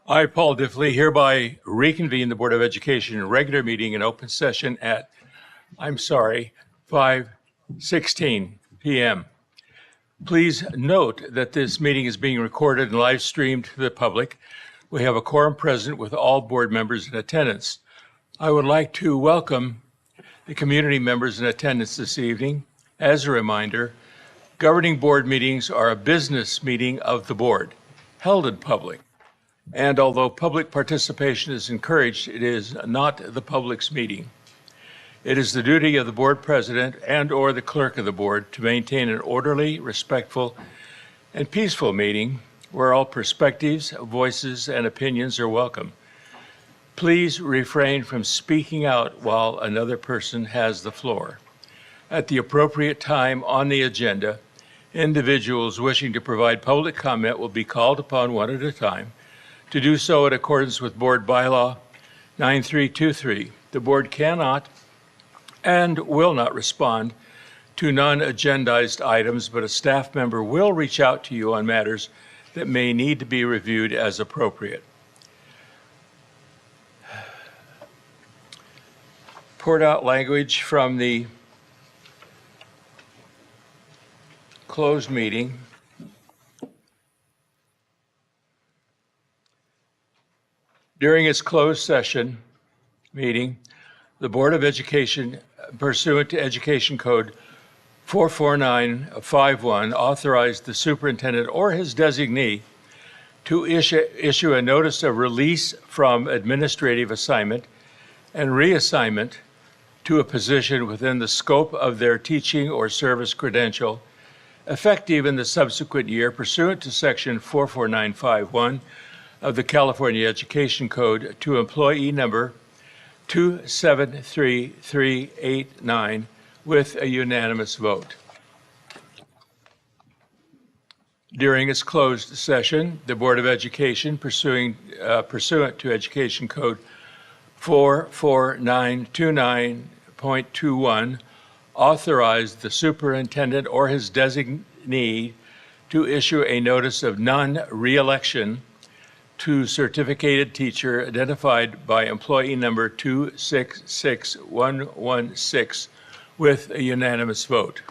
I, Paul Diffley, hereby reconvene the Board of Education regular meeting in open session at, 5:16 p.m. Please note that this meeting is being recorded and live streamed to the public. We have a quorum present with all board members in attendance. I would like to welcome the community members in attendance this evening. As a reminder, governing board meetings are a business meeting of the board, held in public. And although public participation is encouraged, it is not the public's meeting. It is the duty of the board president and/or the clerk of the board to maintain an orderly, respectful, and peaceful meeting where all perspectives, voices, and opinions are welcome. Please refrain from speaking out while another person has the floor. At the appropriate time on the agenda, individuals wishing to provide public comment will be called upon one at a time. To do so in accordance with Board Bylaw 9323, the board cannot and will not respond to non-agendized items, but a staff member will reach out to you on matters that may need to be reviewed as appropriate. Poured out language from the closed meeting. During its closed session meeting, the Board of Education, pursuant to Education Code 44951, authorized the superintendent or his designee to issue a notice of release from administrative assignment and reassignment to a position within the scope of their teaching or service credential, effective in the subsequent year pursuant to Section 44951 of the California Education Code to employee number 273389 with a unanimous vote. During its closed session, the Board of Education, pursuant to Education Code 44929.21, authorized the superintendent or his designee to issue a notice of non-reelection to certificated teacher identified by employee number 266116 with a unanimous vote.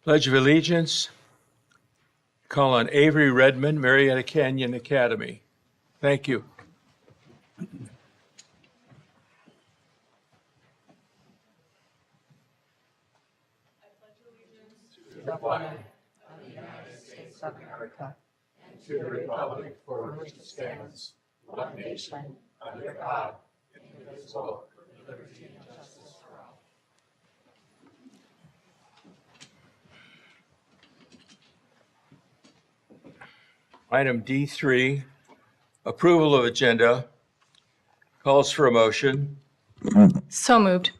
Pledge of Allegiance. Call on Avery Redmond, Murrieta Canyon Academy. Thank you. The flag of the United States of America and to the republic for which it stands, one nation, under God, indivisible, with liberty and justice for all. Item D3, approval of agenda, calls for a motion. So moved.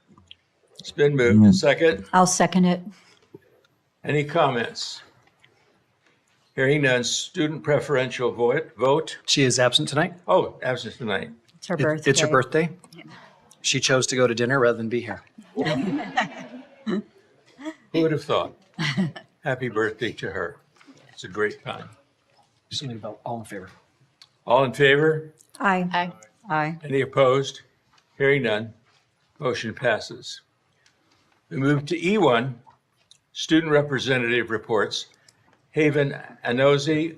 It's been moved. Second. I'll second it. Any comments? Hearing none, student preferential vote. She is absent tonight. Oh, absent tonight. It's her birthday. It's her birthday. She chose to go to dinner rather than be here. Who would have thought? Happy birthday to her. It's a great time. Something about all in favor. All in favor? Aye. Aye. Aye. Any opposed? Hearing none, motion passes. We move to E1, student representative reports. Haven Anozi,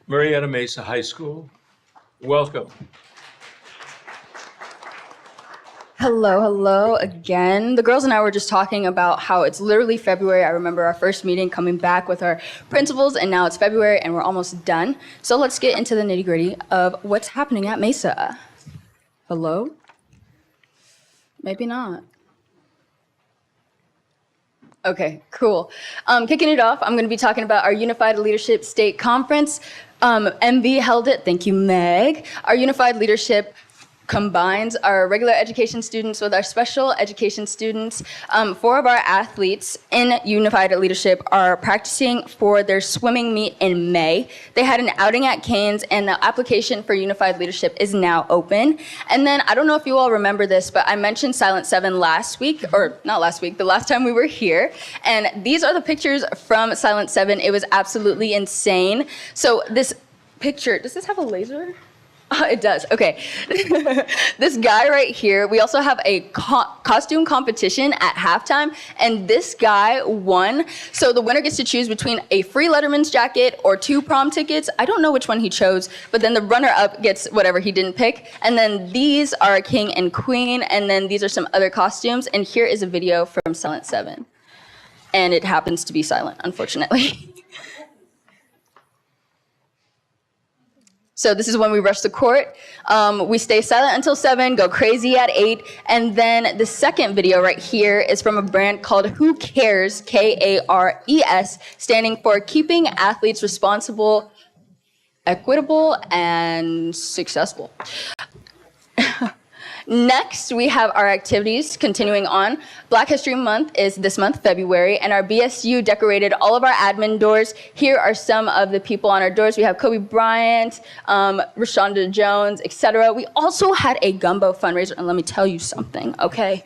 Murrieta Mesa High School. Welcome. Hello again. The girls and I were just talking about how it's literally February. I remember our first meeting coming back with our principals, and now it's February and we're almost done. So let's get into the nitty-gritty of what's happening at Mesa. Hello? Maybe not. Okay, cool. Kicking it off, I'm going to be talking about our Unified Leadership State Conference. MV held it. Thank you, Meg. Our Unified Leadership combines our regular education students with our special education students. 4 of our athletes in Unified Leadership are practicing for their swimming meet in May. They had an outing at Canes, and the application for Unified Leadership is now open. And then, I don't know if you all remember this, but I mentioned Silent 7 last week, or not last week, the last time we were here. And these are the pictures from Silent 7. It was absolutely insane. So this picture, does this have a laser? Oh, it does. Okay. This guy right here, we also have a costume competition at halftime, and this guy won. So the winner gets to choose between a free Letterman's jacket or 2 prom tickets. I don't know which one he chose, but then the runner-up gets whatever he didn't pick. And then these are King and Queen, and then these are some other costumes. And here is a video from Silent 7. And it happens to be silent, unfortunately. So this is when we rush the court. We stay silent until 7, go crazy at 8. And then the second video right here is from a brand called Who Cares, K-A-R-E-S, standing for Keeping Athletes Responsible, Equitable, and Successful. Next, we have our activities continuing on. Black History Month is this month, February, and our BSU decorated all of our admin doors. Here are some of the people on our doors. We have Kobe Bryant, Rashonda Jones, etc. We also had a gumbo fundraiser, and let me tell you something, okay?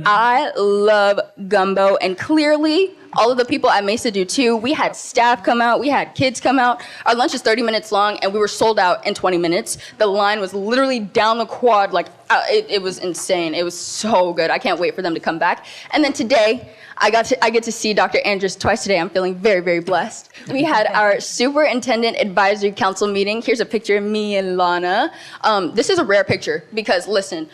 I love gumbo, and clearly, all of the people at Mesa do too. We had staff come out, we had kids come out. Our lunch is 30 minutes long, and we were sold out in 20 minutes. The line was literally down the quad, like it was insane. It was so good. I can't wait for them to come back. And then today, I get to see Dr. Andrews twice today. I'm feeling very, very blessed. We had our Superintendent Advisory Council meeting. Here's a picture of me and Lana. This is a rare picture because, listen,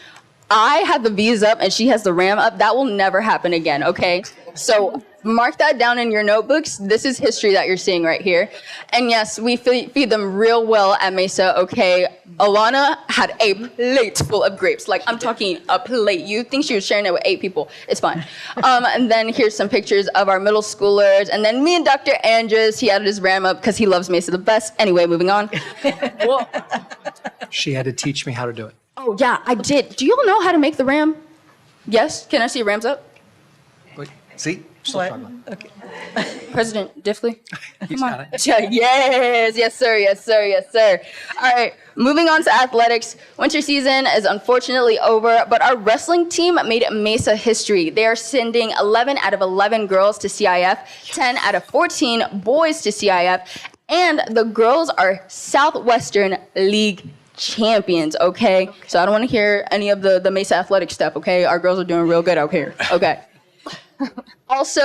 I have the V's up and she has the RAM up. That will never happen again, okay? So mark that down in your notebooks. This is history that you're seeing right here. And yes, we feed them real well at Mesa, okay? Alana had a plate full of grapes. Like, I'm talking a plate. You think she was sharing it with 8 people. It's fine. And then here's some pictures of our middle schoolers. And then me and Dr. Andrews, he added his RAM up because he loves Mesa the best. Anyway, moving on. Well, She had to teach me how to do it. oh, yeah, I did. Do you all know how to make the RAM? Yes? Can I see Rams up? Wait, see? Still struggling. Okay. President Diffley? He's Come got on. it. Yes, sir, yes, sir, yes, sir. All right, moving on to athletics. Winter season is unfortunately over, but our wrestling team made Mesa history. They are sending 11 out of 11 girls to CIF, 10 out of 14 boys to CIF, and the girls are Southwestern League champions, okay? So I don't want to hear any of the Mesa athletic stuff, okay? Our girls are doing real good out here, okay? Also,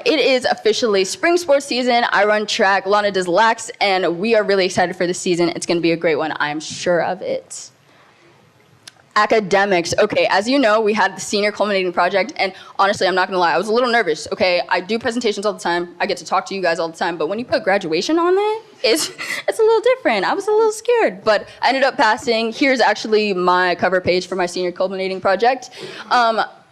it is officially spring sports season. I run track, Lana does lax, and we are really excited for this season. It's going to be a great one. I'm sure of it. Academics. Okay, as you know, we had the senior culminating project, and honestly, I'm not going to lie, I was a little nervous, okay? I do presentations all the time. I get to talk to you guys all the time, but when you put graduation on it, it's a little different. I was a little scared, but I ended up passing. Here's actually my cover page for my senior culminating project.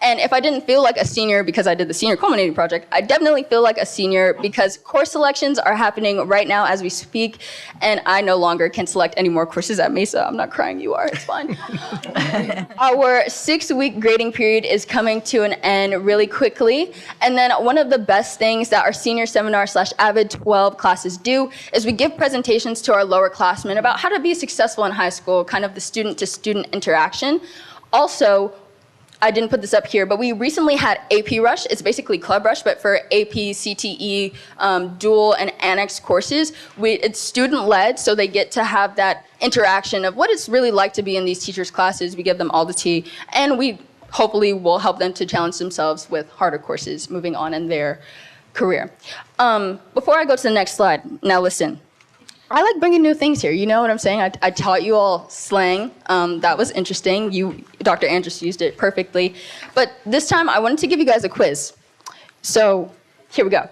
And if I didn't feel like a senior because I did the senior culminating project, I definitely feel like a senior because course selections are happening right now as we speak, and I no longer can select any more courses at Mesa. I'm not crying, you are, it's fine. Our 6-week grading period is coming to an end really quickly, and then one of the best things that our senior seminar / Avid 12 classes do is we give presentations to our lower classmen about how to be successful in high school, kind of the student-to-student interaction. Also, I didn't put this up here, but we recently had AP Rush. It's basically Club Rush, but for AP, CTE, dual, and annex courses. It's student-led, so they get to have that interaction of what it's really like to be in these teachers' classes. We give them all the tea, and we hopefully will help them to challenge themselves with harder courses moving on in their career. Before I go to the next slide, now listen. I like bringing new things here. You know what I'm saying? I taught you all slang. That was interesting. Dr. Andrews used it perfectly. But this time, I wanted to give you guys a quiz. So here we go.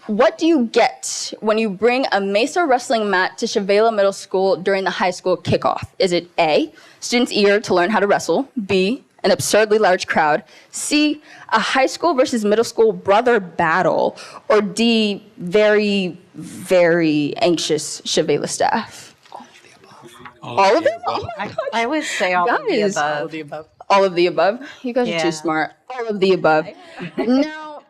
What do you get when you bring a Mesa wrestling mat to Chavela Middle School during the high school kickoff? Is it A, students eager to learn how to wrestle, B, an absurdly large crowd, C, a high school versus middle school brother battle, or D, very, very anxious Chavela staff? All of them? Oh my gosh. I would say all of the Guys. above. All of the above? You guys are Yeah. too smart. All of the above. Now,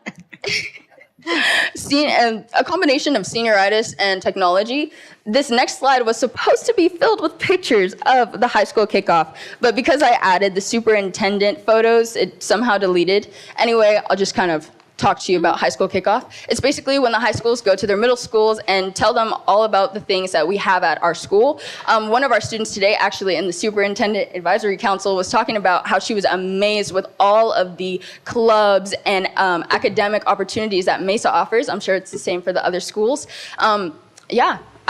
a combination of senioritis and technology. This next slide was supposed to be filled with pictures of the high school kickoff, but because I added the superintendent photos, it somehow deleted. Anyway, I'll just kind of talk to you about high school kickoff. It's basically when the high schools go to their middle schools and tell them all about the things that we have at our school. One of our students today, actually in the Superintendent Advisory Council, was talking about how she was amazed with all of the clubs and academic opportunities that Mesa offers. I'm sure it's the same for the other schools.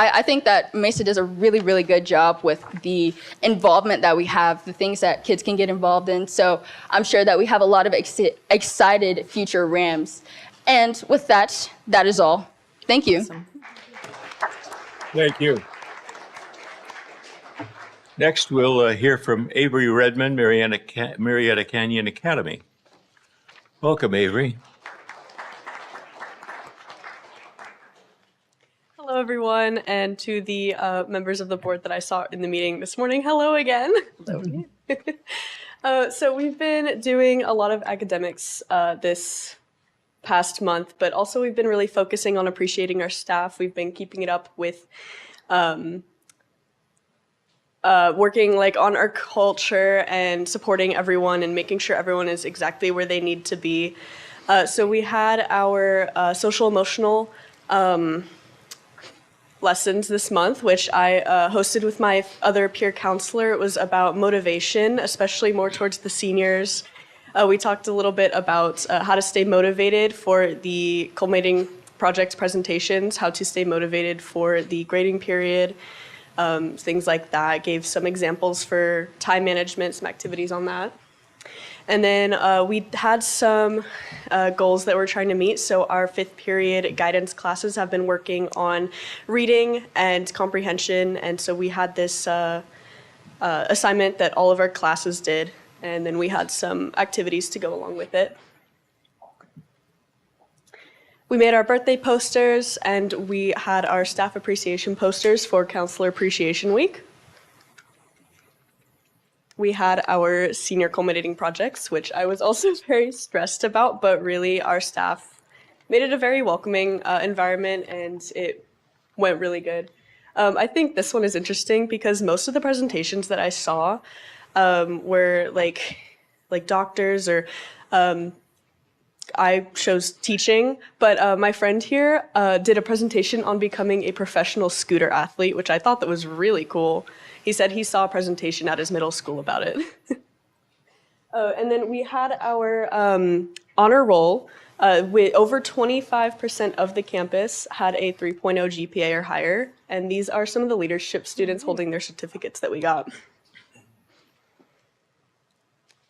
I think that Mesa does a really, really good job with the involvement that we have, the things that kids can get involved in. So I'm sure that we have a lot of excited future Rams. And with that, that is all. Thank you. Awesome. Thank you. Next, we'll hear from Avery Redmond, Murrieta Canyon Academy. Welcome, Avery. Hello, everyone, and to the members of the board that I saw in the meeting this morning, hello again. So we've been doing a lot of academics this past month, but also we've been really focusing on appreciating our staff. We've been keeping it up with working on our culture and supporting everyone and making sure everyone is exactly where they need to be. So we had our social emotional lessons this month, which I hosted with my other peer counselor. It was about motivation, especially more towards the seniors. We talked a little bit about how to stay motivated for the culminating project presentations, how to stay motivated for the grading period, things like that. Gave some examples for time management, some activities on that. And then we had some goals that we're trying to meet. So our 5th period guidance classes have been working on reading and comprehension. And so we had this assignment that all of our classes did. And then we had some activities to go along with it. We made our birthday posters, and we had our staff appreciation posters for Counselor Appreciation Week. We had our senior culminating projects, which I was also very stressed about, but really our staff made it a very welcoming environment, and it went really good. I think this one is interesting because most of the presentations that I saw were like doctors, or I chose teaching, but my friend here did a presentation on becoming a professional scooter athlete, which I thought that was really cool. He said he saw a presentation at his middle school about it. And then we had our honor roll. With over 25% of the campus had a 3.0 GPA or higher, and these are some of the leadership students holding their certificates that we got.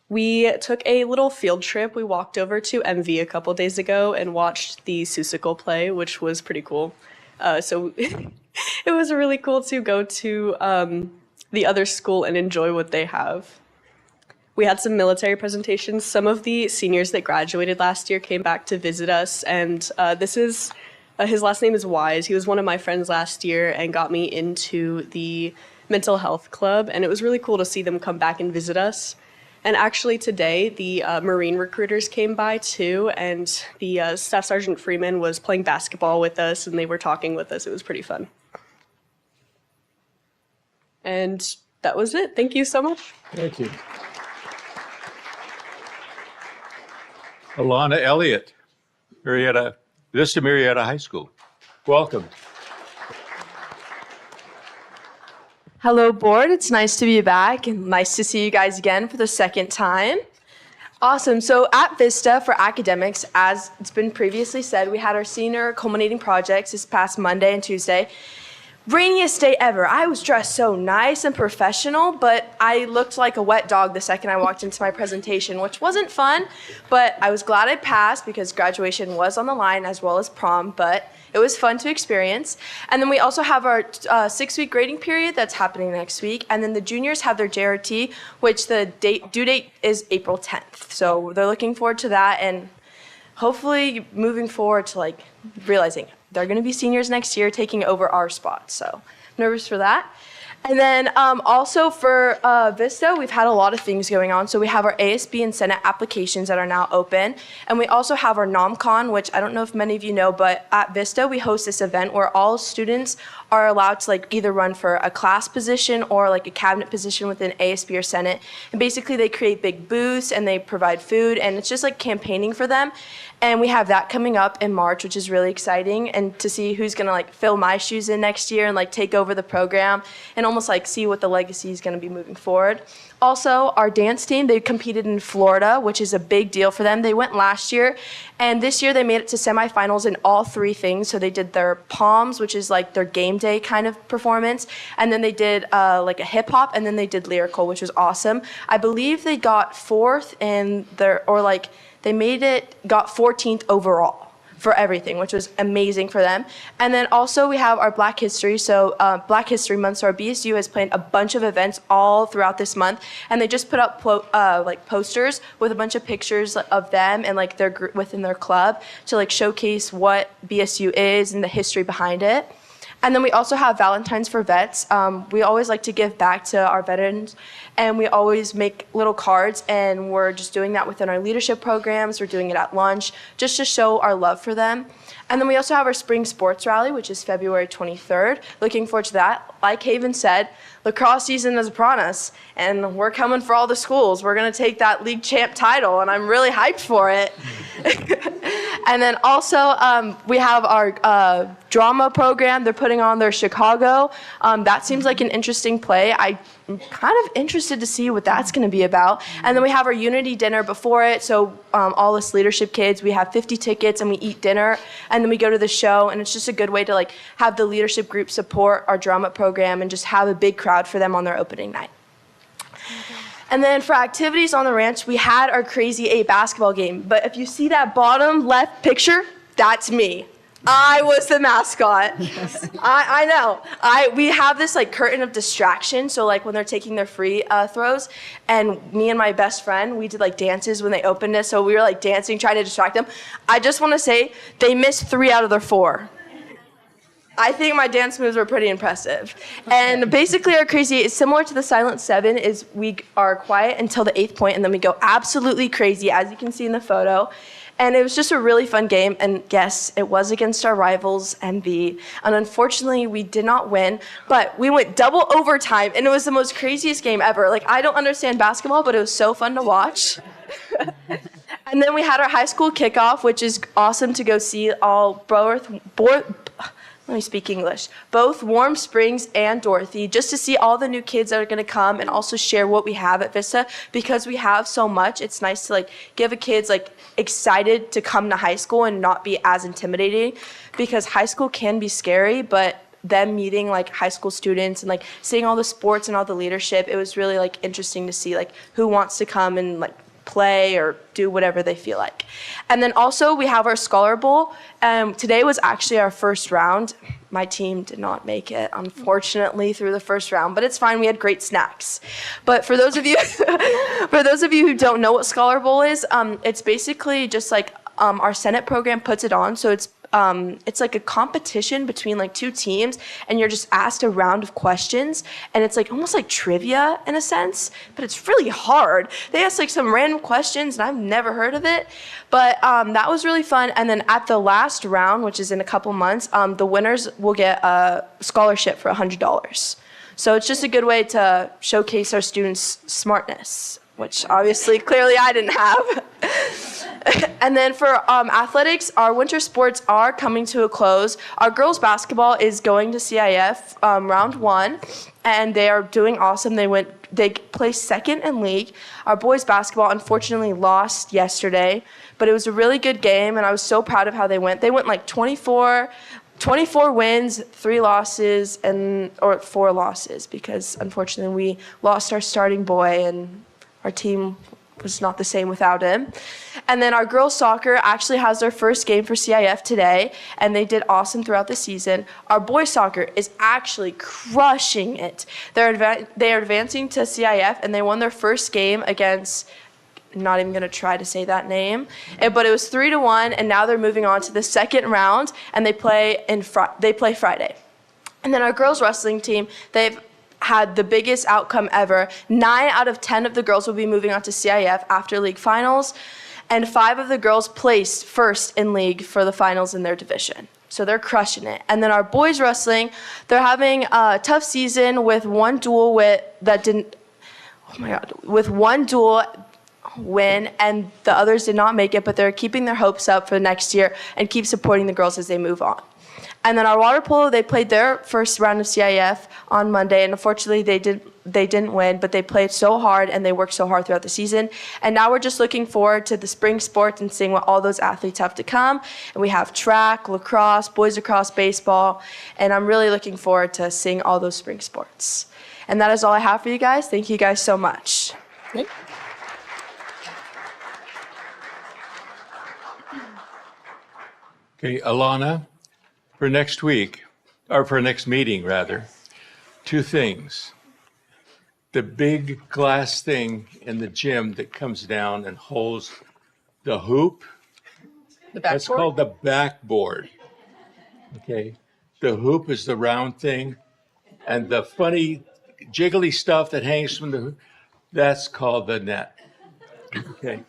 We took a little field trip. We walked over to MV a couple days ago and watched the Seussical play, which was pretty cool. So it was really cool to go to the other school and enjoy what they have. We had some military presentations. Some of the seniors that graduated last year came back to visit us, and this is, his last name is Wise. He was one of my friends last year and got me into the mental health club, and it was really cool to see them come back and visit us. And actually today, the Marine recruiters came by too, and the Staff Sergeant Freeman was playing basketball with us, and they were talking with us. It was pretty fun. And that was it. Thank you so much. Thank you. Alana Elliott, Vista Murrieta High School. Welcome. Hello, board. It's nice to be back and nice to see you guys again for the second time. Awesome. So at Vista for academics, as it's been previously said, we had our senior culminating projects this past Monday and Tuesday. Rainiest day ever. I was dressed so nice and professional, but I looked like a wet dog the second I walked into my presentation, which wasn't fun, but I was glad I passed because graduation was on the line as well as prom, but it was fun to experience. And then we also have our 6-week grading period that's happening next week, and then the juniors have their JRT, which the due date is April 10th. So they're looking forward to that, and hopefully moving forward to realizing they're going to be seniors next year taking over our spot. So I'm nervous for that. And then also for Vista, we've had a lot of things going on. So we have our ASB and Senate applications that are now open. And we also have our NomCon, which I don't know if many of you know, but at Vista, we host this event where all students are allowed to like either run for a class position or like a cabinet position within ASB or Senate. And basically they create big booths and they provide food, and it's just like campaigning for them. And we have that coming up in March, which is really exciting, and to see who's gonna like fill my shoes in next year and like take over the program and almost like see what the legacy is gonna be moving forward. Also, our dance team, they competed in Florida, which is a big deal for them. They went last year, and this year they made it to semifinals in all three things. So they did their Palms, which is like their game day kind of performance, and then they did like a hip hop, and then they did lyrical, which was awesome. I believe they got fourth in their, or like they made it, got 14th overall for everything, which was amazing for them. And then also we have our Black History. So Black History Month, so our BSU has planned a bunch of events all throughout this month, and they just put up like posters with a bunch of pictures of them and like their group within their club to like showcase what BSU is and the history behind it. And then we also have Valentine's for Vets. We always like to give back to our veterans, and we always make little cards, and we're just doing that within our leadership programs. We're doing it at lunch just to show our love for them. And then we also have our spring sports rally, which is February 23rd. Looking forward to that. Like Haven said, lacrosse season is upon us, and we're coming for all the schools. We're gonna take that league champ title, and I'm really hyped for it. And then also we have our drama program. They're putting on their Chicago. That seems like an interesting play. I'm kind of interested to see what that's going to be about. And then we have our unity dinner before it. So all us leadership kids, we have 50 tickets and we eat dinner, and then we go to the show. And it's just a good way to like have the leadership group support our drama program and just have a big crowd for them on their opening night. And then for activities on the ranch, we had our Crazy 8 basketball game. But if you see that bottom left picture, that's me. I was the mascot. I know. We have this like curtain of distraction. So like when they're taking their free throws, and me and my best friend, we did like dances when they opened it. So we were like dancing, trying to distract them. I just want to say they missed 3 out of their 4. I think my dance moves were pretty impressive. And basically our Crazy 8 is similar to the Silent 7, is we are quiet until the 8th point, and then we go absolutely crazy, as you can see in the photo. And it was just a really fun game, and yes, it was against our rivals, MV, and unfortunately we did not win, but we went double overtime, and it was the most craziest game ever. Like, I don't understand basketball, but it was so fun to watch. And then we had our high school kickoff, which is awesome to go see all let me speak English, both Warm Springs and Dorothy, just to see all the new kids that are gonna come and also share what we have at Vista. Because we have so much, it's nice to like give the kids like excited to come to high school and not be as intimidating, because high school can be scary, but them meeting like high school students and like seeing all the sports and all the leadership, it was really like interesting to see like who wants to come and like play or do whatever they feel like. And then also we have our Scholar Bowl. Today was actually our first round. My team did not make it, unfortunately, through the first round, but it's fine. We had great snacks. But for those of you, who don't know what Scholar Bowl is, it's basically just like our Senate program puts it on. So it's like a competition between like 2 teams, and you're just asked a round of questions, and it's like almost like trivia in a sense, but it's really hard. They ask like some random questions, and I've never heard of it, but that was really fun. And then at the last round, which is in a couple months, the winners will get a scholarship for $100. So it's just a good way to showcase our students' smartness, which obviously clearly I didn't have. And then for athletics, our winter sports are coming to a close. Our girls basketball is going to CIF round 1, and they are doing awesome. They placed second in league. Our boys basketball unfortunately lost yesterday, but it was a really good game, and I was so proud of how they went. They went like 24 wins, 3 losses, or 4 losses, because unfortunately we lost our starting boy, and our team was not the same without him. And then our girls soccer actually has their first game for CIF today, and they did awesome throughout the season. Our boys soccer is actually crushing it. They are advancing to CIF, and they won their first game against, not even going to try to say that name, but it was 3-1, and now they're moving on to the second round, and they play Friday. And then our girls wrestling team, they've had the biggest outcome ever. 9 out of 10 of the girls will be moving on to CIF after league finals, and 5 of the girls placed first in league for the finals in their division. So they're crushing it. And then our boys wrestling, they're having a tough season with one dual with one dual win, and the others did not make it, but they're keeping their hopes up for next year and keep supporting the girls as they move on. And then our water polo, they played their first round of CIF on Monday, and unfortunately they didn't win, but they played so hard and they worked so hard throughout the season. And now we're just looking forward to the spring sports and seeing what all those athletes have to come. And we have track, lacrosse, boys lacrosse, baseball, and I'm really looking forward to seeing all those spring sports. And that is all I have for you guys. Thank you guys so much. Okay, Alana, for next week, or for next meeting rather, 2 things. The big glass thing in the gym that comes down and holds the hoop, that's called the backboard. Okay, the hoop is the round thing, and the funny jiggly stuff that hangs from the hoop, that's called the net. Okay,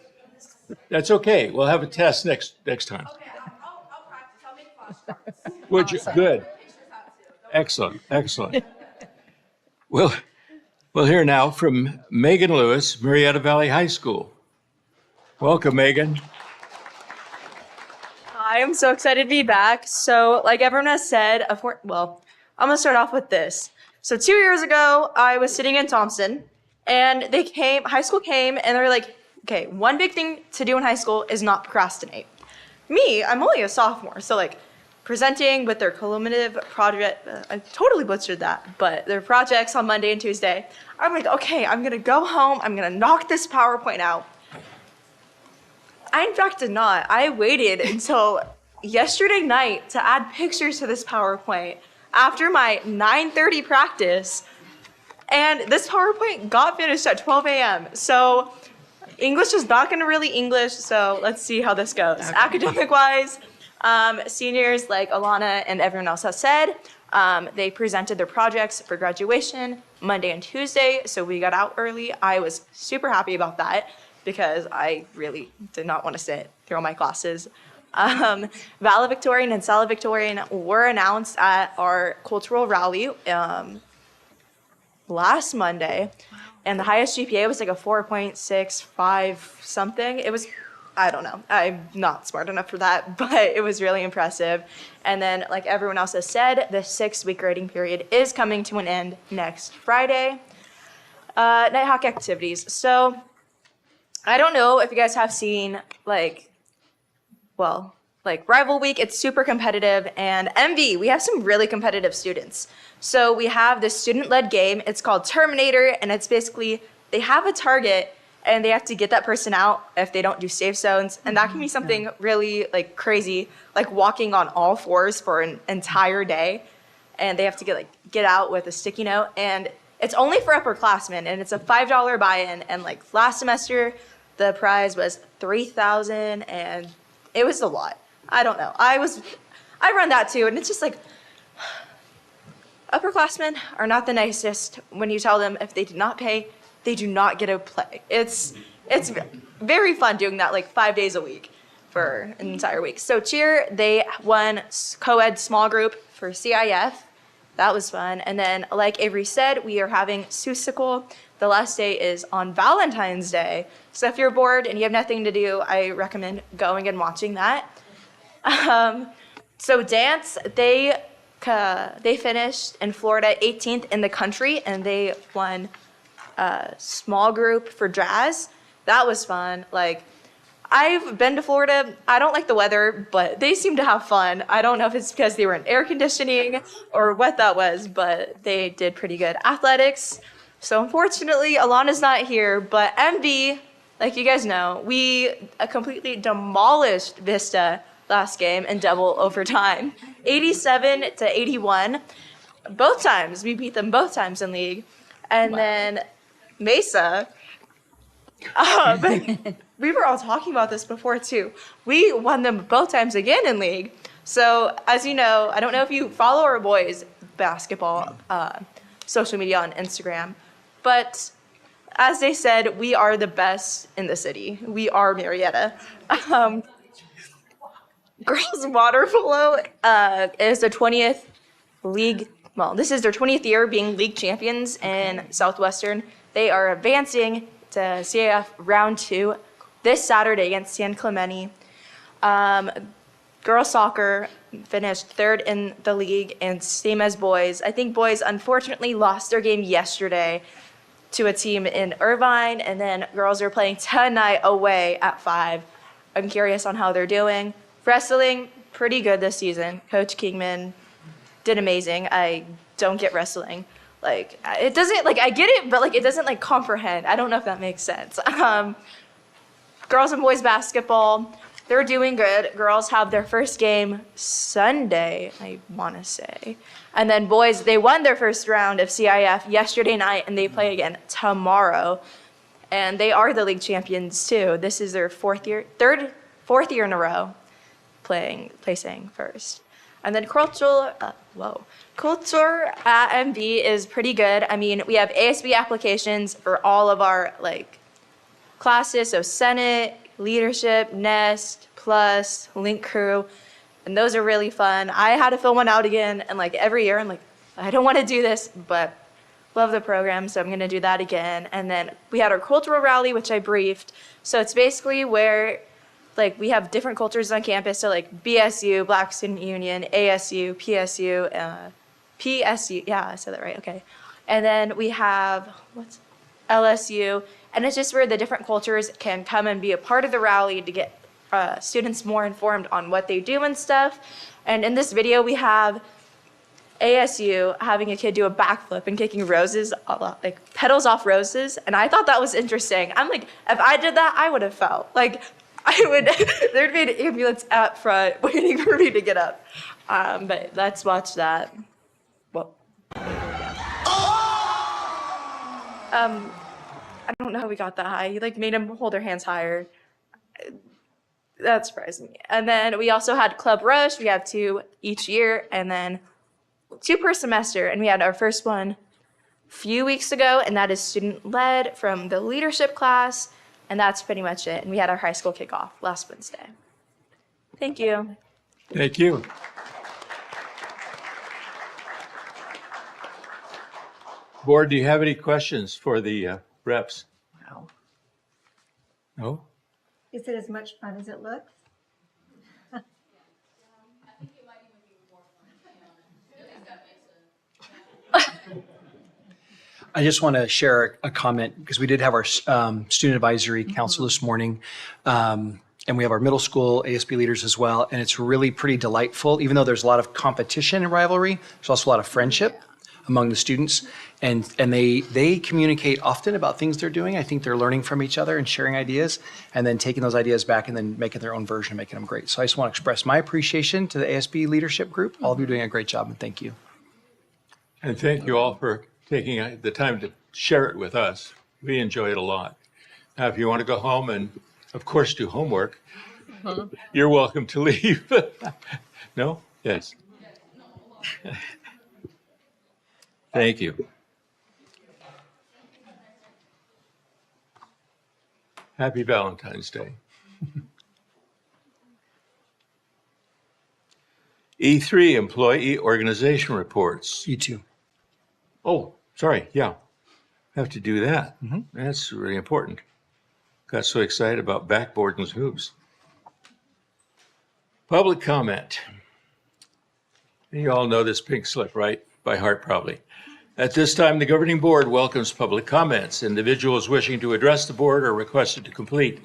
that's okay. We'll have a test next time. Would you? Good. Excellent. We'll hear now from Megan Lewis, Murrieta Valley High School. Welcome, Megan. Hi, I'm so excited to be back. So, like everyone has said, I'm gonna start off with this. So 2 years ago, I was sitting in Thompson, and high school came, and they were like, okay, one big thing to do in high school is not procrastinate. Me, I'm only a sophomore, so like, presenting with their cumulative project, I totally butchered that, but their projects on Monday and Tuesday. I'm like, okay, I'm gonna go home, I'm gonna knock this PowerPoint out. I in fact did not. I waited until yesterday night to add pictures to this PowerPoint after my 9:30 practice, and this PowerPoint got finished at 12 a.m. So English is not gonna really English, so let's see how this goes. Okay. Academic-wise, seniors like Alana and everyone else has said, they presented their projects for graduation Monday and Tuesday, so we got out early. I was super happy about that because I really did not want to sit through all my classes. Valedictorian and salutatorian were announced at our cultural rally last Monday, and the highest GPA was like a 4.65 something. It was, I don't know. I'm not smart enough for that, but it was really impressive. And then, like everyone else has said, the 6-week grading period is coming to an end next Friday. Night hockey activities. So, I don't know if you guys have seen, Rival Week. It's super competitive. And MV, we have some really competitive students. So, we have this student-led game. It's called Terminator, and it's basically, they have a target, and they have to get that person out if they don't do safe zones. And that can be something really crazy, like walking on all fours for an entire day. And they have to get out with a sticky note. And it's only for upperclassmen, and it's a $5 buy-in. And last semester, the prize was $3,000, and it was a lot. I don't know. I run that too, and it's just upperclassmen are not the nicest when you tell them if they did not pay, they do not get to play. It's very fun doing that 5 days a week for an entire week. So cheer, they won co-ed small group for CIF. That was fun. And then like Avery said, we are having Susicle. The last day is on Valentine's Day. So if you're bored and you have nothing to do, I recommend going and watching that. So dance, they finished in Florida 18th in the country, and they won small group for jazz. That was fun. I've been to Florida. I don't like the weather, but they seem to have fun. I don't know if it's because they were in air conditioning or what that was, but they did pretty good. Athletics. So unfortunately, Alana's not here, but MV, like you guys know, we completely demolished Vista last game in double overtime. 87-81. Both times. We beat them both times in league. And then Mesa, we were all talking about this before too. We won them both times again in league. So as you know, I don't know if you follow our boys basketball. social media on Instagram. But as they said, we are the best in the city. We are Murrieta. Girls water polo is their 20th league. Well, this is their 20th year being league champions in Southwestern. They are advancing to CAF round 2 this Saturday against San Clemente. Girls soccer finished 3rd in the league, and same as boys. I think boys unfortunately lost their game yesterday to a team in Irvine, and then girls are playing tonight away at 5. I'm curious on how they're doing. Wrestling, pretty good this season. Coach Kingman did amazing. I don't get wrestling. Like, it doesn't, like, I get it, but, like, it doesn't, like, comprehend. I don't know if that makes sense. Girls and boys basketball, they're doing good. Girls have their first game Sunday, I want to say. And then boys, they won their first round of CIF yesterday night, and they play again tomorrow. And they are the league champions, too. This is their fourth year in a row placing first. And then culture at MB is pretty good. I mean, we have ASB applications for all of our like classes, so Senate, Leadership, Nest, Plus, Link Crew, and those are really fun. I had to fill one out again, and like every year I'm like, I don't want to do this, but love the program, so I'm gonna do that again. And then we had our cultural rally, which I briefed. So it's basically where like we have different cultures on campus, so like BSU, Black Student Union, ASU, PSU, yeah, I said that right, okay. And then we have, LSU, and it's just where the different cultures can come and be a part of the rally to get students more informed on what they do and stuff. And in this video, we have ASU having a kid do a backflip and kicking roses, like petals off roses, and I thought that was interesting. I'm like, if I did that, I would have fell. Like, there'd be an ambulance out front waiting for me to get up. But let's watch that. Well, I don't know how we got that high. He like made them hold their hands higher. That surprised me. And then we also had Club Rush. We have 2 each year, and then 2 per semester. And we had our first one a few weeks ago, and that is student-led from the leadership class. And that's pretty much it. And we had our high school kickoff last Wednesday. Thank you. Thank you. Board, do you have any questions for the reps? Wow. No? Is it as much fun as it looks? I just want to share a comment because we did have our student advisory council this morning. And we have our middle school ASB leaders as well. And it's really pretty delightful, even though there's a lot of competition and rivalry, there's also a lot of friendship among the students. And they communicate often about things they're doing. I think they're learning from each other and sharing ideas and then taking those ideas back and then making their own version and making them great. So I just want to express my appreciation to the ASB leadership group. All of you are doing a great job, and thank you. And thank you all for taking the time to share it with us. We enjoy it a lot. Now, if you want to go home and, of course, do homework, you're welcome to leave. No? Yes. Thank you. Happy Valentine's Day. E3, Employee Organization Reports. You too. Oh, sorry, yeah. Have to do that. That's really important. Got so excited about backboard and hoops. Public comment. You all know this pink slip, right? By heart, probably. At this time, the governing board welcomes public comments. Individuals wishing to address the board are requested to complete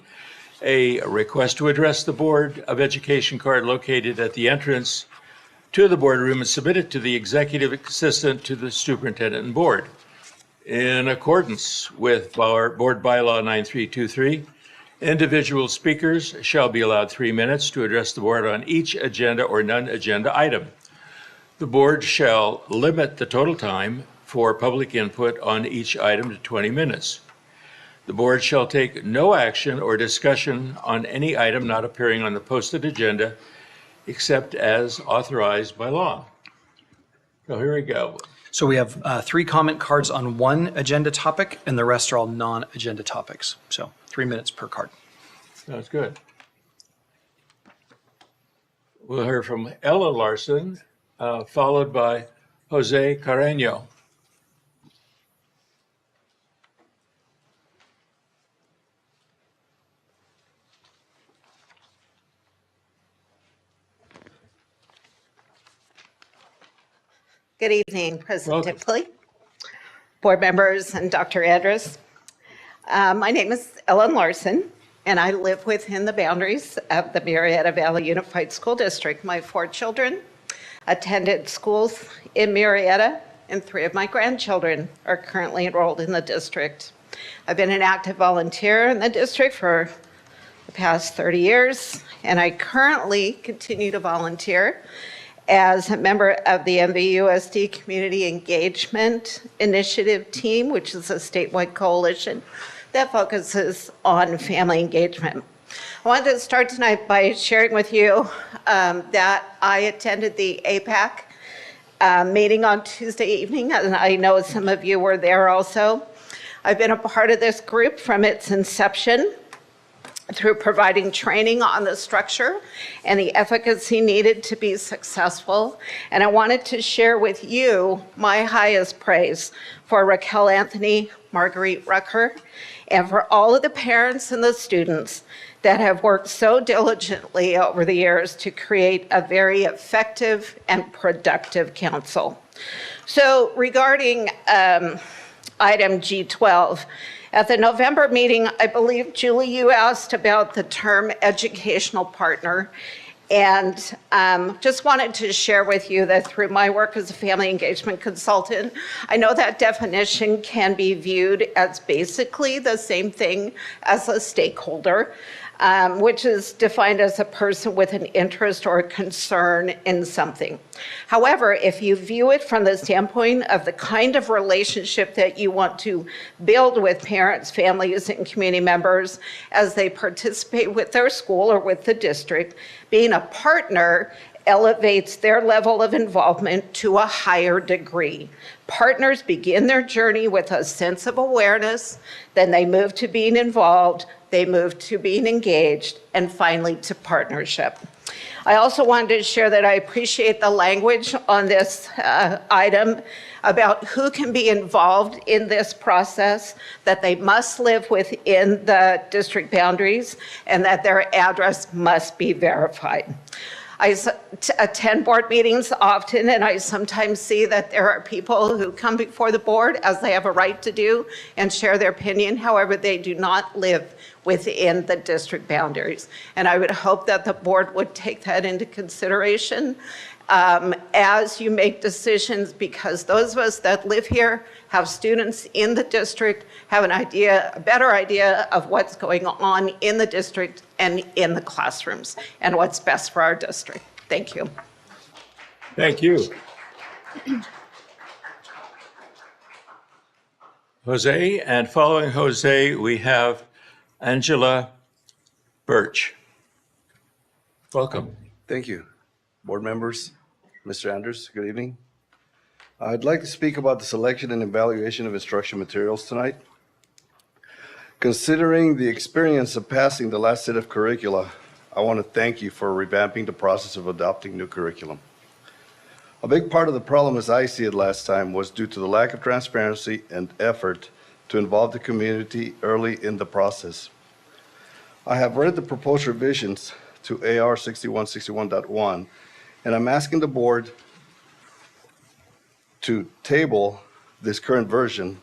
a request to address the Board of Education card located at the entrance to the boardroom and submit it to the executive assistant to the superintendent and board. In accordance with our board bylaw 9323, individual speakers shall be allowed 3 minutes to address the board on each agenda or non-agenda item. The board shall limit the total time for public input on each item to 20 minutes. The board shall take no action or discussion on any item not appearing on the posted agenda except as authorized by law. So here we go. So we have 3 comment cards on one agenda topic, and the rest are all non-agenda topics. So 3 minutes per card. Sounds good. We'll hear from Ella Larson, followed by Jose Carreño. Good evening, President Welcome. Tipley, board members, and Dr. Andrus. My name is Ellen Larson, and I live within the boundaries of the Murrieta Valley Unified School District. My 4 children attended schools in Murrieta, and 3 of my grandchildren are currently enrolled in the district. I've been an active volunteer in the district for the past 30 years, and I currently continue to volunteer as a member of the USD Community Engagement Initiative team, which is a statewide coalition that focuses on family engagement. I wanted to start tonight by sharing with you that I attended the APAC meeting on Tuesday evening, and I know some of you were there also. I've been a part of this group from its inception, through providing training on the structure and the efficacy needed to be successful. And I wanted to share with you my highest praise for Raquel Anthony, Marguerite Rucker, and for all of the parents and the students that have worked so diligently over the years to create a very effective and productive council. So regarding item G12, at the November meeting, I believe, Julie, you asked about the term educational partner. And just wanted to share with you that through my work as a family engagement consultant, I know that definition can be viewed as basically the same thing as a stakeholder, which is defined as a person with an interest or a concern in something. However, if you view it from the standpoint of the kind of relationship that you want to build with parents, families, and community members as they participate with their school or with the district, being a partner elevates their level of involvement to a higher degree. Partners begin their journey with a sense of awareness, then they move to being involved, they move to being engaged, and finally to partnership. I also wanted to share that I appreciate the language on this item about who can be involved in this process, that they must live within the district boundaries, and that their address must be verified. I attend board meetings often, and I sometimes see that there are people who come before the board, as they have a right to do, and share their opinion. However, they do not live within the district boundaries. And I would hope that the board would take that into consideration as you make decisions, because those of us that live here, have students in the district, have a better idea of what's going on in the district and in the classrooms and what's best for our district. Thank you. Thank you. Jose, and following Jose, we have Angela Birch. Welcome. Thank you. Board members, Mr. Andrus, good evening. I'd like to speak about the selection and evaluation of instruction materials tonight. Considering the experience of passing the last set of curricula, I want to thank you for revamping the process of adopting new curriculum. A big part of the problem, as I see it last time, was due to the lack of transparency and effort to involve the community early in the process. I have read the proposed revisions to AR 6161.1, and I'm asking the board to table this current version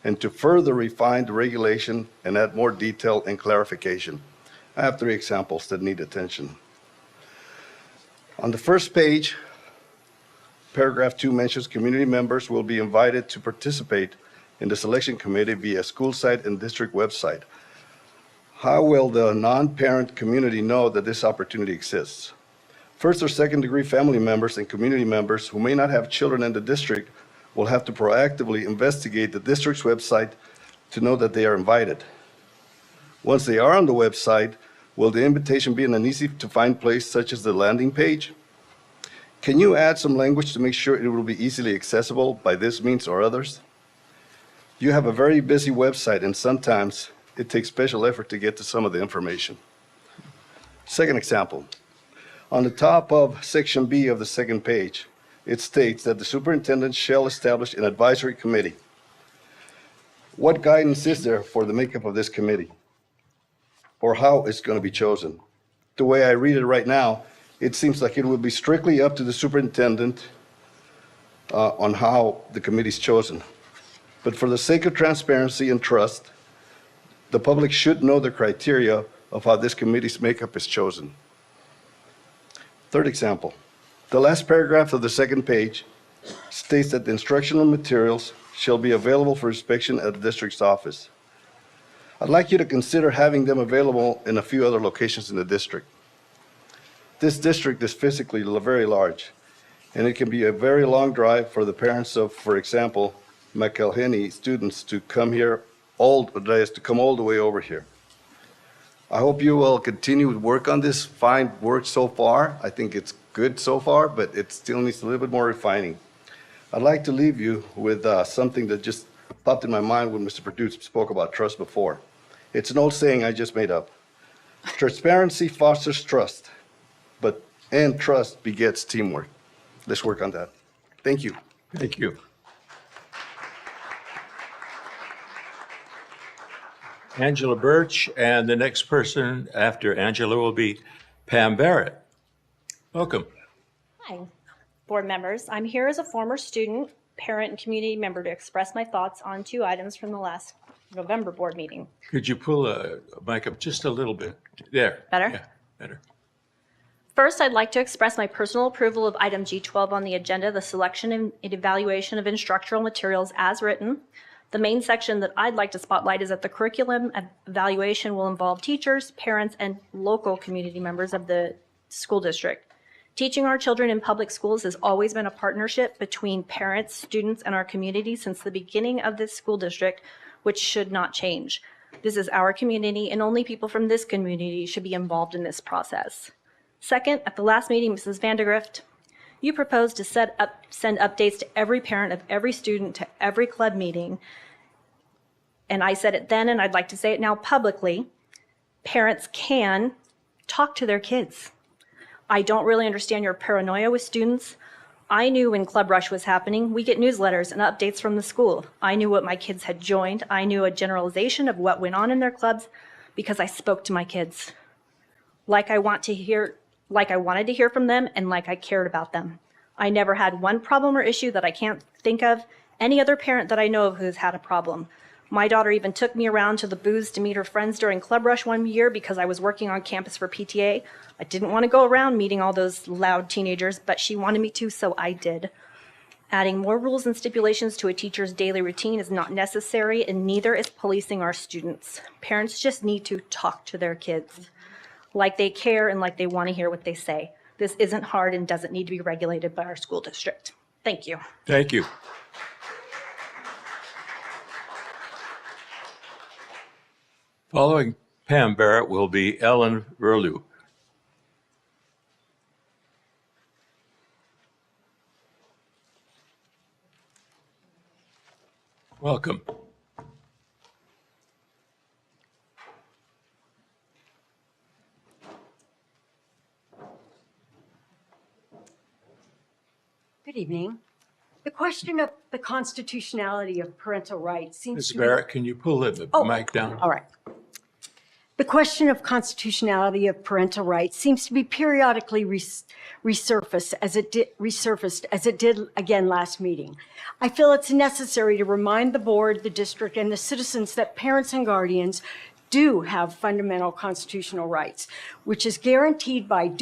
and to further refine the regulation and add more detail and clarification. I have 3 examples that need attention. On the first page, paragraph 2 mentions community members will be invited to participate in the selection committee via school site and district website. How will the non-parent community know that this opportunity exists? First or second degree family members and community members who may not have children in the district will have to proactively investigate the district's website to know that they are invited. Once they are on the website, will the invitation be in an easy to find place such as the landing page? Can you add some language to make sure it will be easily accessible by this means or others? You have a very busy website, and sometimes it takes special effort to get to some of the information. Second example, on the top of section B of the second page, it states that the superintendent shall establish an advisory committee. What guidance is there for the makeup of this committee? Or how it's going to be chosen? The way I read it right now, it seems like it will be strictly up to the superintendent on how the committee is chosen. But for the sake of transparency and trust, the public should know the criteria of how this committee's makeup is chosen. Third example, the last paragraph of the second page states that the instructional materials shall be available for inspection at the district's office. I'd like you to consider having them available in a few other locations in the district. This district is physically very large, and it can be a very long drive for the parents of, for example, McElhenney students to come here, to come all the way over here. I hope you will continue to work on this fine work so far. I think it's good so far, but it still needs a little bit more refining. I'd like to leave you with something that just popped in my mind when Mr. Perdue spoke about trust before. It's an old saying I just made up. Transparency fosters trust, and trust begets teamwork. Let's work on that. Thank you. Thank you. Angela Birch, and the next person after Angela will be Pam Barrett. Welcome. Hi, board members. I'm here as a former student, parent, and community member to express my thoughts on 2 items from the last November board meeting. Could you pull a mic up just a little bit? There. Better? Yeah, better. First, I'd like to express my personal approval of item G12 on the agenda, the selection and evaluation of instructional materials as written. The main section that I'd like to spotlight is that the curriculum evaluation will involve teachers, parents, and local community members of the school district. Teaching our children in public schools has always been a partnership between parents, students, and our community since the beginning of this school district, which should not change. This is our community, and only people from this community should be involved in this process. Second, at the last meeting, Mrs. Vandergrift, you proposed to send updates to every parent of every student to every club meeting. And I said it then, and I'd like to say it now publicly. Parents can talk to their kids. I don't really understand your paranoia with students. I knew when Club Rush was happening. We get newsletters and updates from the school. I knew what my kids had joined. I knew a generalization of what went on in their clubs because I spoke to my kids. Like I wanted to hear from them and like I cared about them. I never had one problem or issue that I can't think of any other parent that I know of who has had a problem. My daughter even took me around to the booths to meet her friends during Club Rush one year because I was working on campus for PTA. I didn't want to go around meeting all those loud teenagers, but she wanted me to, so I did. Adding more rules and stipulations to a teacher's daily routine is not necessary, and neither is policing our students. Parents just need to talk to their kids like they care and like they want to hear what they say. This isn't hard and doesn't need to be regulated by our school district. Thank you. Thank you. Following Pam Barrett will be Ellen Verlew. Welcome. Good evening. The question of the constitutionality of parental rights seems Ms. to be... Barrett, can you pull the mic down? All right. The question of constitutionality of parental rights seems to be periodically resurfaced as it did again last meeting. I feel it's necessary to remind the board, the district, and the citizens that parents and guardians do have fundamental constitutional rights, which is guaranteed by the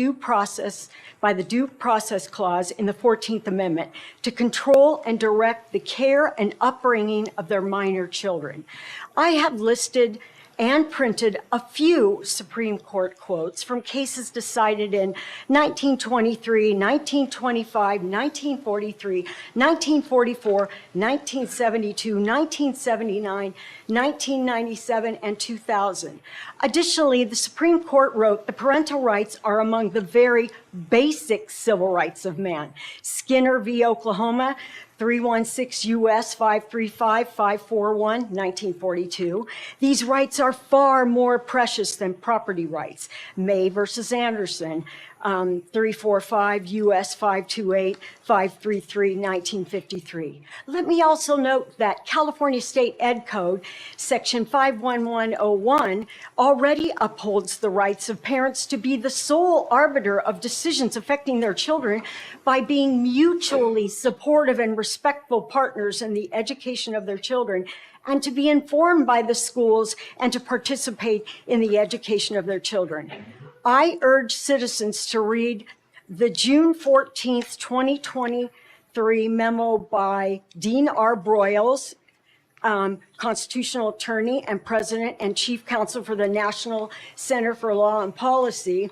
due process clause in the 14th Amendment to control and direct the care and upbringing of their minor children. I have listed and printed a few Supreme Court quotes from cases decided in 1923, 1925, 1943, 1944, 1972, 1979, 1997, and 2000. Additionally, the Supreme Court wrote the parental rights are among the very basic civil rights of man. Skinner v. Oklahoma, 316 U.S. 535, 541, 1942. These rights are far more precious than property rights. May versus Anderson, 345 U.S. 528, 533, 1953. Let me also note that California State Ed Code, Section 51101, already upholds the rights of parents to be the sole arbiter of decisions affecting their children by being mutually supportive and respectful partners in the education of their children, and to be informed by the schools and to participate in the education of their children. I urge citizens to read the June 14th, 2023 memo by Dean R. Broyles, constitutional attorney and president and chief counsel for the National Center for Law and Policy,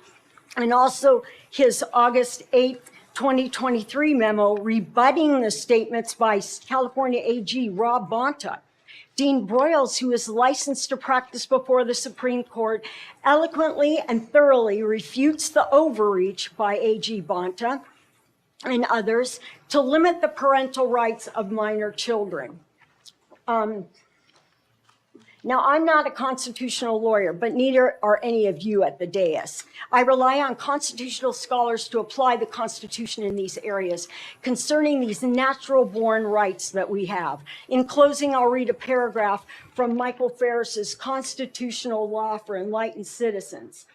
and also his August 8th, 2023 memo rebutting the statements by California AG Rob Bonta. Dean Broyles, who is licensed to practice before the Supreme Court, eloquently and thoroughly refutes the overreach by AG Bonta and others to limit the parental rights of minor children. Now, I'm not a constitutional lawyer, but neither are any of you at the dais. I rely on constitutional scholars to apply the Constitution in these areas concerning these natural-born rights that we have. In closing, I'll read a paragraph from Michael Ferris's Constitutional Law for Enlightened Citizens.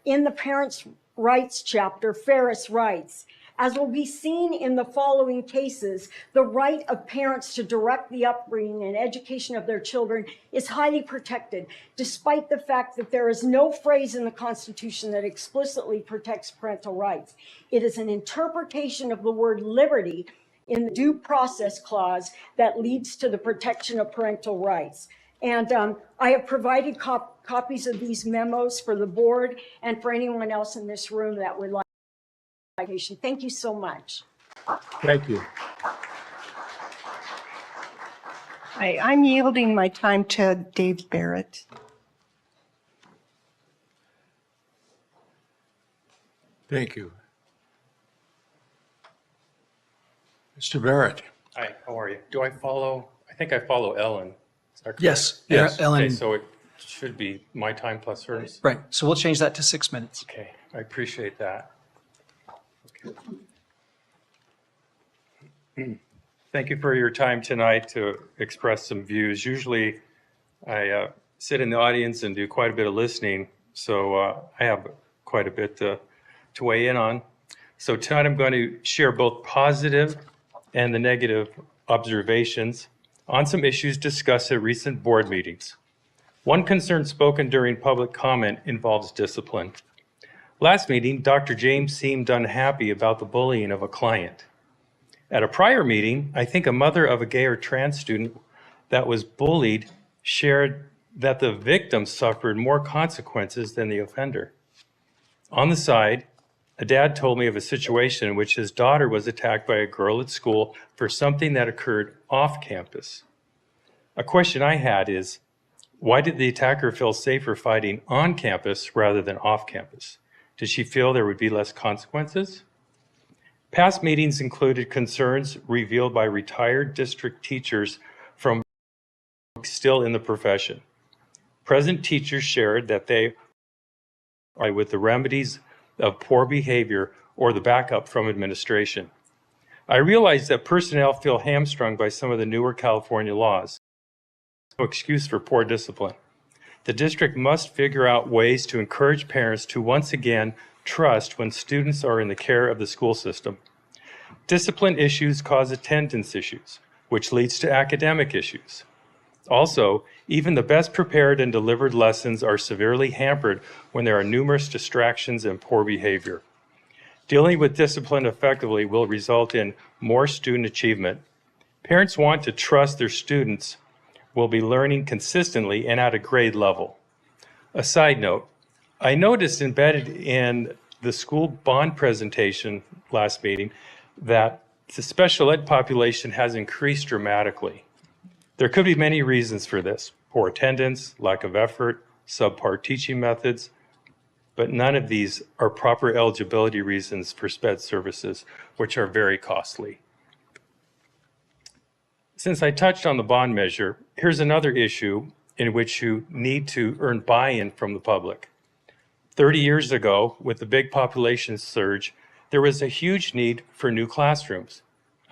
In the Parents' Rights chapter, Ferris writes, as will be seen in the following cases, the right of parents to direct the upbringing and education of their children is highly protected, despite the fact that there is no phrase in the Constitution that explicitly protects parental rights. It is an interpretation of the word liberty in the Due Process Clause that leads to the protection of parental rights. And I have provided copies of these memos for the board and for anyone else in this room that would like. Thank you so much. Thank you. I'm yielding my time to Dave Barrett. Thank you. Mr. Barrett. Hi, how are you? Do I follow? I think I follow Ellen. Is that correct? Yes. Yes. Ellen. Okay, so it should be my time plus hers. Right. So we'll change that to 6 minutes. Okay, I appreciate that. Okay. Thank you for your time tonight to express some views. Usually I sit in the audience and do quite a bit of listening, so I have quite a bit to weigh in on. So tonight I'm going to share both positive and the negative observations on some issues discussed at recent board meetings. One concern spoken during public comment involves discipline. Last meeting, Dr. James seemed unhappy about the bullying of a client. At a prior meeting, I think a mother of a gay or trans student that was bullied shared that the victim suffered more consequences than the offender. On the side, a dad told me of a situation in which his daughter was attacked by a girl at school for something that occurred off campus. A question I had is, why did the attacker feel safer fighting on campus rather than off campus? Did she feel there would be less consequences? Past meetings included concerns revealed by retired district teachers from still in the profession. Present teachers shared that they are with the remedies of poor behavior or the backup from administration. I realize that personnel feel hamstrung by some of the newer California laws. No excuse for poor discipline. The district must figure out ways to encourage parents to once again trust when students are in the care of the school system. Discipline issues cause attendance issues, which leads to academic issues. Also, even the best prepared and delivered lessons are severely hampered when there are numerous distractions and poor behavior. Dealing with discipline effectively will result in more student achievement. Parents want to trust their students will be learning consistently and at a grade level. A side note, I noticed embedded in the school bond presentation last meeting that the special ed population has increased dramatically. There could be many reasons for this: poor attendance, lack of effort, subpar teaching methods, but none of these are proper eligibility reasons for SPED services, which are very costly. Since I touched on the bond measure, here's another issue in which you need to earn buy-in from the public. 30 years ago, with the big population surge, there was a huge need for new classrooms.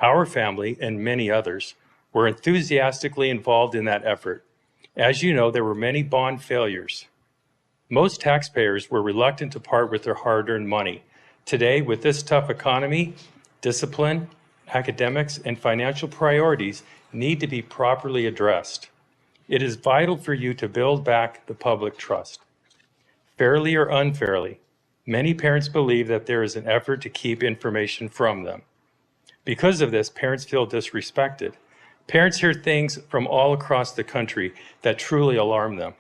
Our family and many others were enthusiastically involved in that effort. As you know, there were many bond failures. Most taxpayers were reluctant to part with their hard-earned money. Today, with this tough economy, discipline, academics, and financial priorities need to be properly addressed. It is vital for you to build back the public trust. Fairly or unfairly, many parents believe that there is an effort to keep information from them. Because of this, parents feel disrespected. Parents hear things from all across the country that truly alarm them.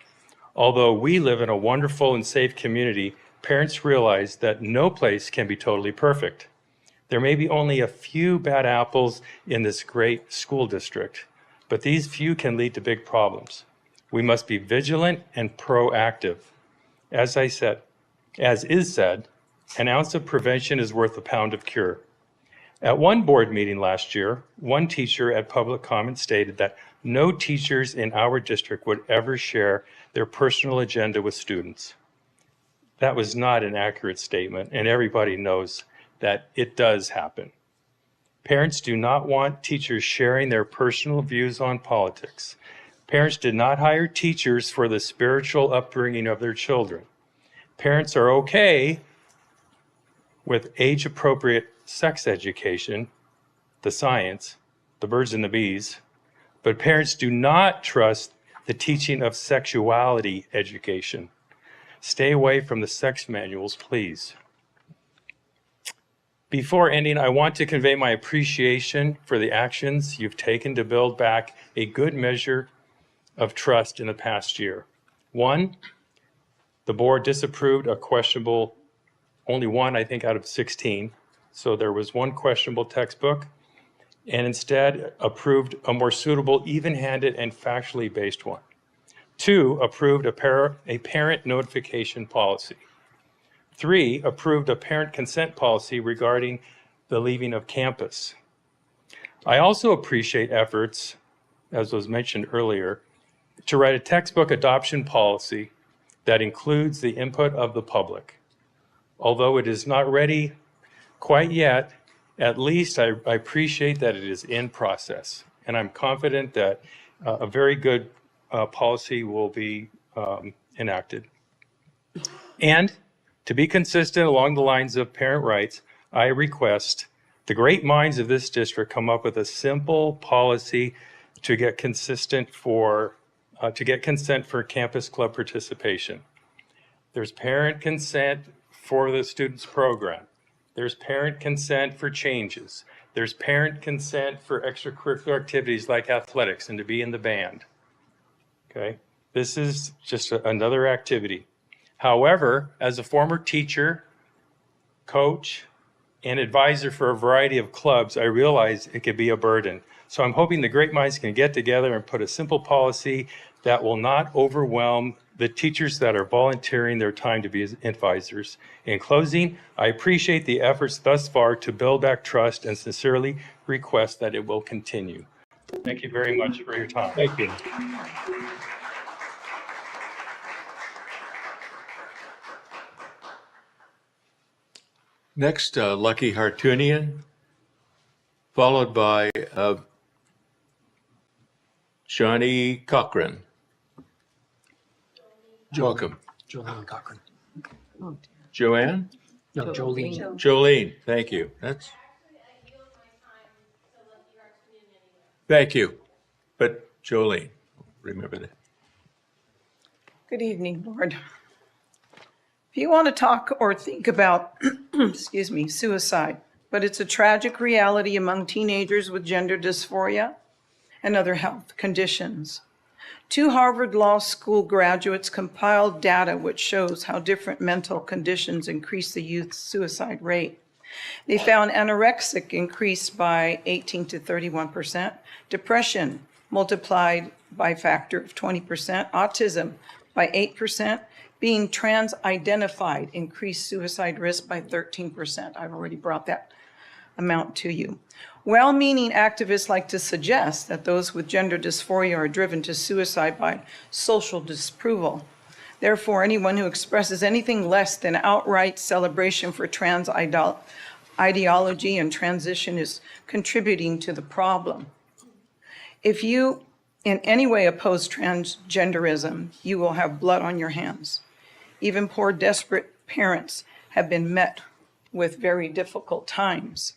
Although we live in a wonderful and safe community, parents realize that no place can be totally perfect. There may be only a few bad apples in this great school district, but these few can lead to big problems. We must be vigilant and proactive. As is said, an ounce of prevention is worth a pound of cure. At one board meeting last year, one teacher at public comment stated that no teachers in our district would ever share their personal agenda with students. That was not an accurate statement, and everybody knows that it does happen. Parents do not want teachers sharing their personal views on politics. Parents did not hire teachers for the spiritual upbringing of their children. Parents are okay with age-appropriate sex education, the science, the birds and the bees, but parents do not trust the teaching of sexuality education. Stay away from the sex manuals, please. Before ending, I want to convey my appreciation for the actions you've taken to build back a good measure of trust in the past year. One, the board disapproved a questionable, only one, I think, out of 16. So there was one questionable textbook, and instead approved a more suitable, even-handed, and factually based one. Two, approved a parent notification policy. Three, approved a parent consent policy regarding the leaving of campus. I also appreciate efforts, as was mentioned earlier, to write a textbook adoption policy that includes the input of the public. Although it is not ready quite yet, at least I appreciate that it is in process. And I'm confident that a very good policy will be enacted. And to be consistent along the lines of parent rights, I request the great minds of this district come up with a simple policy to get consent for campus club participation. There's parent consent for the student's program. There's parent consent for changes. There's parent consent for extracurricular activities like athletics and to be in the band. Okay, this is just another activity. However, as a former teacher, coach, and advisor for a variety of clubs, I realize it could be a burden. So I'm hoping the great minds can get together and put a simple policy that will not overwhelm the teachers that are volunteering their time to be advisors. In closing, I appreciate the efforts thus far to build back trust and sincerely request that it will continue. Thank you very much for your time. Thank you. Next, Lucky Hartunian, followed by Johnny Cochran. Welcome. Jolene Cochran. Joanne? No, Jolene. Jolene, thank you. Thank you. But Jolene, remember that. Good evening, Board. If you want to talk or think about, excuse me, suicide, but it's a tragic reality among teenagers with gender dysphoria and other health conditions. Two Harvard Law School graduates compiled data which shows how different mental conditions increase the youth's suicide rate. They found anorexic increased by 18 to 31%, depression multiplied by a factor of 20%, autism by 8%, being trans-identified increased suicide risk by 13%. I've already brought that amount to you. Well-meaning activists like to suggest that those with gender dysphoria are driven to suicide by social disapproval. Therefore, anyone who expresses anything less than outright celebration for trans ideology and transition is contributing to the problem. If you in any way oppose transgenderism, you will have blood on your hands. Even poor, desperate parents have been met with very difficult times.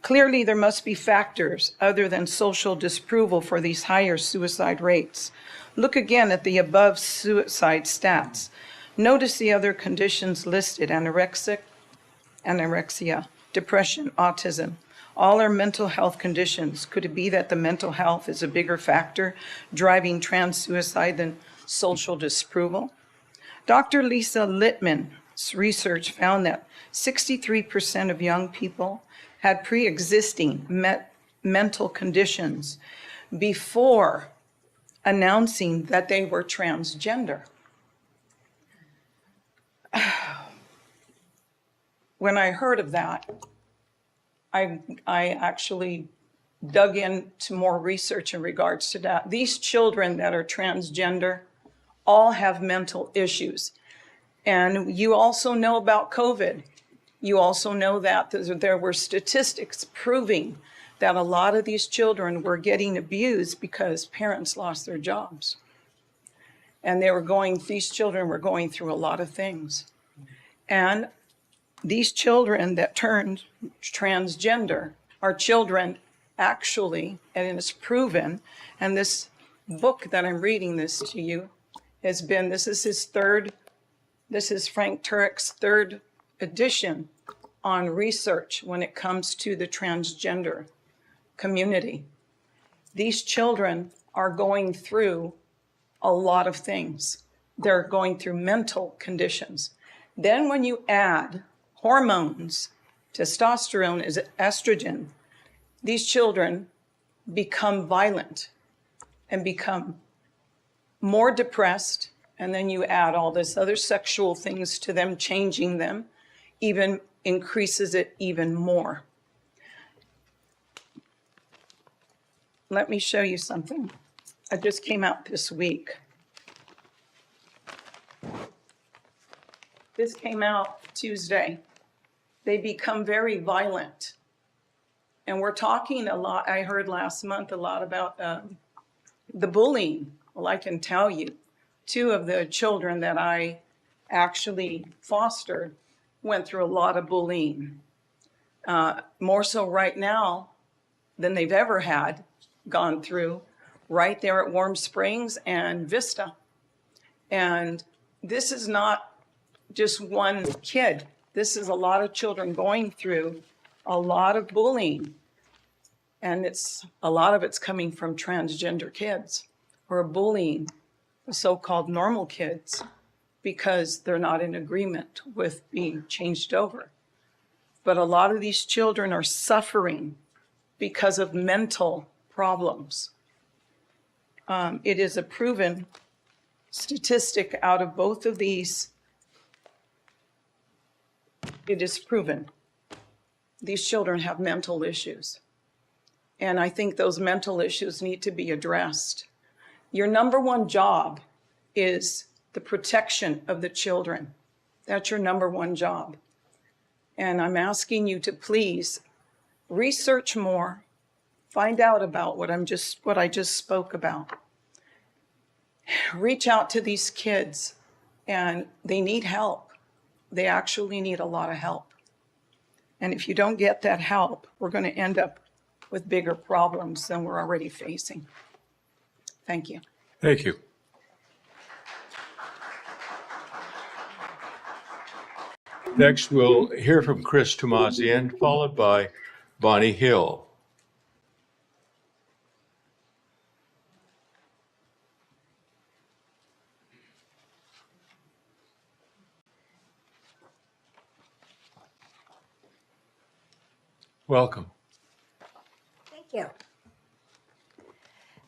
Clearly, there must be factors other than social disapproval for these higher suicide rates. Look again at the above suicide stats. Notice the other conditions listed: anorexia, depression, autism. All are mental health conditions. Could it be that the mental health is a bigger factor driving trans suicide than social disapproval? Dr. Lisa Littman's research found that 63% of young people had pre-existing mental conditions before announcing that they were transgender. When I heard of that, I actually dug into more research in regards to that. These children that are transgender all have mental issues. And you also know about COVID. You also know that there were statistics proving that a lot of these children were getting abused because parents lost their jobs. And these children were going through a lot of things. And these children that turned transgender are children actually, and it's proven, and this book that I'm reading this to you this is Frank Turek's third edition on research when it comes to the transgender community. These children are going through a lot of things. They're going through mental conditions. Then when you add hormones, testosterone is estrogen, these children become violent and become more depressed, and then you add all this other sexual things to them, changing them, even increases it even more. Let me show you something. It just came out this week. This came out Tuesday. They become very violent. And we're talking a lot, I heard last month a lot about the bullying. Well, I can tell you, 2 of the children that I actually fostered went through a lot of bullying. More so right now than they've ever gone through, right there at Warm Springs and Vista. And this is not just one kid. This is a lot of children going through a lot of bullying. And a lot of it's coming from transgender kids who are bullying the so-called normal kids because they're not in agreement with being changed over. But a lot of these children are suffering because of mental problems. It is a proven statistic out of both of these. It is proven these children have mental issues. And I think those mental issues need to be addressed. Your number one job is the protection of the children. That's your number one job. And I'm asking you to please research more, find out about what I just spoke about. Reach out to these kids, and they need help. They actually need a lot of help. And if you don't get that help, we're going to end up with bigger problems than we're already facing. Thank you. Thank you. Next, we'll hear from Chris Tomazian, followed by Bonnie Hill. Welcome. Thank you.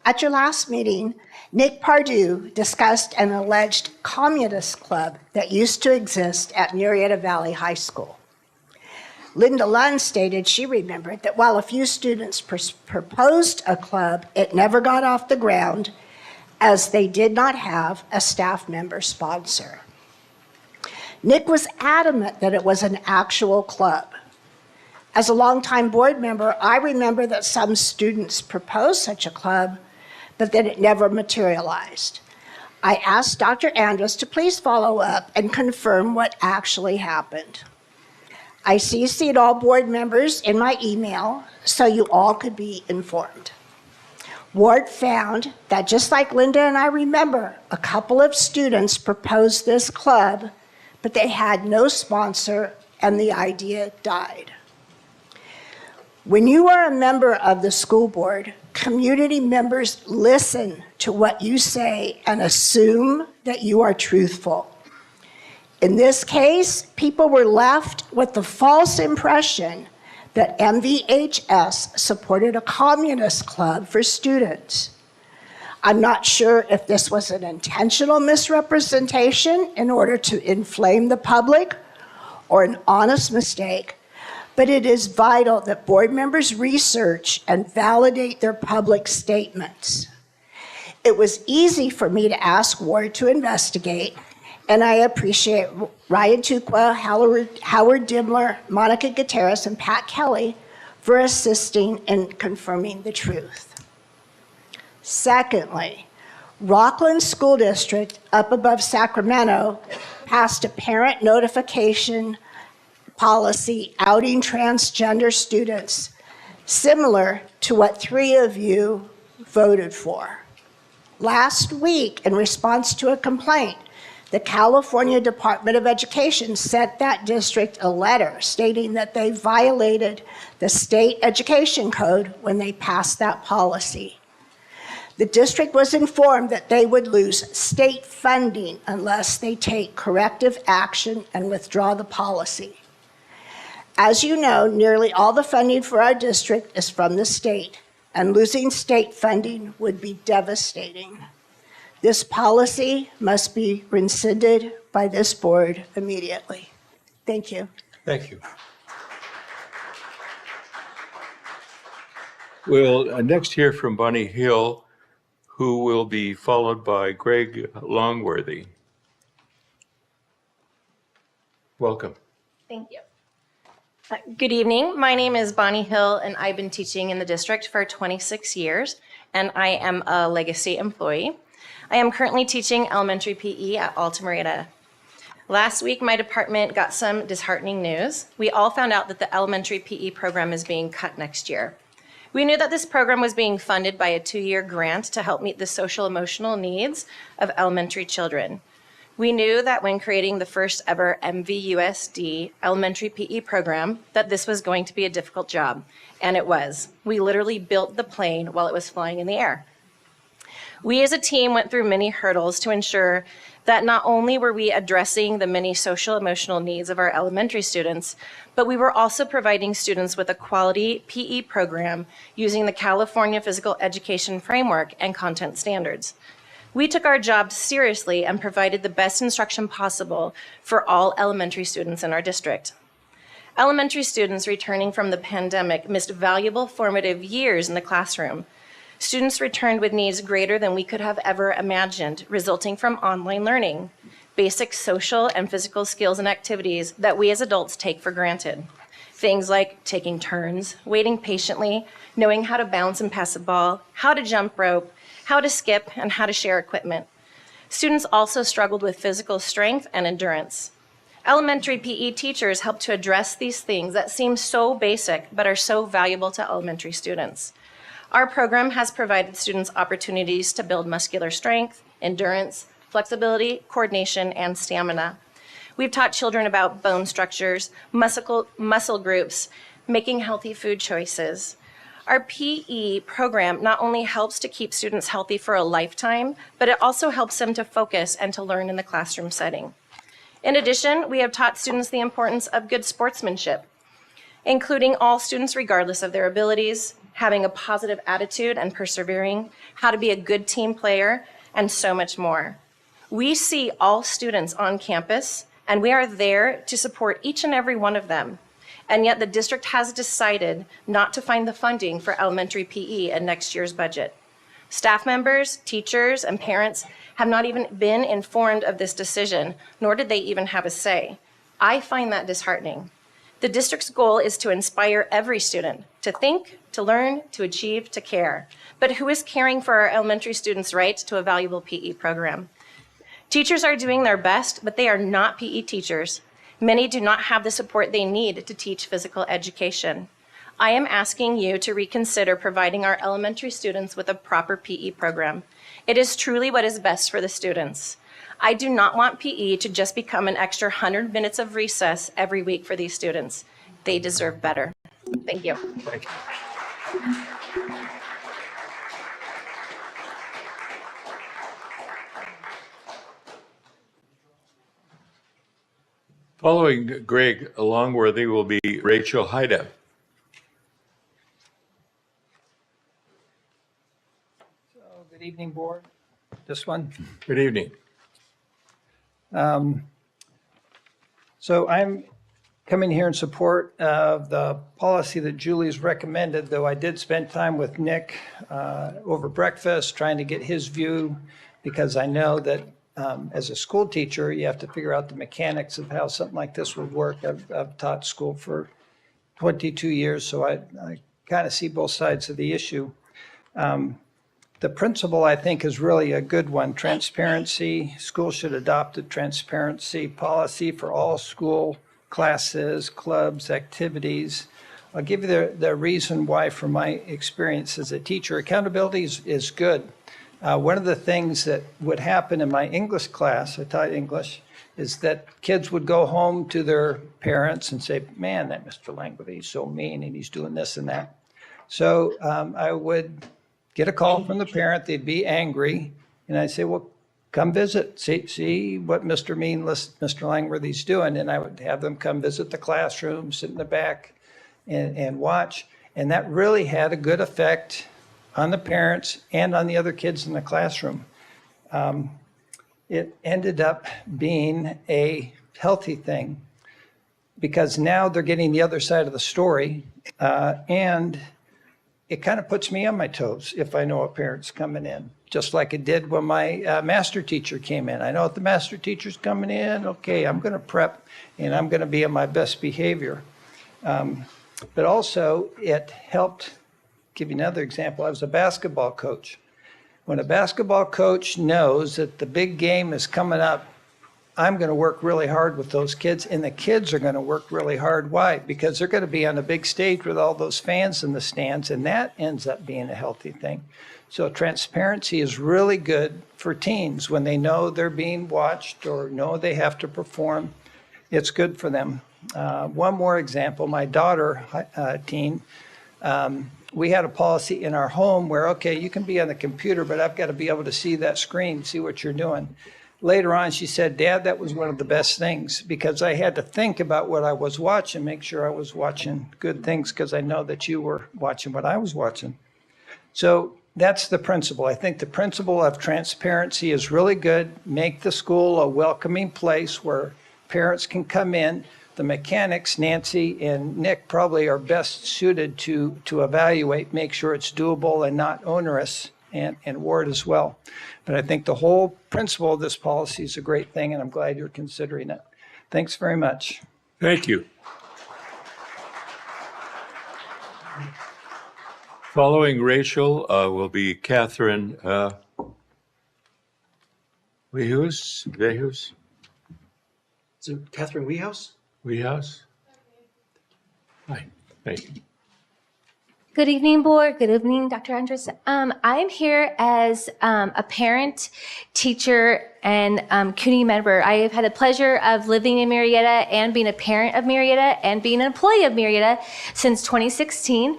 At your last meeting, Nick Pardue discussed an alleged communist club that used to exist at Murrieta Valley High School. Linda Lund stated she remembered that while a few students proposed a club, it never got off the ground as they did not have a staff member sponsor. Nick was adamant that it was an actual club. As a longtime board member, I remember that some students proposed such a club, but that it never materialized. I asked Dr. Andrus to please follow up and confirm what actually happened. I CC'd all board members in my email so you all could be informed. Ward found that just like Linda and I remember, a couple of students proposed this club, but they had no sponsor and the idea died. When you are a member of the school board, community members listen to what you say and assume that you are truthful. In this case, people were left with the false impression that MVHS supported a communist club for students. I'm not sure if this was an intentional misrepresentation in order to inflame the public or an honest mistake, but it is vital that board members research and validate their public statements. It was easy for me to ask Ward to investigate, and I appreciate Ryan Tukwa, Howard Dimmler, Monica Gutierrez, and Pat Kelly for assisting in confirming the truth. Secondly, Rockland School District, up above Sacramento, passed a parent notification policy outing transgender students, similar to what 3 of you voted for. Last week, in response to a complaint, the California Department of Education sent that district a letter stating that they violated the state education code when they passed that policy. The district was informed that they would lose state funding unless they take corrective action and withdraw the policy. As you know, nearly all the funding for our district is from the state, and losing state funding would be devastating. This policy must be rescinded by this board immediately. Thank you. Thank you. We'll next hear from Bonnie Hill, who will be followed by Greg Longworthy. Welcome. Thank you. Good evening. My name is Bonnie Hill, and I've been teaching in the district for 26 years, and I am a legacy employee. I am currently teaching elementary PE at Alta Murrieta. Last week, my department got some disheartening news. We all found out that the elementary PE program is being cut next year. We knew that this program was being funded by a 2-year grant to help meet the social emotional needs of elementary children. We knew that when creating the first ever MVUSD elementary PE program, that this was going to be a difficult job, and it was. We literally built the plane while it was flying in the air. We as a team went through many hurdles to ensure that not only were we addressing the many social emotional needs of our elementary students, but we were also providing students with a quality PE program using the California Physical Education Framework and content standards. We took our job seriously and provided the best instruction possible for all elementary students in our district. Elementary students returning from the pandemic missed valuable formative years in the classroom. Students returned with needs greater than we could have ever imagined, resulting from online learning, basic social and physical skills and activities that we as adults take for granted. Things like taking turns, waiting patiently, knowing how to bounce and pass a ball, how to jump rope, how to skip, and how to share equipment. Students also struggled with physical strength and endurance. Elementary PE teachers help to address these things that seem so basic but are so valuable to elementary students. Our program has provided students opportunities to build muscular strength, endurance, flexibility, coordination, and stamina. We've taught children about bone structures, muscle groups, making healthy food choices. Our PE program not only helps to keep students healthy for a lifetime, but it also helps them to focus and to learn in the classroom setting. In addition, we have taught students the importance of good sportsmanship including all students regardless of their abilities, having a positive attitude and persevering, how to be a good team player, and so much more. We see all students on campus, and we are there to support each and every one of them. And yet the district has decided not to find the funding for elementary PE in next year's budget. Staff members, teachers, and parents have not even been informed of this decision, nor did they even have a say. I find that disheartening. The district's goal is to inspire every student to think, to learn, to achieve, to care. But who is caring for our elementary students' rights to a valuable PE program? Teachers are doing their best, but they are not PE teachers. Many do not have the support they need to teach physical education. I am asking you to reconsider providing our elementary students with a proper PE program. It is truly what is best for the students. I do not want PE to just become an extra 100 minutes of recess every week for these students. They deserve better. Thank you. Thank you. Following Greg Longworthy will be Rachel Haida. Good evening, board. This one. Good evening. So I'm coming here in support of the policy that Julie's recommended, though I did spend time with Nick over breakfast trying to get his view, because I know that as a school teacher, you have to figure out the mechanics of how something like this would work. I've taught school for 22 years, so I kind of see both sides of the issue. The principle, I think, is really a good one. Transparency. Schools should adopt a transparency policy for all school classes, clubs, activities. I'll give you the reason why from my experience as a teacher. Accountability is good. One of the things that would happen in my English class, I taught English, is that kids would go home to their parents and say, man, that Mr. Langworthy, he's so mean and he's doing this and that. So I would get a call from the parent, they'd be angry, and I'd say, well, come visit, see what Mr. Langworthy's doing. And I would have them come visit the classroom, sit in the back and watch. And that really had a good effect on the parents and on the other kids in the classroom. It ended up being a healthy thing because now they're getting the other side of the story, and it kind of puts me on my toes if I know a parent's coming in, just like it did when my master teacher came in. I know if the master teacher's coming in, okay, I'm going to prep and I'm going to be on my best behavior. But also it helped. Give you another example. I was a basketball coach. When a basketball coach knows that the big game is coming up, I'm going to work really hard with those kids, and the kids are going to work really hard. Why? Because they're going to be on a big stage with all those fans in the stands, and that ends up being a healthy thing. So transparency is really good for teens when they know they're being watched or know they have to perform. It's good for them. One more example, my daughter, teen, we had a policy in our home where, okay, you can be on the computer, but I've got to be able to see that screen, see what you're doing. Later on, she said, Dad, that was one of the best things because I had to think about what I was watching, make sure I was watching good things because I know that you were watching what I was watching. So that's the principle. I think the principle of transparency is really good. Make the school a welcoming place where parents can come in. The mechanics, Nancy and Nick, probably are best suited to evaluate, make sure it's doable and not onerous, and Ward as well. But I think the whole principle of this policy is a great thing, and I'm glad you're considering it. Thanks very much. Thank you. Following Rachel will be Catherine Wehus. Is it Catherine Wehouse? Wehouse. Hi. Thank you. Good evening, board. Good evening, Dr. Andres. I'm here as a parent, teacher, and CUNY member. I have had the pleasure of living in Murrieta and being a parent of Murrieta and being an employee of Murrieta since 2016.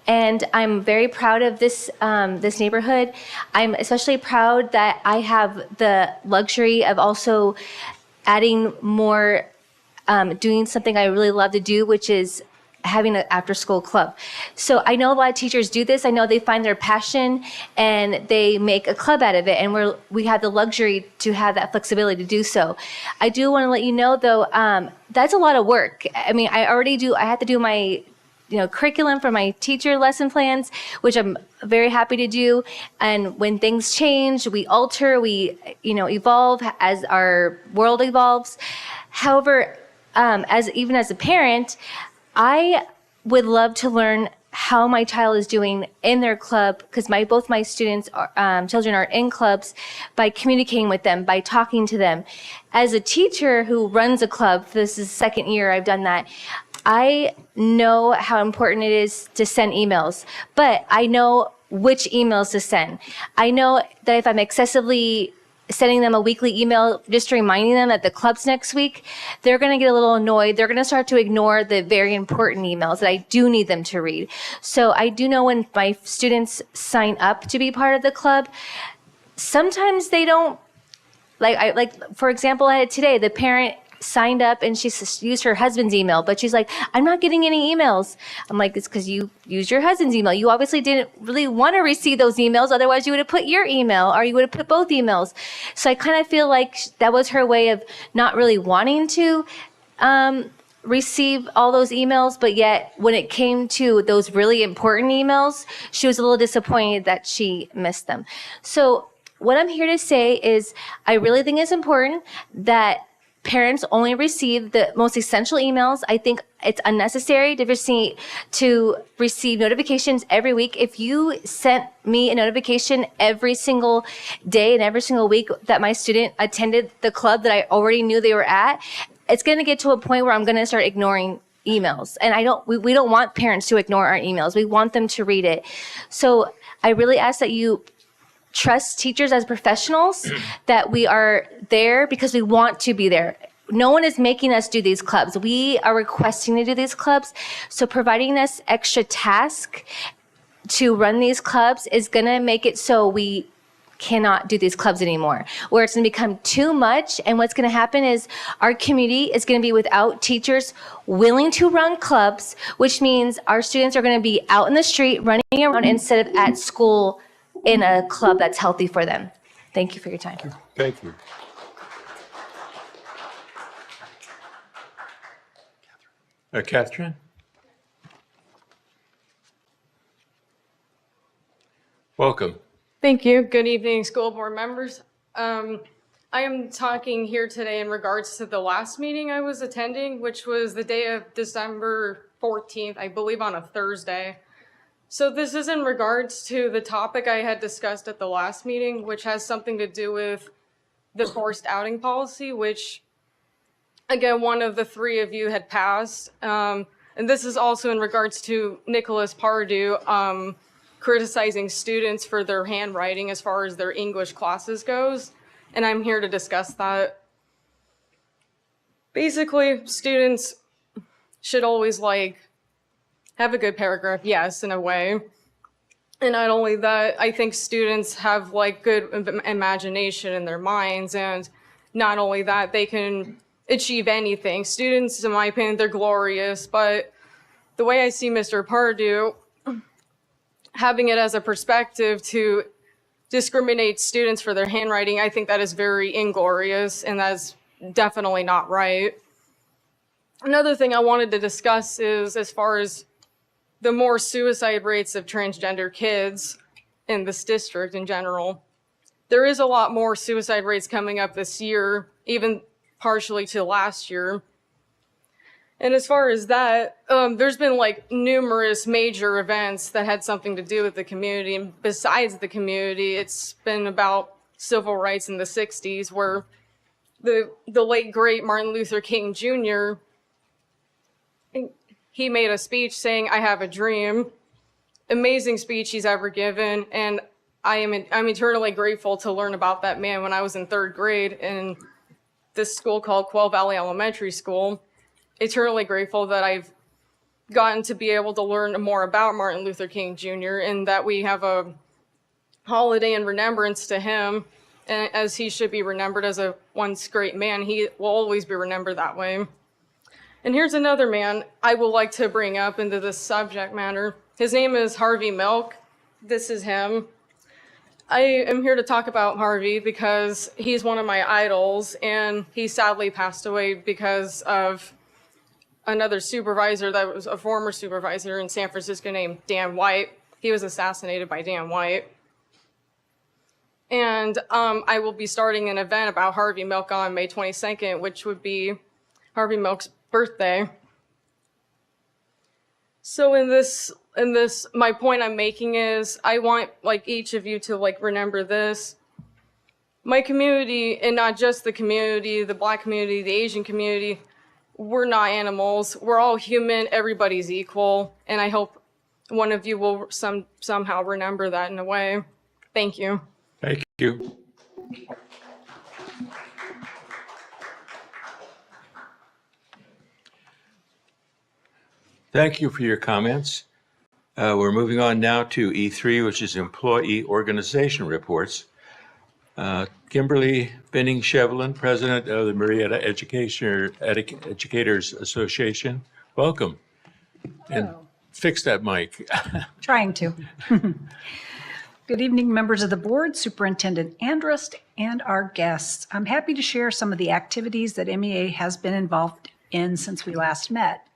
And I'm very proud of this neighborhood. I'm especially proud that I have the luxury of also adding more, doing something I really love to do, which is having an after-school club. So I know a lot of teachers do this. I know they find their passion and they make a club out of it, and we have the luxury to have that flexibility to do so. I do want to let you know, though, that's a lot of work. I mean, I have to do my curriculum for my teacher lesson plans, which I'm very happy to do. And when things change, we alter, we evolve as our world evolves. However, as a parent, I would love to learn how my child is doing in their club, because both my students children are in clubs, by communicating with them, by talking to them. As a teacher who runs a club, this is the second year I've done that, I know how important it is to send emails, but I know which emails to send. I know that if I'm excessively sending them a weekly email, just reminding them that the club's next week, they're going to get a little annoyed. They're going to start to ignore the very important emails that I do need them to read. So I do know when my students sign up to be part of the club, sometimes they don't, for example, I had today, the parent signed up and she used her husband's email, but she's like, I'm not getting any emails. I'm like, it's because you used your husband's email. You obviously didn't really want to receive those emails. Otherwise you would have put your email, or you would have put both emails. So I kind of feel like that was her way of not really wanting to receive all those emails, but yet when it came to those really important emails, she was a little disappointed that she missed them. So what I'm here to say is I really think it's important that parents only receive the most essential emails. I think it's unnecessary to receive notifications every week. If you sent me a notification every single day and every single week that my student attended the club that I already knew they were at, it's going to get to a point where I'm going to start ignoring emails. And we don't want parents to ignore our emails. We want them to read it. So I really ask that you trust teachers as professionals, that we are there because we want to be there. No one is making us do these clubs. We are requesting to do these clubs. So providing us extra task to run these clubs is going to make it so we cannot do these clubs anymore, where it's going to become too much. And what's going to happen is our community is going to be without teachers willing to run clubs, which means our students are going to be out in the street running around instead of at school in a club that's healthy for them. Thank you for your time. Thank you. Catherine? Welcome. Thank you. Good evening, school board members. I am talking here today in regards to the last meeting I was attending, which was the day of December 14th, I believe on a Thursday. So this is in regards to the topic I had discussed at the last meeting, which has something to do with the forced outing policy, which, again, one of the three of you had passed. And this is also in regards to Nicholas Pardue criticizing students for their handwriting as far as their English classes goes. And I'm here to discuss that. Basically, students should always have a good paragraph, yes, in a way. And not only that, I think students have good imagination in their minds, and not only that, they can achieve anything. Students, in my opinion, they're glorious, but the way I see Mr. Pardue, having it as a perspective to discriminate students for their handwriting, I think that is very inglorious, and that's definitely not right. Another thing I wanted to discuss is as far as the more suicide rates of transgender kids in this district in general. There is a lot more suicide rates coming up this year, even partially to last year. And as far as that, there's been numerous major events that had something to do with the community. And besides the community, it's been about civil rights in the 60s, where the late, great Martin Luther King Jr., he made a speech saying, "I have a dream." Amazing speech he's ever given. And I'm eternally grateful to learn about that man when I was in 3rd grade in this school called Quail Valley Elementary School. Eternally grateful that I've gotten to be able to learn more about Martin Luther King Jr. and that we have a holiday in remembrance to him, and as he should be remembered as a once great man. He will always be remembered that way. And here's another man I would like to bring up into this subject matter. His name is Harvey Milk. This is him. I am here to talk about Harvey because he's one of my idols, and he sadly passed away because of another supervisor that was a former supervisor in San Francisco named Dan White. He was assassinated by Dan White. And I will be starting an event about Harvey Milk on May 22nd, which would be Harvey Milk's birthday. So in this, my point I'm making is I want like each of you to like remember this. My community, and not just the community, the Black community, the Asian community, we're not animals. We're all human. Everybody's equal. And I hope one of you will somehow remember that in a way. Thank you. Thank you. Thank you for your comments. We're moving on now to E3, which is employee organization reports. Kimberly Benning-Shevlin, President of the Murrieta Educators Association. Welcome. And fix that mic. Trying to. Good evening, members of the board, Superintendent Andrus, and our guests. I'm happy to share some of the activities that MEA has been involved in since we last met.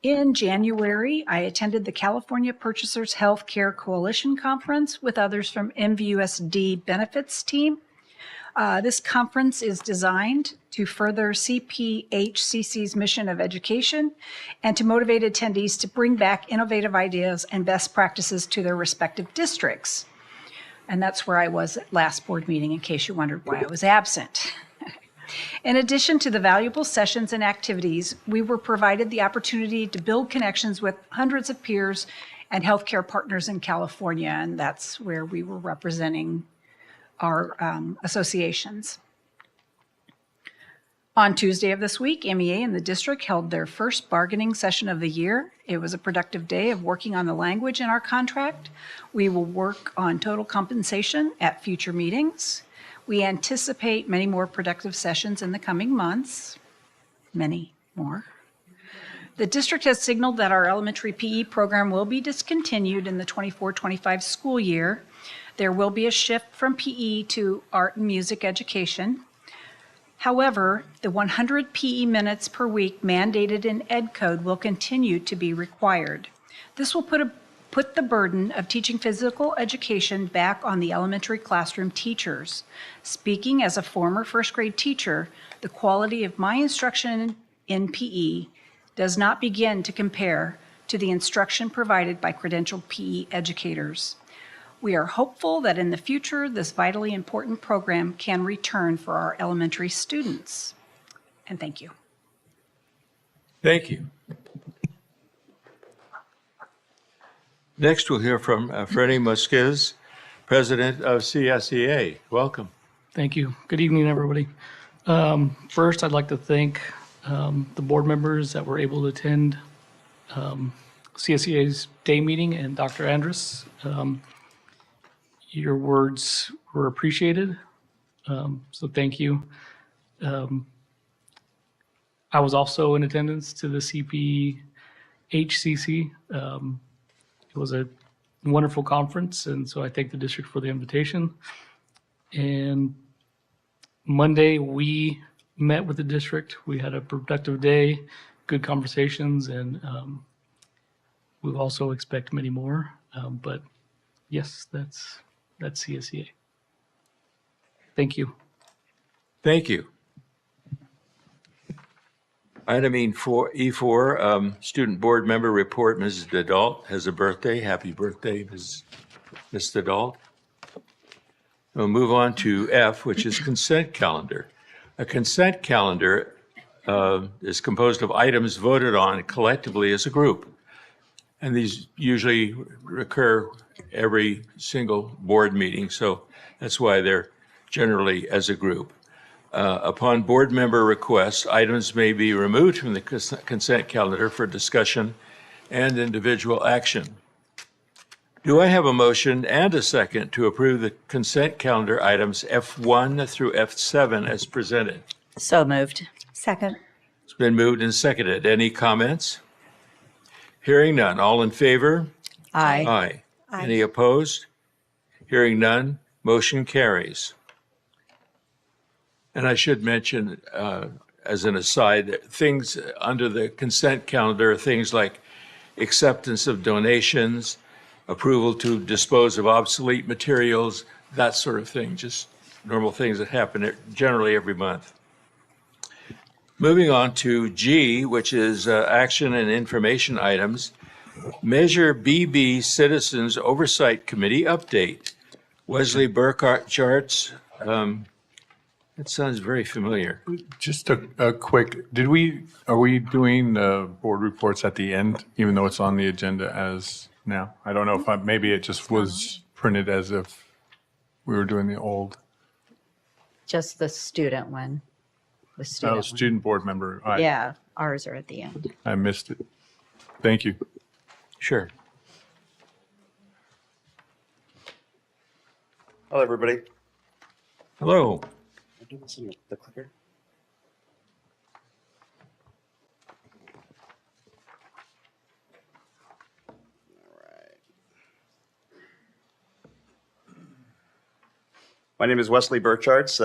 In January, I attended the California Purchasers Health Care Coalition Conference with others from MVUSD Benefits team. This conference is designed to further CPHCC's mission of education and to motivate attendees to bring back innovative ideas and best practices to their respective districts. And that's where I was at last board meeting, in case you wondered why I was absent. In addition to the valuable sessions and activities, we were provided the opportunity to build connections with hundreds of peers and healthcare partners in California, and that's where we were representing our associations. On Tuesday of this week, MEA and the district held their first bargaining session of the year. It was a productive day of working on the language in our contract. We will work on total compensation at future meetings. We anticipate many more productive sessions in the coming months, many more. The district has signaled that our elementary PE program will be discontinued in the 24-25 school year. There will be a shift from PE to art and music education. However, the 100 PE minutes per week mandated in Ed Code will continue to be required. This will put the burden of teaching physical education back on the elementary classroom teachers. Speaking as a former first grade teacher, the quality of my instruction in PE does not begin to compare to the instruction provided by credentialed PE educators. We are hopeful that in the future, this vitally important program can return for our elementary students. And thank you. Thank you. Next, we'll hear from Freddie Mosquez, President of CSEA. Welcome. Thank you. Good evening, everybody. First, I'd like to thank the board members that were able to attend CSEA's day meeting and Dr. Andrus. Your words were appreciated, so thank you. I was also in attendance to the CPHCC. It was a wonderful conference, and so I thank the district for the invitation. And Monday, we met with the district. We had a productive day, good conversations, and we'll also expect many more. But yes, that's CSEA. Thank you. Thank you. Item E4, Student Board Member Report. Mrs. DeDault has a birthday. Happy birthday, Ms. DeDault. We'll move on to F, which is consent calendar. A consent calendar is composed of items voted on collectively as a group. And these usually recur every single board meeting, so that's why they're generally as a group. Upon board member request, items may be removed from the consent calendar for discussion and individual action. Do I have a motion and a second to approve the consent calendar items F1 through F7 as presented? So moved. Second. It's been moved and seconded. Any comments? Hearing none. All in favor? Aye. Aye. Aye. Any opposed? Hearing none. Motion carries. And I should mention, as an aside, that things under the consent calendar, things like acceptance of donations, approval to dispose of obsolete materials, that sort of thing, just normal things that happen generally every month. Moving on to G, which is action and information items. Measure BB Citizens Oversight Committee update. Wesley Burkhart's, that sounds very familiar. Just a quick, are we doing board reports at the end, even though it's on the agenda as now? I don't know if maybe it just was printed as if we were doing the old. Just the student one. The student one. Student board member. Yeah, ours are at the end. I missed it. Thank you. Sure. Hello, everybody. Hello. I do this in the clicker. My name is Wesley Burcharts,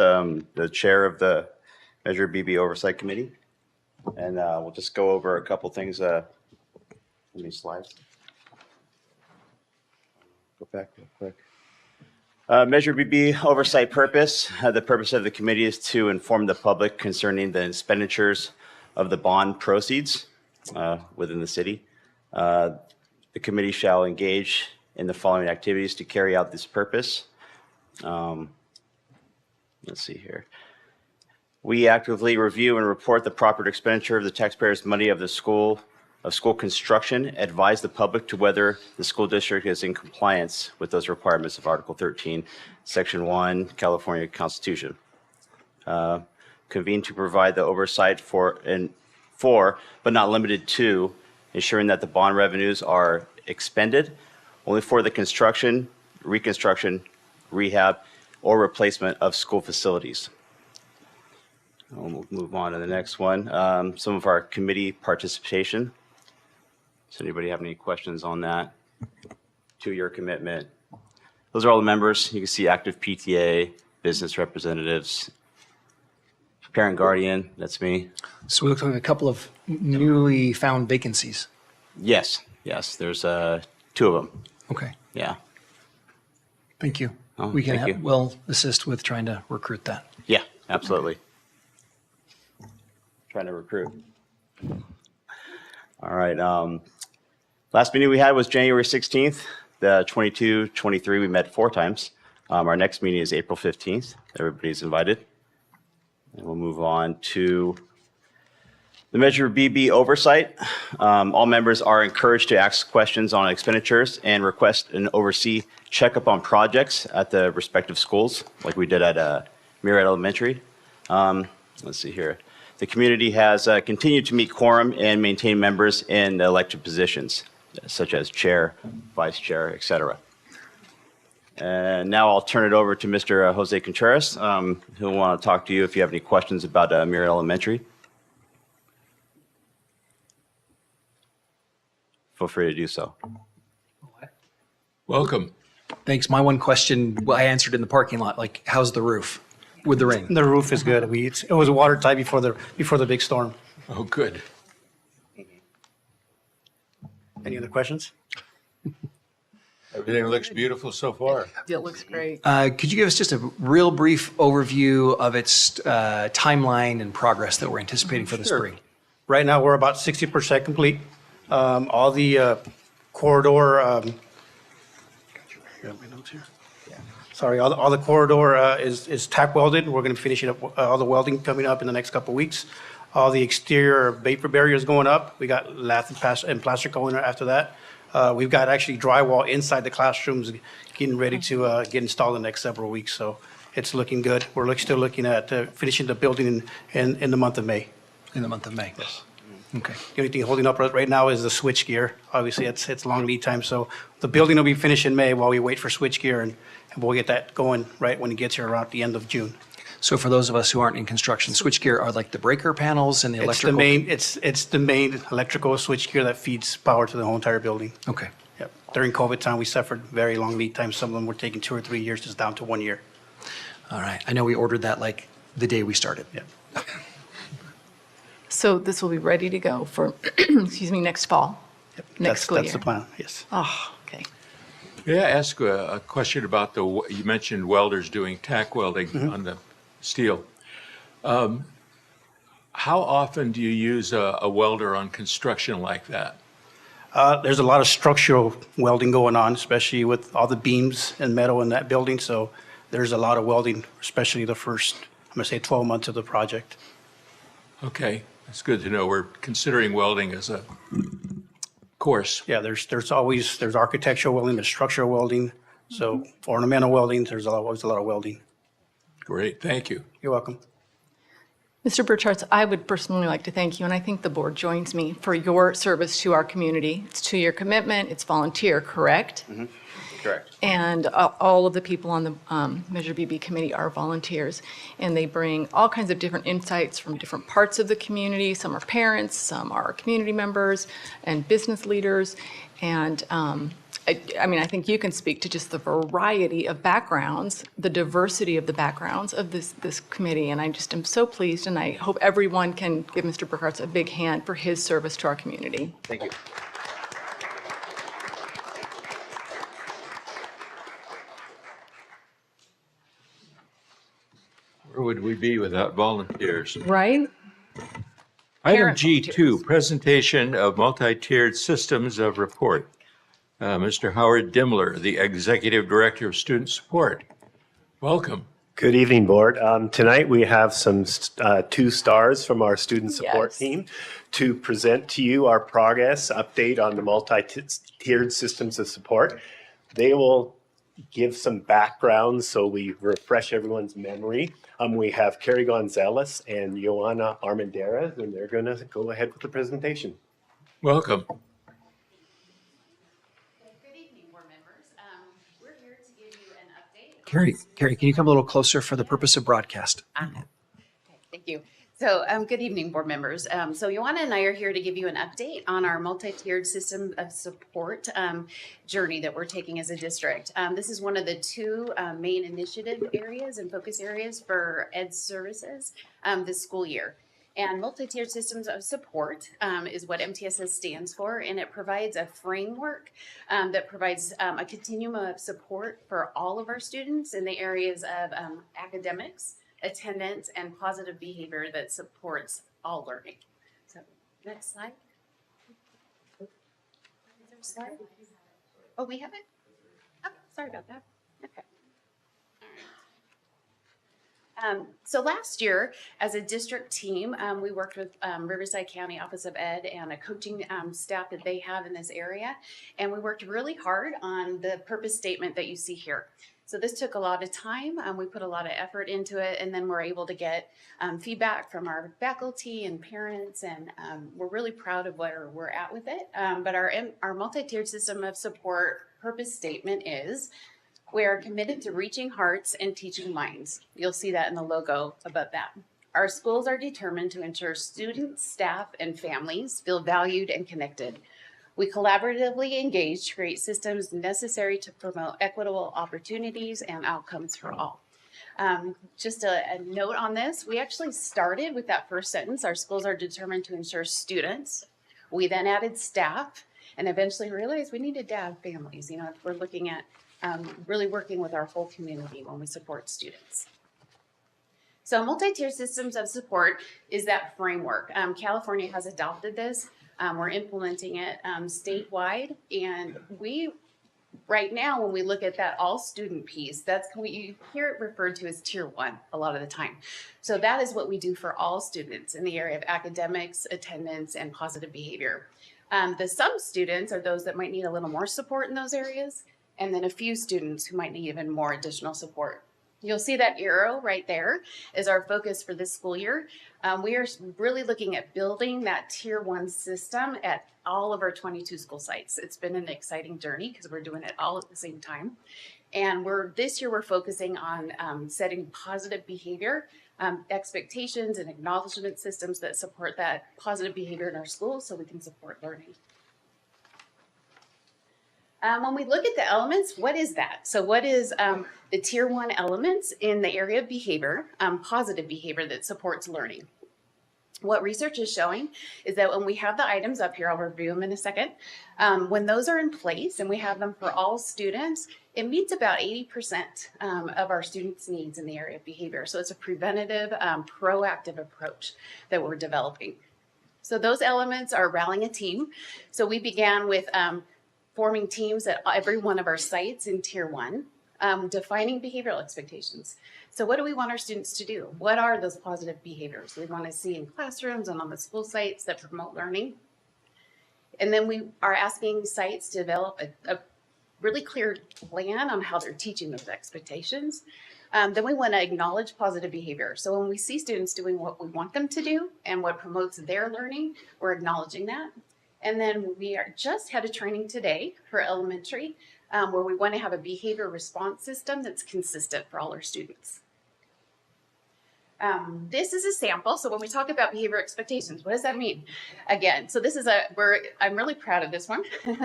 the chair of the Measure BB Oversight Committee. And we'll just go over a couple things. Let me slides. Go back real quick. Measure BB Oversight purpose. The purpose of the committee is to inform the public concerning the expenditures of the bond proceeds within the city. The committee shall engage in the following activities to carry out this purpose. Let's see here. We actively review and report the proper expenditure of the taxpayers' money of school construction, advise the public to whether the school district is in compliance with those requirements of Article 13, Section 1, California Constitution. Convene to provide the oversight for, but not limited to, ensuring that the bond revenues are expended only for the construction, reconstruction, rehab, or replacement of school facilities. We'll move on to the next one. Some of our committee participation. Does anybody have any questions on that? 2-year commitment. Those are all the members. You can see active PTA, business representatives, parent guardian, that's me. So we look like a couple of newly found vacancies. Yes, there's 2 of them. Okay. Yeah. Thank you. Oh, We thank you. can well assist with trying to recruit that. Yeah, absolutely. Trying to recruit. All right. Last meeting we had was January 16th, the 22-23. We met 4 times. Our next meeting is April 15th. Everybody's invited. And we'll move on to the Measure BB oversight. All members are encouraged to ask questions on expenditures and request and oversee checkup on projects at the respective schools, like we did at Murrieta Elementary. Let's see here. The community has continued to meet quorum and maintain members in elected positions, such as chair, vice chair, et cetera. And now I'll turn it over to Mr. Jose Contreras, who will want to talk to you if you have any questions about Murrieta Elementary. Feel free to do so. Welcome. Thanks. My one question, I answered in the parking lot, like, how's the roof with the rain? The roof is good. It was watertight before the big storm. Oh, good. Any other questions? Everything looks beautiful so far. It looks great. Could you give us just a real brief overview of its timeline and progress that we're anticipating for the Sure. spring? Right now, we're about 60% complete. All the corridor, sorry, all the corridor is tack welded. We're going to finish it up, all the welding coming up in the next couple of weeks. All the exterior vapor barriers going up. We got lath and plaster going after that. We've got actually drywall inside the classrooms getting ready to get installed in the next several weeks. So it's looking good. We're still looking at finishing the building in the month of May. In the month of May? Yes. Okay. The only thing holding up right now is the switch gear. Obviously, it's long lead time. So the building will be finished in May while we wait for switch gear, and we'll get that going right when it gets here around the end of June. So for those of us who aren't in construction, switchgear are like the breaker panels and the electrical? It's the main electrical switchgear that feeds power to the whole entire building. Okay. Yep. During COVID time, we suffered very long lead times. Some of them were taking 2 or 3 years, just down to 1 year. All right. I know we ordered that like the day we started. Yeah. So this will be ready to go for, excuse me, next fall? Next school year? That's the plan, yes. Oh, okay. May I ask a question about you mentioned welders doing tack welding on the steel. How often do you use a welder on construction like that? There's a lot of structural welding going on, especially with all the beams and metal in that building. So there's a lot of welding, especially the first, I'm going to say 12 months of the project. Okay, that's good to know. We're considering welding as a course. Yeah, there's architectural welding, there's structural welding. So ornamental welding, there's always a lot of welding. Great, thank you. You're welcome. Mr. Burchardt, I would personally like to thank you, and I think the board joins me, for your service to our community. It's 2-year commitment, it's volunteer, correct? Correct. And all of the people on the Measure BB committee are volunteers, and they bring all kinds of different insights from different parts of the community. Some are parents, some are community members and business leaders. And I mean, I think you can speak to just the variety of backgrounds, the diversity of the backgrounds of this committee. And I just am so pleased, and I hope everyone can give Mr. Burchardt a big hand for his service to our community. Thank you. Where would we be without volunteers? Right? Item Parent G2, presentation of multi-tiered systems of report. Mr. Howard Dimmler, the Executive Director of Student Support. Welcome. Good evening, Board. Tonight we have some 2 stars from our student support team to present to you our progress update on the multi-tiered systems of support. They will give some background so we refresh everyone's memory. We have Carrie Gonzalez and Joanna Armendariz, and they're going to go ahead with the presentation. Welcome. Carrie, can you come a little closer for the purpose of broadcast? Thank you. So good evening, board members. So Joanna and I are here to give you an update on our multi-tiered system of support journey that we're taking as a district. This is one of the 2 main initiative areas and focus areas for ed services this school year. And multi-tiered systems of support is what MTSS stands for, and it provides a framework that provides a continuum of support for all of our students in the areas of academics, attendance, and positive behavior that supports all learning. So next slide. Is there a slide? Oh, we have it? Oh, sorry about that. Okay. So last year, as a district team, we worked with Riverside County Office of Ed and a coaching staff that they have in this area. And we worked really hard on the purpose statement that you see here. So this took a lot of time. We put a lot of effort into it, and then we're able to get feedback from our faculty and parents, and we're really proud of where we're at with it. But our multi-tiered system of support purpose statement is: we are committed to reaching hearts and teaching minds. You'll see that in the logo above that. Our schools are determined to ensure students, staff, and families feel valued and connected. We collaboratively engage to create systems necessary to promote equitable opportunities and outcomes for all. Just a note on this, we actually started with that first sentence. Our schools are determined to ensure students. We then added staff, and eventually realized we needed to add families. You know, if we're looking at really working with our whole community when we support students. So multi-tiered systems of support is that framework. California has adopted this. We're implementing it statewide, and we, right now, when we look at that all student piece, you hear it referred to as tier 1 a lot of the time. So that is what we do for all students in the area of academics, attendance, and positive behavior. The some students are those that might need a little more support in those areas, and then a few students who might need even more additional support. You'll see that arrow right there is our focus for this school year. We are really looking at building that tier 1 system at all of our 22 school sites. It's been an exciting journey because we're doing it all at the same time. And this year we're focusing on setting positive behavior expectations and acknowledgement systems that support that positive behavior in our schools so we can support learning. When we look at the elements, what is that? So what is the tier 1 elements in the area of behavior, positive behavior that supports learning? What research is showing is that when we have the items up here, I'll review them in a second, when those are in place and we have them for all students, it meets about 80% of our students' needs in the area of behavior. So it's a preventative, proactive approach that we're developing. So those elements are rallying a team. So we began with forming teams at every one of our sites in tier 1, defining behavioral expectations. So what do we want our students to do? What are those positive behaviors we want to see in classrooms and on the school sites that promote learning? And then we are asking sites to develop a really clear plan on how they're teaching those expectations. Then we want to acknowledge positive behavior. So when we see students doing what we want them to do and what promotes their learning, we're acknowledging that. And then we just had a training today for elementary where we want to have a behavior response system that's consistent for all our students. This is a sample. So when we talk about behavior expectations, what does that mean? Again, so this is I'm really proud of this one.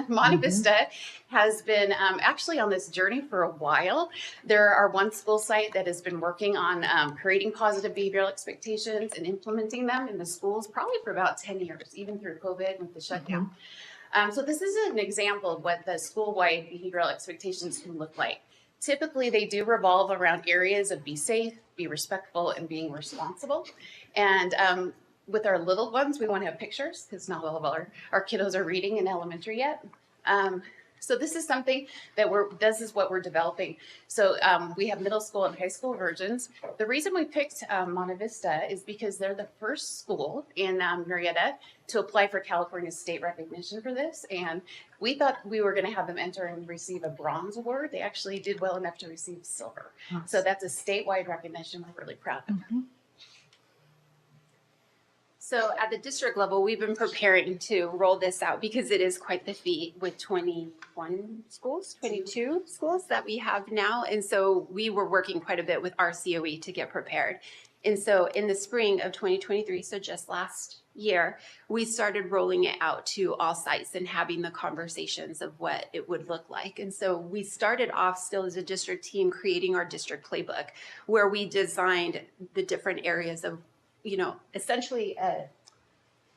Monte Vista has been actually on this journey for a while. There are one school site that has been working on creating positive behavioral expectations and implementing them in the schools probably for about 10 years, even through COVID with the shutdown. So this is an example of what the school-wide behavioral expectations can look like. Typically, they do revolve around areas of be safe, be respectful, and being responsible. And with our little ones, we want to have pictures because not all of our kiddos are reading in elementary yet. So this is something that this is what we're developing. So we have middle school and high school versions. The reason we picked Monte Vista is because they're the first school in Murrieta to apply for California state recognition for this. And we thought we were going to have them enter and receive a bronze award. They actually did well enough to receive silver. Awesome. So that's a statewide recognition we're really proud of. So at the district level, we've been preparing to roll this out because it is quite the feat with 21 schools, 22 schools that we have now. And so we were working quite a bit with our COE to get prepared. And so in the spring of 2023, so just last year, we started rolling it out to all sites and having the conversations of what it would look like. And so we started off still as a district team creating our district playbook where we designed the different areas of, essentially,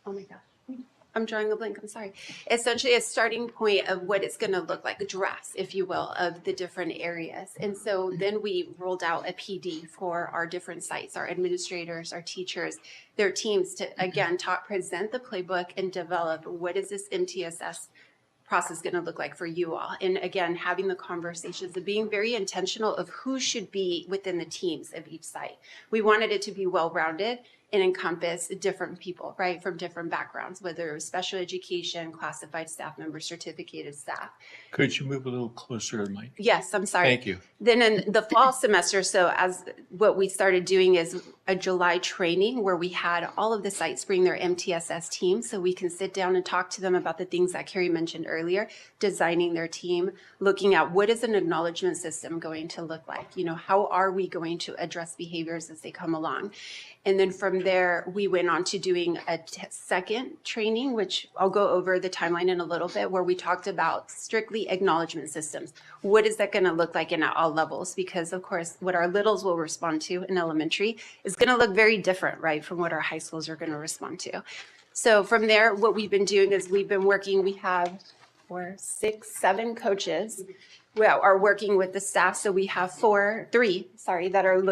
oh my gosh, I'm drawing a blank, I'm sorry. Essentially a starting point of what it's gonna look like, a dress, if you will, of the different areas. And so then we rolled out a PD for our different sites, our administrators, our teachers, their teams to, again, present the playbook and develop what is this MTSS process going to look like for you all. And again, having the conversations of being very intentional of who should be within the teams of each site. We wanted it to be well-rounded and encompass different people, right, from different backgrounds, whether it was special education, classified staff members, certificated staff. Could you move a little closer to the mic? Yes, I'm sorry. Thank you. Then in the fall semester, so as what we started doing is a July training where we had all of the sites bring their MTSS team so we can sit down and talk to them about the things that Carrie mentioned earlier, designing their team, looking at what is an acknowledgement system going to look like? How are we going to address behaviors as they come along? And then from there, we went on to doing a second training, which I'll go over the timeline in a little bit, where we talked about strictly acknowledgement systems. What is that going to look like in at all levels? Because of course, what our littles will respond to in elementary is going to look very different, right, from what our high schools are going to respond to. So from there, what we've been doing is we've been working, we have 4, 6, 7 coaches are working with the staff. So we have 3 that are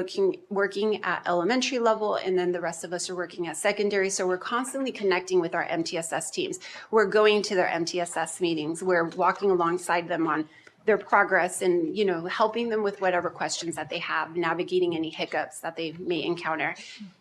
working at elementary level, and then the rest of us are working at secondary. So we're constantly connecting with our MTSS teams. We're going to their MTSS meetings. We're walking alongside them on their progress and, helping them with whatever questions that they have, navigating any hiccups that they may encounter.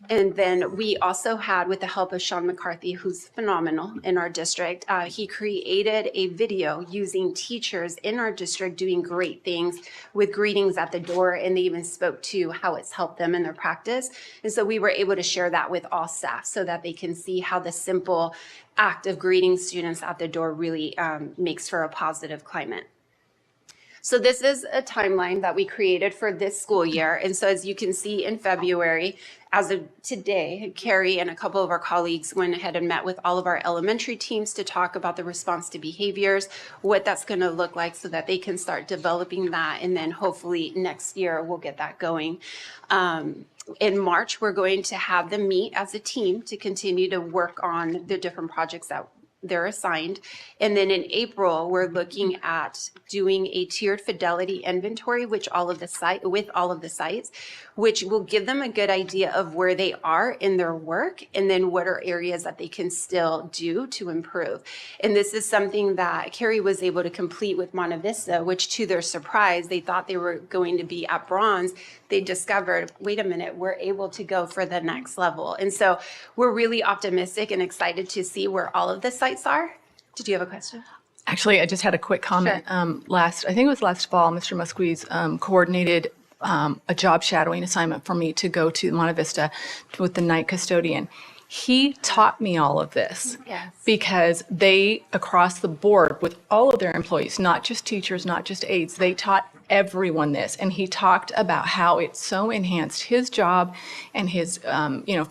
And then we also had, with the help of Sean McCarthy, who's phenomenal in our district, he created a video using teachers in our district doing great things with greetings at the door, and they even spoke to how it's helped them in their practice. And so we were able to share that with all staff so that they can see how the simple act of greeting students at the door really makes for a positive climate. So this is a timeline that we created for this school year. And so as you can see in February, as of today, Carrie and a couple of our colleagues went ahead and met with all of our elementary teams to talk about the response to behaviors, what that's going to look like so that they can start developing that. And then hopefully next year we'll get that going. In March, we're going to have them meet as a team to continue to work on the different projects that they're assigned. And then in April, we're looking at doing a tiered fidelity inventory, with all of the sites, which will give them a good idea of where they are in their work and then what are areas that they can still do to improve. And this is something that Carrie was able to complete with Monte Vista, which to their surprise, they thought they were going to be at bronze. They discovered, wait a minute, we're able to go for the next level. And so we're really optimistic and excited to see where all of the sites are. Did you have a question? Actually, I just had a quick comment. I think it was last fall, Mr. Musquiz coordinated a job shadowing assignment for me to go to Monte Vista with the night custodian. He taught me all of this because they, across the board with all of their employees, not just teachers, not just aides, they taught everyone this. And he talked about how it so enhanced his job and his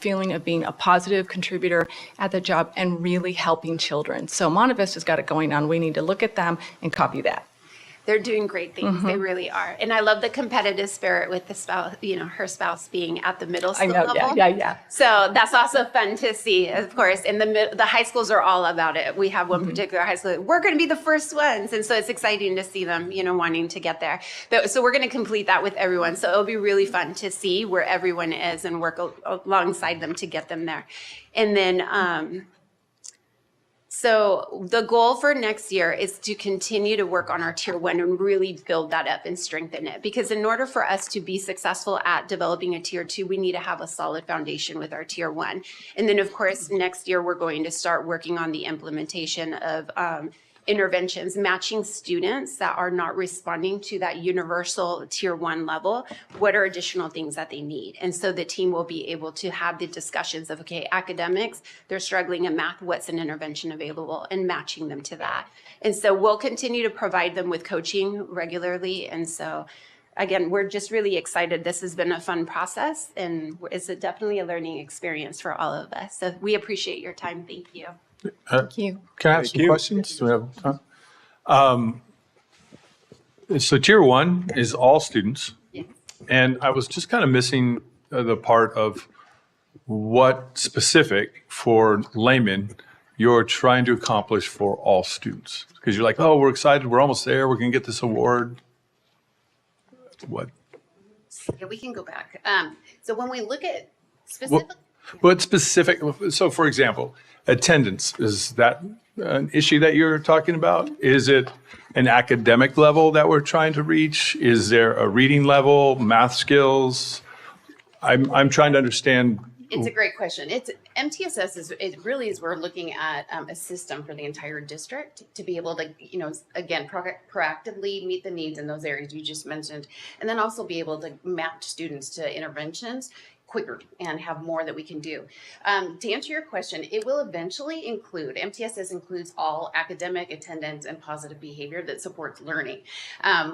feeling of being a positive contributor at the job and really helping children. So Monte Vista's got it going on. We need to look at them and copy that. They're doing great things. They really are. And I love the competitive spirit with the spouse, her spouse being at the middle school level. Yeah. So that's also fun to see, of course. And the high schools are all about it. We have one particular high school, we're going to be the first ones. And so it's exciting to see them, wanting to get there. So we're going to complete that with everyone. So it'll be really fun to see where everyone is and work alongside them to get them there. And then, so the goal for next year is to continue to work on our tier 1 and really build that up and strengthen it. Because in order for us to be successful at developing a tier 2, we need to have a solid foundation with our tier 1. And then of course, next year, we're going to start working on the implementation of interventions, matching students that are not responding to that universal tier 1 level. What are additional things that they need? And so the team will be able to have the discussions of, okay, academics, they're struggling in math, what's an intervention available, and matching them to that. And so we'll continue to provide them with coaching regularly. And so again, we're just really excited. This has been a fun process and it's definitely a learning experience for all of us. So we appreciate your time. Thank you. Thank you. Can I have some questions? Do we have time? So tier 1 is all students. And I was just kind of missing the part of what specific for laymen you're trying to accomplish for all students. Because you're like, oh, we're excited. We're almost there. We're going to get this award. What? Yeah, we can go back. So when we look at specific. What specific? So for example, attendance, is that an issue that you're talking about? Is it an academic level that we're trying to reach? Is there a reading level, math skills? I'm trying to understand. It's a great question. It's MTSS it really is, we're looking at a system for the entire district to be able to, again, proactively meet the needs in those areas you just mentioned, and then also be able to match students to interventions quicker and have more that we can do. To answer your question, it will eventually include, MTSS includes all academic, attendance, and positive behavior that supports learning.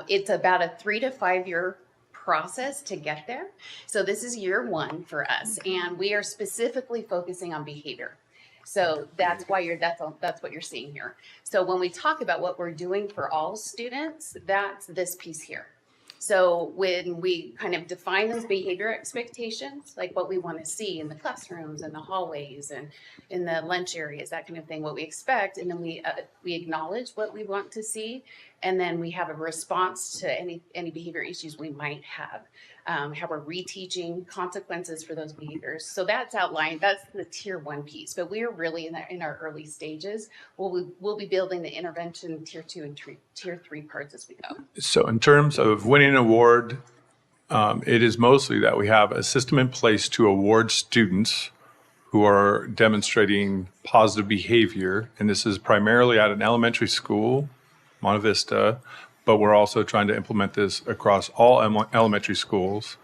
It's about a 3 to 5 year process to get there. So this is year 1 for us, and we are specifically focusing on behavior. So that's why that's what you're seeing here. So when we talk about what we're doing for all students, that's this piece here. So when we kind of define those behavior expectations, like what we want to see in the classrooms and the hallways and in the lunch areas, that kind of thing, what we expect, and then we acknowledge what we want to see, and then we have a response to any behavior issues we might have. How we're reteaching consequences for those behaviors. So that's outlined. That's the tier 1 piece. But we are really in our early stages. We'll be building the intervention tier 2 and tier 3 parts as we go. So in terms of winning an award, it is mostly that we have a system in place to award students who are demonstrating positive behavior. And this is primarily at an elementary school, Monte Vista, but we're also trying to implement this across all elementary schools,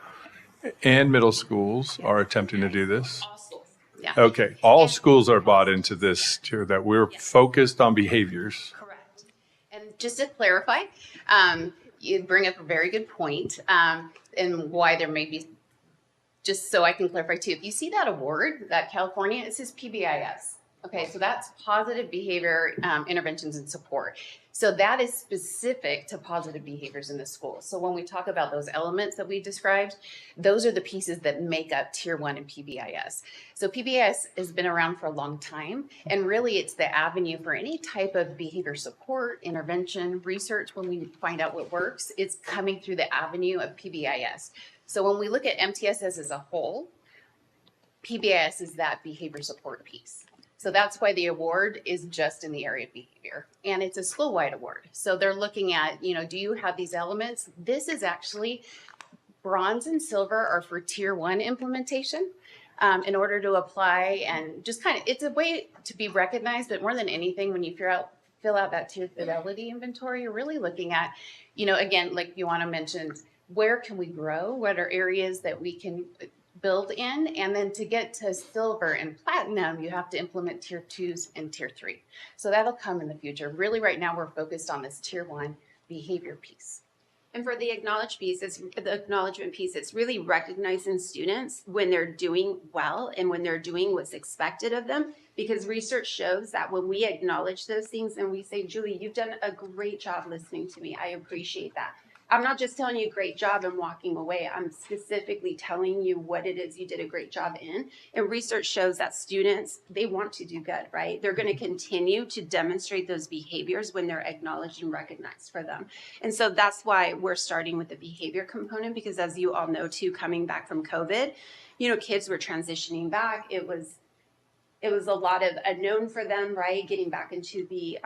and middle schools are attempting to do this. All schools, yeah. Okay, all schools are bought into this too, that we're focused on behaviors. Correct. And just to clarify, you bring up a very good point, and why there may be, just so I can clarify too, if you see that award, that California, it says PBIS. Okay, so that's positive behavior interventions and support. So that is specific to positive behaviors in the school. So when we talk about those elements that we described, those are the pieces that make up Tier 1 and PBIS. So PBIS has been around for a long time, and really it's the avenue for any type of behavior support, intervention, research. When we find out what works, it's coming through the avenue of PBIS. So when we look at MTSS as a whole, PBIS is that behavior support piece. So that's why the award is just in the area of behavior, and it's a school-wide award. So they're looking at, do you have these elements? This is actually bronze and silver are for Tier 1 implementation. In order to apply and just it's a way to be recognized, but more than anything, when you fill out that tier fidelity inventory, you're really looking at, again, like Ioana mentioned, where can we grow? What are areas that we can build in? And then to get to silver and platinum, you have to implement Tier 2s and Tier 3. So that'll come in the future. Really, right now, we're focused on this Tier 1 behavior piece. And for the acknowledgement piece, it's really recognizing students when they're doing well and when they're doing what's expected of them. Because research shows that when we acknowledge those things and we say, Julie, you've done a great job listening to me. I appreciate that. I'm not just telling you great job and walking away. I'm specifically telling you what it is you did a great job in. And research shows that students, they want to do good, right? They're going to continue to demonstrate those behaviors when they're acknowledged and recognized for them. And so that's why we're starting with the behavior component, because as you all know too, coming back from COVID, kids were transitioning back. It was a lot of unknown for them, right? Getting back into the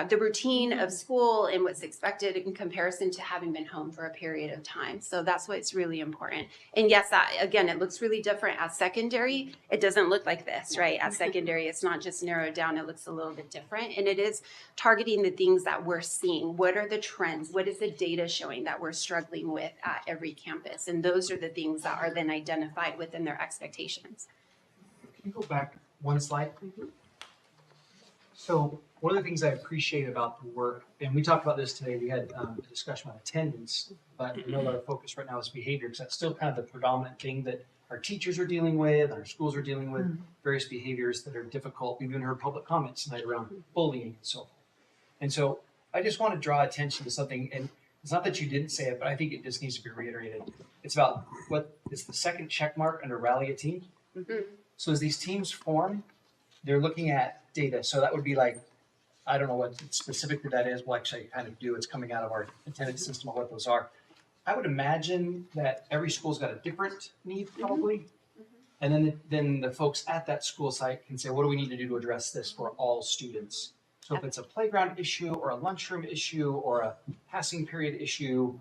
the routine of school and what's expected in comparison to having been home for a period of time. So that's why it's really important. And yes, again, it looks really different at secondary. It doesn't look like this, right? At secondary, it's not just narrowed down. It looks a little bit different. And it is targeting the things that we're seeing. What are the trends? What is the data showing that we're struggling with at every campus? And those are the things that are then identified within their expectations. Can you go back one slide? So one of the things I appreciate about the work, and we talked about this today, we had a discussion about attendance, but I know our focus right now is behavior, because that's still kind of the predominant thing that our teachers are dealing with, our schools are dealing with, various behaviors that are difficult. We've even heard public comments tonight around bullying and so forth. And so I just want to draw attention to something, and it's not that you didn't say it, but I think it just needs to be reiterated. It's about what is the second check mark under rally a team. So as these teams form, they're looking at data. So that would be like, I don't know what specifically that is. We'll actually kind of do. It's coming out of our attendance system of what those are. I would imagine that every school's got a different need probably. And then the folks at that school site can say, what do we need to do to address this for all students? So if it's a playground issue or a lunchroom issue or a passing period issue,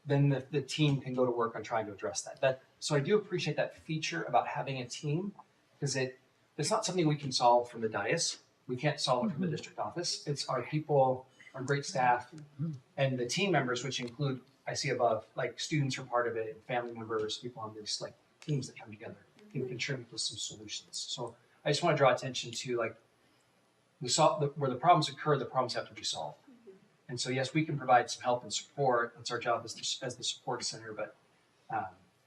then the team can go to work on trying to address that. So I do appreciate that feature about having a team, because it's not something we can solve from the dais. We can't solve it from the district office. It's our people, our great staff, and the team members, which include, I see above, like students are part of it, family members, people on these like teams that come together can contribute with some solutions. So I just want to draw attention to like where the problems occur, the problems have to be solved. And so yes, we can provide some help and support. That's our job as the support center. But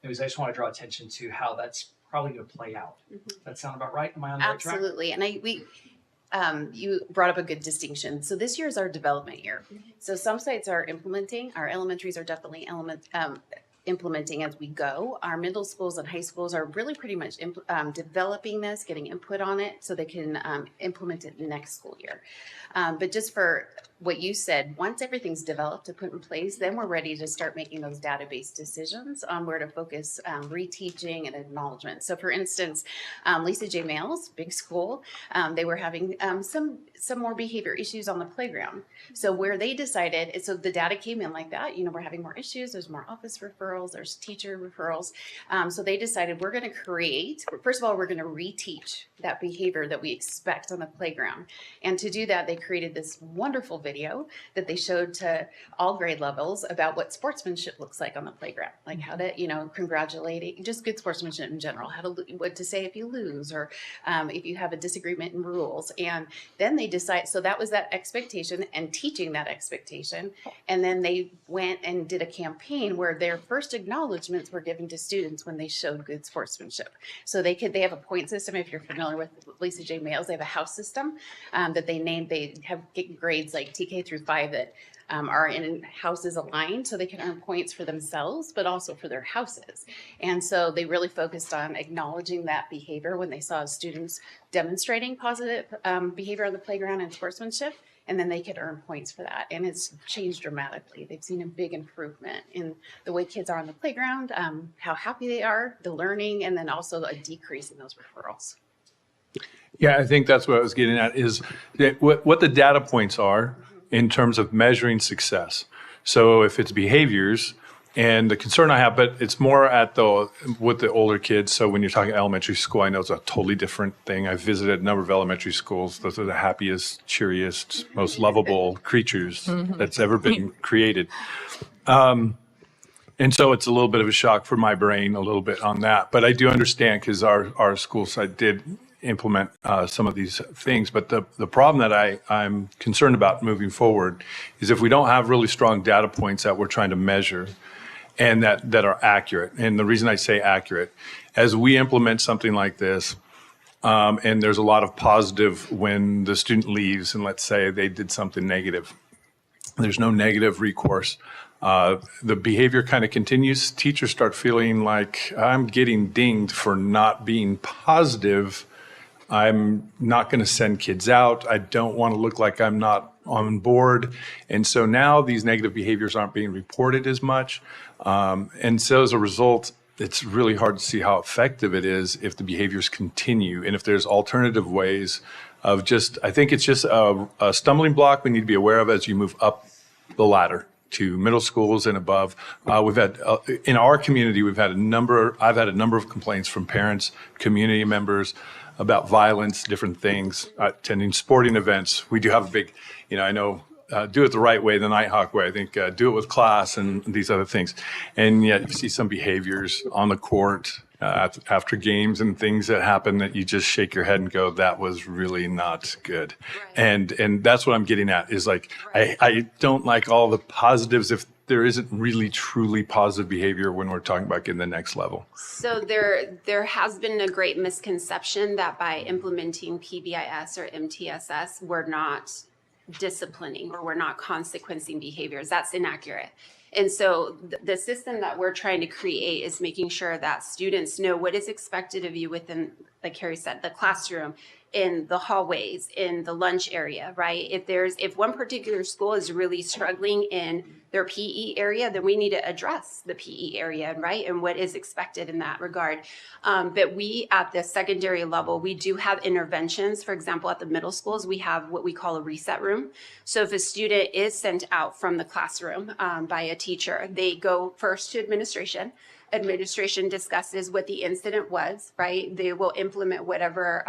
anyways, I just want to draw attention to how that's probably going to play out. Does that sound about right? Am I on the right track? Absolutely. And you brought up a good distinction. So this year is our development year. So some sites are implementing. Our elementaries are definitely implementing as we go. Our middle schools and high schools are really pretty much developing this, getting input on it so they can implement it next school year. But just for what you said, once everything's developed and put in place, then we're ready to start making those database decisions on where to focus reteaching and acknowledgement. So for instance, Lisa J. Males, big school, they were having some more behavior issues on the playground. So where they decided, so the data came in like that, we're having more issues, there's more office referrals, there's teacher referrals. So they decided we're going to create, first of all, we're going to reteach that behavior that we expect on the playground. And to do that, they created this wonderful video video that they showed to all grade levels about what sportsmanship looks like on the playground, like how to, congratulating, just good sportsmanship in general, what to say if you lose, or if you have a disagreement in rules. And then they decide, so that was that expectation and teaching that expectation. And then they went and did a campaign where their first acknowledgements were given to students when they showed good sportsmanship. So they have a point system. If you're familiar with Lisa J. Mails, they have a house system that they have grades like TK through 5 that are in houses aligned, so they can earn points for themselves, but also for their houses. And so they really focused on acknowledging that behavior when they saw students demonstrating positive behavior on the playground and sportsmanship, and then they could earn points for that. And it's changed dramatically. They've seen a big improvement in the way kids are on the playground, how happy they are, the learning, and then also a decrease in those referrals. Yeah, I think that's what I was getting at, is that what the data points are in terms of measuring success. So if it's behaviors, and the concern I have, but it's more with the older kids. So when you're talking elementary school, I know it's a totally different thing. I've visited a number of elementary schools. Those are the happiest, cheeriest, most lovable creatures that's ever been created. And so it's a little bit of a shock for my brain, a little bit on that. But I do understand, because our school side did implement some of these things. But the problem that I'm concerned about moving forward is if we don't have really strong data points that we're trying to measure and that are accurate. And the reason I say accurate, as we implement something like this, and there's a lot of positive when the student leaves, and let's say they did something negative, there's no negative recourse. The behavior kind of continues. Teachers start feeling like, I'm getting dinged for not being positive. I'm not going to send kids out. I don't want to look like I'm not on board. And so now these negative behaviors aren't being reported as much. And so as a result, it's really hard to see how effective it is if the behaviors continue and if there's alternative ways of I think it's just a stumbling block we need to be aware of as you move up the ladder to middle schools and above. We've had, in our community, I've had a number of complaints from parents, community members, about violence, different things, attending sporting events. We do have a big, I know, do it the right way, the Nighthawk way. I think do it with class and these other things. And yet you see some behaviors on the court after games and things that happen that you just shake your head and go, that was really not good. Right. And that's what I'm getting at is like, I don't like all the positives if there isn't really truly positive behavior when we're talking about getting the next level. So there has been a great misconception that by implementing PBIS or MTSS, we're not disciplining or we're not consequencing behaviors. That's inaccurate. And so the system that we're trying to create is making sure that students know what is expected of you within, like Carrie said, the classroom, in the hallways, in the lunch area, right? If one particular school is really struggling in their PE area, then we need to address the PE area, right? And what is expected in that regard. But we, at the secondary level, we do have interventions. For example, at the middle schools, we have what we call a reset room. So if a student is sent out from the classroom by a teacher, they go first to administration. Administration discusses what the incident was, right? They will implement whatever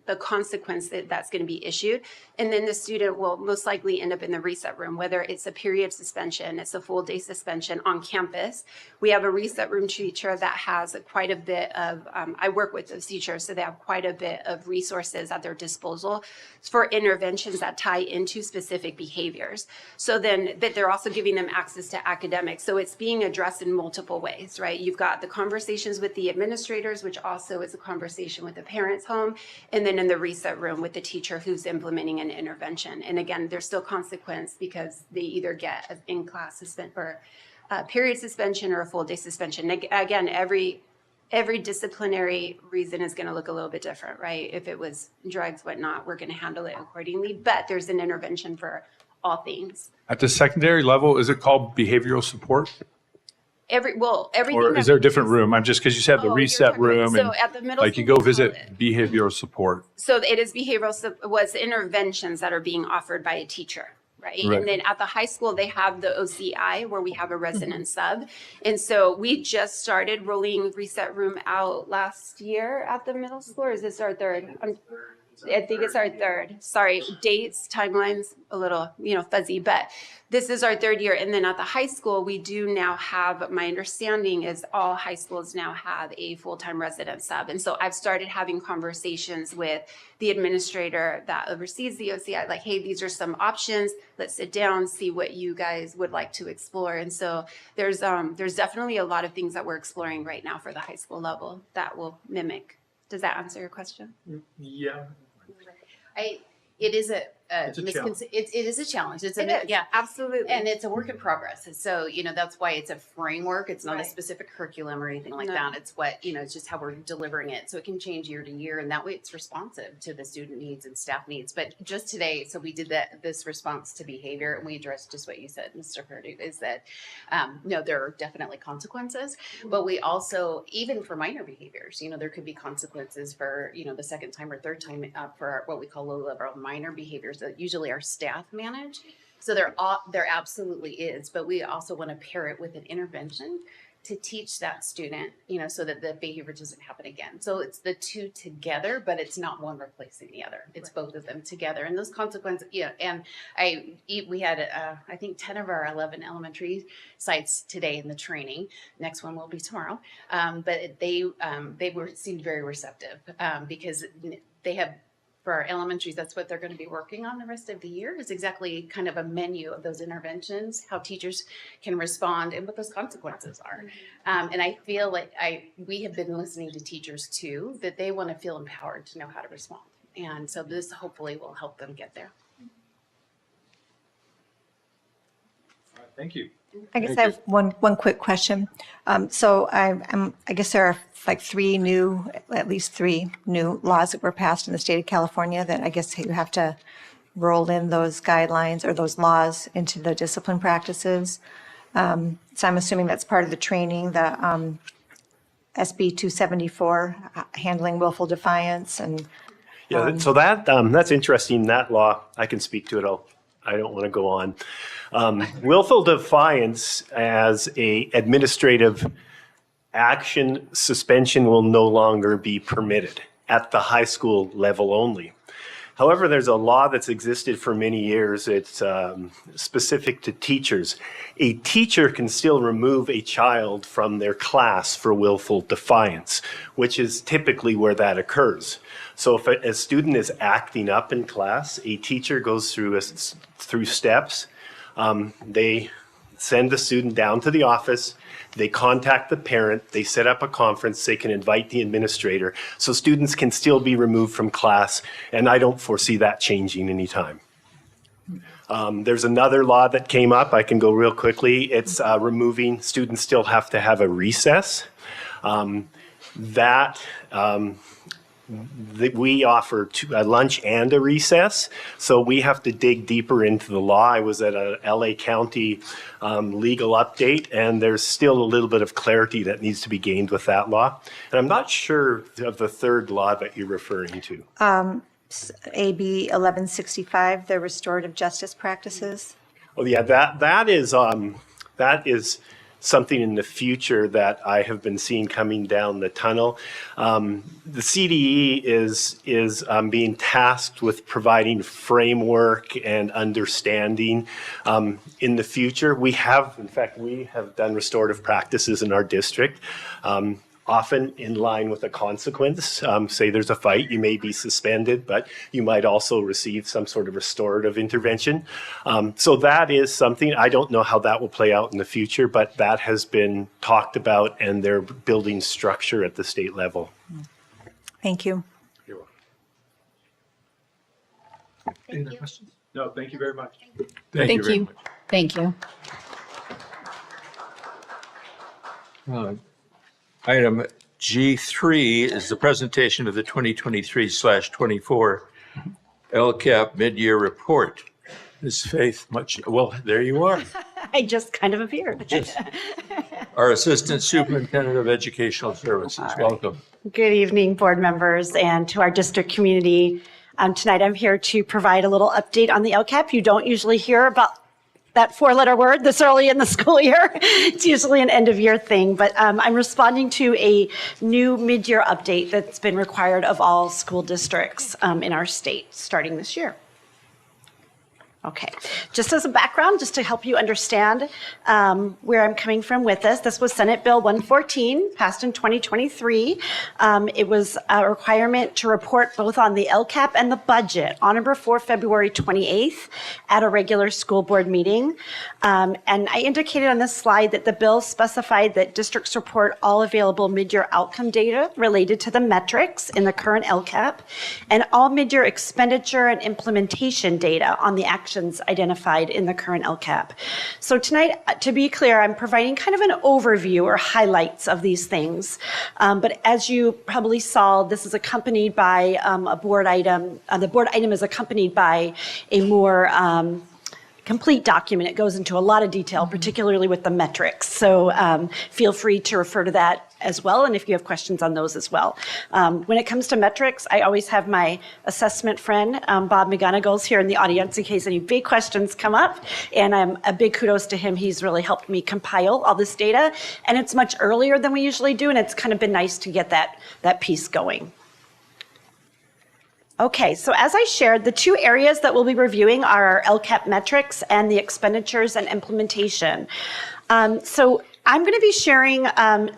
the consequence that's going to be issued. And then the student will most likely end up in the reset room, whether it's a period suspension, it's a full day suspension on campus. We have a reset room teacher that has quite a bit of, I work with those teachers, so they have quite a bit of resources at their disposal for interventions that tie into specific behaviors. So then, but they're also giving them access to academics. So it's being addressed in multiple ways, right? You've got the conversations with the administrators, which also is a conversation with the parents' home, and then in the reset room with the teacher who's implementing an intervention. And again, there's still consequence because they either get an in-class or period suspension or a full day suspension. Again, every disciplinary reason is going to look a little bit different, right? If it was drugs, whatnot, we're going to handle it accordingly. But there's an intervention for all things. At the secondary level, is it called behavioral support? Everything. Or is there a different room? I'm just because you said the reset room, and at the middle like you school, go visit behavioral support. So it is was interventions that are being offered by a teacher. Right. And then at the high school, they have the OCI where we have a resident sub. And so we just started rolling reset room out last year at the middle school. Or is this our third? I think it's our third. Sorry, dates, timelines, a little, fuzzy, but this is our third year. And then at the high school, we do now have, my understanding is all high schools now have a full-time resident sub. And so I've started having conversations with the administrator that oversees the OCI, like, hey, these are some options. Let's sit down, see what you guys would like to explore. And so there's definitely a lot of things that we're exploring right now for the high school level that will mimic. Does that answer your question? Yeah. It is a It's a challenge. it is a challenge. It's It is, absolutely. and it's a work in progress. And so, that's why it's a framework. It's not a Right. specific curriculum or anything like No. that. It's what, it's just how we're delivering it. So it can change year to year, and that way it's responsive to the student needs and staff needs. But just today, so we did this response to behavior, and we addressed just what you said, Mr. Purdue, is that, no, there are definitely consequences, but we also, even for minor behaviors, there could be consequences for, the second time or third time for what we call low-level minor behaviors that usually our staff manage. So there absolutely is, but we also want to pair it with an intervention to teach that student, so that the behavior doesn't happen again. So it's the two together, but it's not one replacing the other. It's both of them together. And those consequences, and we had, I think 10 of our 11 elementary sites today in the training. Next one will be tomorrow. But they seemed very receptive because they have, for our elementaries, that's what they're going to be working on the rest of the year, is exactly kind of a menu of those interventions, how teachers can respond and what those consequences are. And I feel like we have been listening to teachers too, that they want to feel empowered to know how to respond. And so this hopefully will help them get there. All right, thank you. I guess I have one quick question. So I guess there are like at least three new laws that were passed in the state of California that I guess you have to roll in those guidelines or those laws into the discipline practices. So I'm assuming that's part of the training, the SB 274, handling willful defiance and. Yeah, so that's interesting. That law, I can speak to it. I don't want to go on. Willful defiance as a administrative action suspension will no longer be permitted at the high school level only. However, there's a law that's existed for many years. It's specific to teachers. A teacher can still remove a child from their class for willful defiance, which is typically where that occurs. So if a student is acting up in class, a teacher goes through steps. They send the student down to the office. They contact the parent. They set up a conference. They can invite the administrator. So students can still be removed from class, and I don't foresee that changing anytime. There's another law that came up. I can go real quickly. It's removing, students still have to have a recess. We offer a lunch and a recess, so we have to dig deeper into the law. I was at a LA County legal update, and there's still a little bit of clarity that needs to be gained with that law. And I'm not sure of the third law that you're referring to. AB 1165, the restorative justice practices. Oh yeah, that is something in the future that I have been seeing coming down the tunnel. The CDE is being tasked with providing framework and understanding in the future. We have done restorative practices in our district, often in line with a consequence. Say there's a fight, you may be suspended, but you might also receive some sort of restorative intervention. So that is something, I don't know how that will play out in the future, but that has been talked about, and they're building structure at the state level. Thank you. You're welcome. Any other questions? No, thank you very much. Thank you very you. much. Thank you. Item G3 is the presentation of the 2023/24 LCAP midyear report. Ms. Faith, there you are. I just kind of appeared. Our Assistant Superintendent of Educational Services. Welcome. Good evening, board members, and to our district community. Tonight I'm here to provide a little update on the LCAP. You don't usually hear about that four-letter word this early in the school year. It's usually an end-of-year thing, but I'm responding to a new mid-year update that's been required of all school districts in our state starting this year. Okay, just as a background, just to help you understand where I'm coming from with this was Senate Bill 114, passed in 2023. It was a requirement to report both on the LCAP and the budget on or before February 28th at a regular school board meeting. And I indicated on this slide that the bill specified that districts report all available mid-year outcome data related to the metrics in the current LCAP and all mid-year expenditure and implementation data on the actions identified in the current LCAP. So tonight, to be clear, I'm providing kind of an overview or highlights of these things. But as you probably saw, this is accompanied by a board item. The board item is accompanied by a more complete document. It goes into a lot of detail, particularly with the metrics. So feel free to refer to that as well, and if you have questions on those as well. When it comes to metrics, I always have my assessment friend, Bob McGonigles, here in the audience in case any big questions come up, and a big kudos to him. He's really helped me compile all this data, and it's much earlier than we usually do, and it's kind of been nice to get that piece going. Okay, so as I shared, the two areas that we'll be reviewing are our LCAP metrics and the expenditures and implementation. So I'm going to be sharing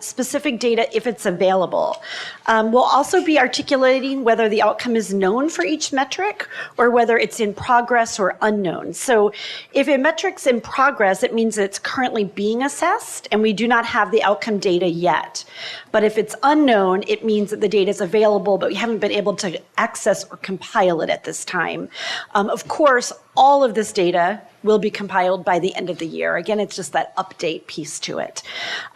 specific data if it's available. We'll also be articulating whether the outcome is known for each metric or whether it's in progress or unknown. So if a metric's in progress, it means that it's currently being assessed and we do not have the outcome data yet. But if it's unknown, it means that the data is available, but we haven't been able to access or compile it at this time. Of course, all of this data will be compiled by the end of the year. Again, it's just that update piece to it.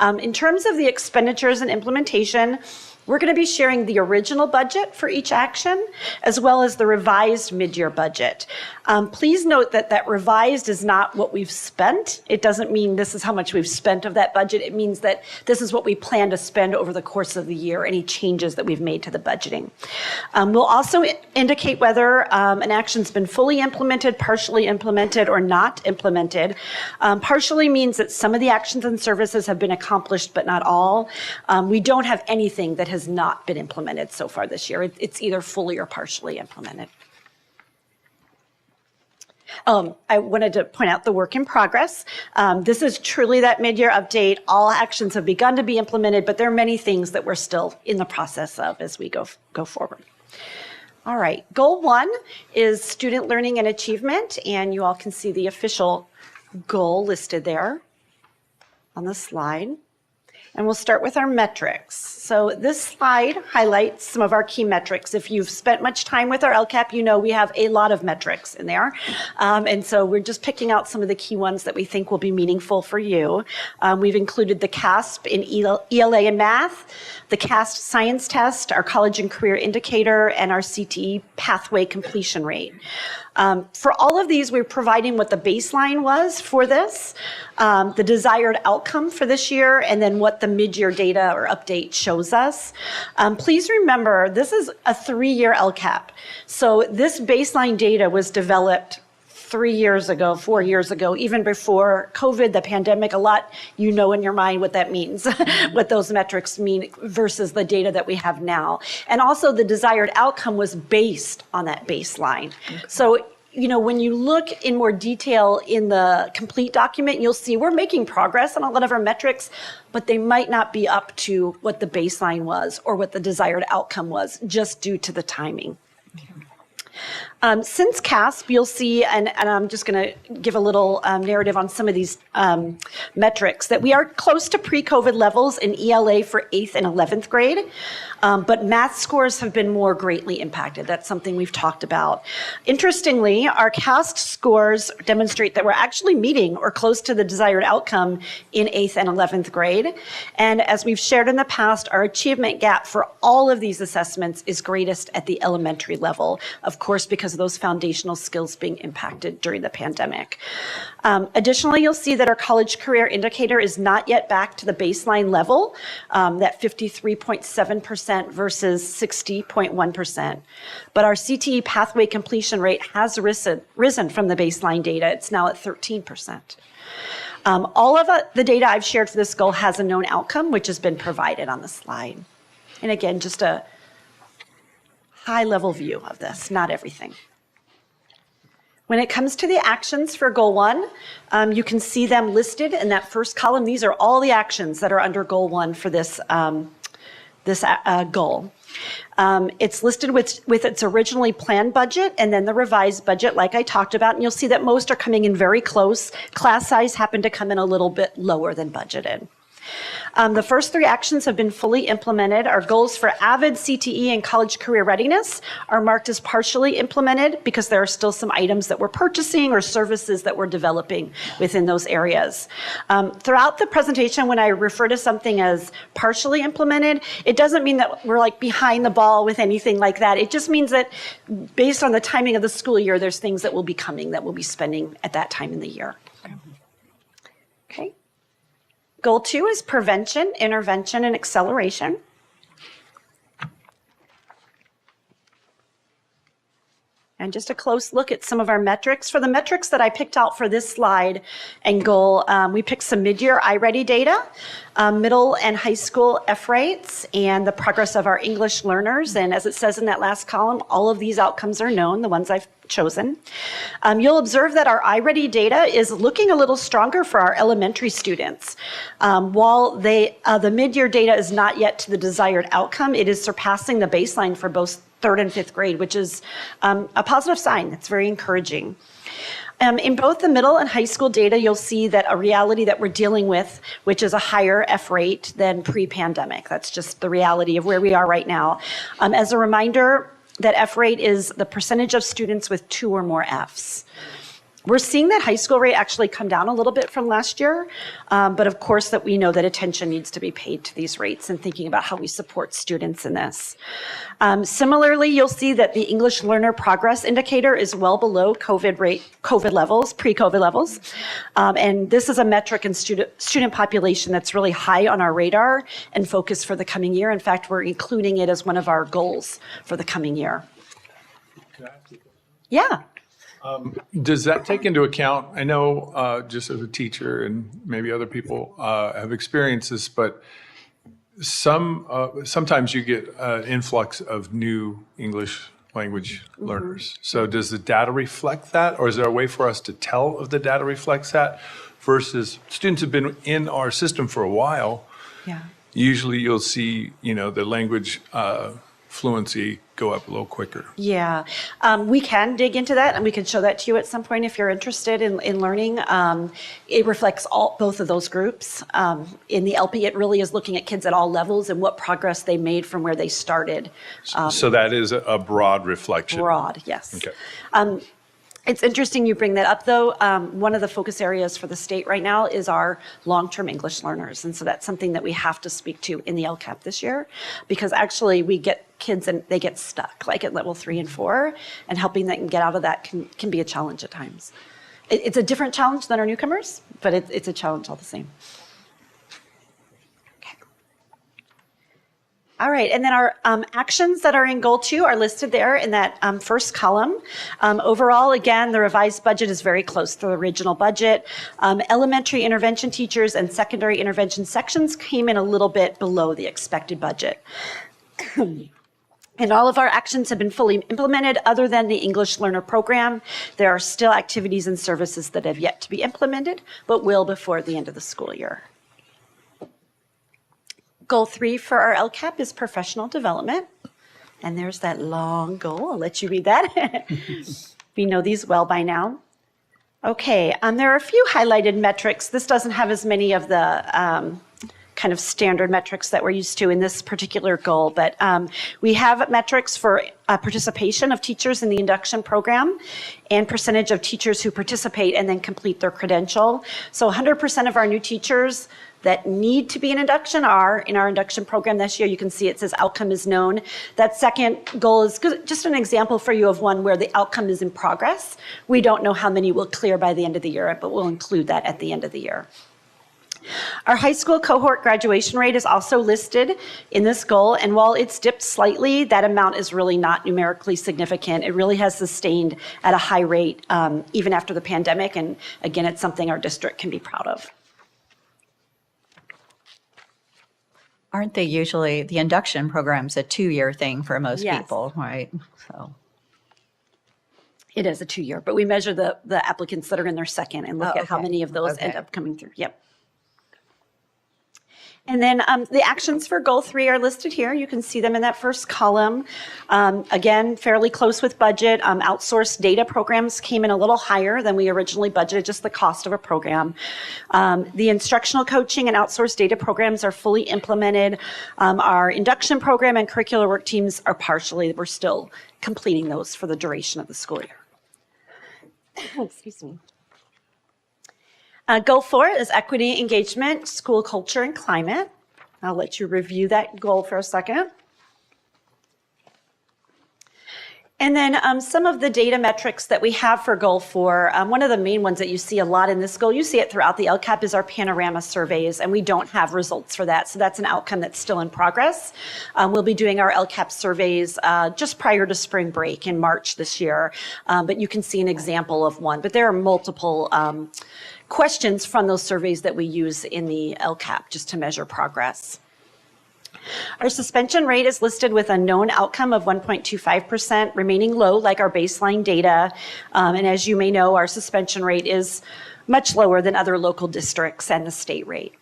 In terms of the expenditures and implementation, we're going to be sharing the original budget for each action, as well as the revised mid-year budget. Please note that that revised is not what we've spent. It doesn't mean this is how much we've spent of that budget. It means that this is what we plan to spend over the course of the year, any changes that we've made to the budgeting. We'll also indicate whether an action's been fully implemented, partially implemented, or not implemented. Partially means that some of the actions and services have been accomplished, but not all. We don't have anything that has not been implemented so far this year. It's either fully or partially implemented. I wanted to point out the work in progress. This is truly that mid-year update. All actions have begun to be implemented, but there are many things that we're still in the process of as we go forward. All right, goal 1 is student learning and achievement, and you all can see the official goal listed there on the slide. And we'll start with our metrics. So this slide highlights some of our key metrics. If you've spent much time with our LCAP, you know we have a lot of metrics in there. And so we're just picking out some of the key ones that we think will be meaningful for you. We've included the CASP in ELA and math, the CAST science test, our college and career indicator, and our CTE pathway completion rate. For all of these, we're providing what the baseline was for this, the desired outcome for this year, and then what the mid-year data or update shows us. Please remember, this is a 3-year LCAP. So this baseline data was developed 3 years ago, 4 years ago, even before COVID, the pandemic, a lot, you know in your mind what that means, what those metrics mean versus the data that we have now. And also the desired outcome was based on that baseline. Okay. So, you know, when you look in more detail in the complete document, you'll see we're making progress on a lot of our metrics, but they might not be up to what the baseline was or what the desired outcome was just due to the timing. Since CASP, you'll see, and I'm just going to give a little narrative on some of these metrics, that we are close to pre-COVID levels in ELA for 8th and 11th grade, but math scores have been more greatly impacted. That's something we've talked about. Interestingly, our CAST scores demonstrate that we're actually meeting or close to the desired outcome in 8th and 11th grade. And as we've shared in the past, our achievement gap for all of these assessments is greatest at the elementary level. Of course, because of those foundational skills being impacted during the pandemic. Additionally, you'll see that our college career indicator is not yet back to the baseline level, that 53.7% versus 60.1%. But our CTE pathway completion rate has risen from the baseline data. It's now at 13%. All of the data I've shared for this goal has a known outcome, which has been provided on the slide. And again, just a high-level view of this, not everything. When it comes to the actions for Goal 1, you can see them listed in that first column. These are all the actions that are under Goal 1 for this goal. It's listed with its originally planned budget and then the revised budget, like I talked about, and you'll see that most are coming in very close. Class size happened to come in a little bit lower than budgeted. The first 3 actions have been fully implemented. Our goals for AVID, CTE, and college career readiness are marked as partially implemented because there are still some items that we're purchasing or services that we're developing within those areas. Throughout the presentation, when I refer to something as partially implemented, it doesn't mean that we're like behind the ball with anything like that. It just means that based on the timing of the school year, there's things that will be coming that we'll be spending at that time in the year. Okay. Goal 2 is prevention, intervention, and acceleration. And just a close look at some of our metrics. For the metrics that I picked out for this slide and goal, we picked some mid-year iReady data, middle and high school F rates, and the progress of our English learners. And as it says in that last column, all of these outcomes are known, the ones I've chosen. You'll observe that our iReady data is looking a little stronger for our elementary students. While the mid-year data is not yet to the desired outcome, it is surpassing the baseline for both 3rd and 5th grade, which is a positive sign. It's very encouraging. In both the middle and high school data, you'll see that a reality that we're dealing with, which is a higher F rate than pre-pandemic. That's just the reality of where we are right now. As a reminder, that F rate is the percentage of students with 2 or more Fs. We're seeing that high school rate actually come down a little bit from last year, but of course that we know that attention needs to be paid to these rates and thinking about how we support students in this. Similarly, you'll see that the English learner progress indicator is well below pre-COVID levels. And this is a metric in student population that's really high on our radar and focus for the coming year. In fact, we're including it as one of our goals for the coming year. Yeah. Does that take into account, I know just as a teacher and maybe other people have experienced this, but sometimes you get an influx of new English language learners. So does the data reflect that, or is there a way for us to tell if the data reflects that versus students have been in our system for a while? Yeah. Usually you'll see, the language fluency go up a little quicker. Yeah, we can dig into that and we can show that to you at some point if you're interested in learning. It reflects both of those groups. In the LP, it really is looking at kids at all levels and what progress they made from where they started. So that is a broad reflection. Broad, yes. Okay. It's interesting you bring that up, though. One of the focus areas for the state right now is our long-term English learners. And so that's something that we have to speak to in the LCAP this year, because actually we get kids and they get stuck, like at level 3 and 4, and helping them get out of that can be a challenge at times. It's a different challenge than our newcomers, but it's a challenge all the same. All right, and then our actions that are in Goal 2 are listed there in that first column. Overall, again, the revised budget is very close to the original budget. Elementary intervention teachers and secondary intervention sections came in a little bit below the expected budget. And all of our actions have been fully implemented other than the English Learner Program. There are still activities and services that have yet to be implemented, but will before the end of the school year. Goal 3 for our LCAP is professional development. And there's that long goal. I'll let you read that. We know these well by now. Okay, there are a few highlighted metrics. This doesn't have as many of the kind of standard metrics that we're used to in this particular goal. But we have metrics for participation of teachers in the induction program and percentage of teachers who participate and then complete their credential. So 100% of our new teachers that need to be in induction are in our induction program this year. You can see it says outcome is known. That second goal is just an example for you of one where the outcome is in progress. We don't know how many will clear by the end of the year, but we'll include that at the end of the year. Our high school cohort graduation rate is also listed in this goal, and while it's dipped slightly, that amount is really not numerically significant. It really has sustained at a high rate even after the pandemic, and again, it's something our district can be proud of. Aren't they usually, the induction program's a 2-year thing for most Yes. people, right? So It is a 2-year, but we measure the applicants that are in their second and look at how okay. many of those end Okay. up coming through. Yep. And then the actions for goal 3 are listed here. You can see them in that first column. Again, fairly close with budget. Outsourced data programs came in a little higher than we originally budgeted, just the cost of a program. The instructional coaching and outsourced data programs are fully implemented. Our induction program and curricular work teams are partially, we're still completing those for the duration of the school year. Excuse me. Goal 4 is equity, engagement, school culture, and climate. I'll let you review that goal for a second. And then some of the data metrics that we have for goal 4, one of the main ones that you see a lot in this goal, you see it throughout the LCAP, is our panorama surveys, and we don't have results for that. So that's an outcome that's still in progress. We'll be doing our LCAP surveys just prior to spring break in March this year, but you can see an example of one. But there are multiple questions from those surveys that we use in the LCAP just to measure progress. Our suspension rate is listed with a known outcome of 1.25%, remaining low like our baseline data. And as you may know, our suspension rate is much lower than other local districts and the state rate.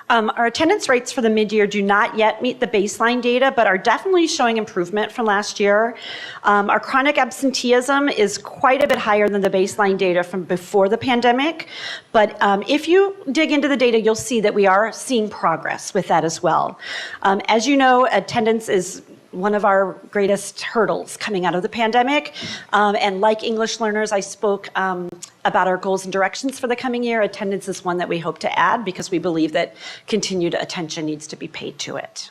Our attendance rates for the mid-year do not yet meet the baseline data, but are definitely showing improvement from last year. Our chronic absenteeism is quite a bit higher than the baseline data from before the pandemic. But if you dig into the data, you'll see that we are seeing progress with that as well. As you know, attendance is one of our greatest hurdles coming out of the pandemic. And like English learners, I spoke about our goals and directions for the coming year. Attendance is one that we hope to add because we believe that continued attention needs to be paid to it.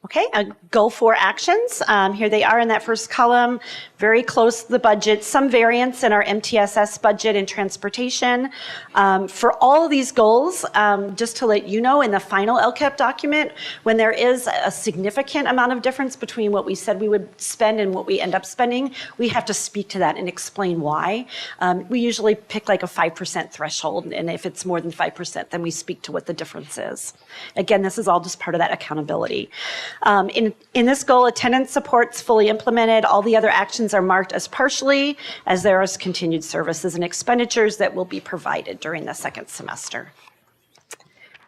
Okay, goal 4 actions. Here they are in that first column, very close to the budget, some variance in our MTSS budget and transportation. For all of these goals, just to let you know, in the final LCAP document, when there is a significant amount of difference between what we said we would spend and what we end up spending, we have to speak to that and explain why. We usually pick like a 5% threshold, and if it's more than 5%, then we speak to what the difference is. Again, this is all just part of that accountability. In this goal, attendance support's fully implemented. All the other actions are marked as partially, as there is continued services and expenditures that will be provided during the second semester.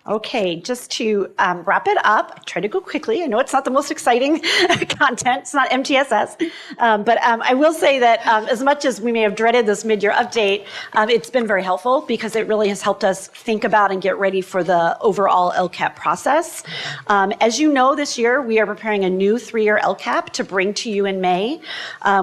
Okay, just to wrap it up, try to go quickly. I know it's not the most exciting content. It's not MTSS. But I will say that as much as we may have dreaded this mid-year update, it's been very helpful because it really has helped us think about and get ready for the overall LCAP process. As you know, this year, we are preparing a new 3-year LCAP to bring to you in May.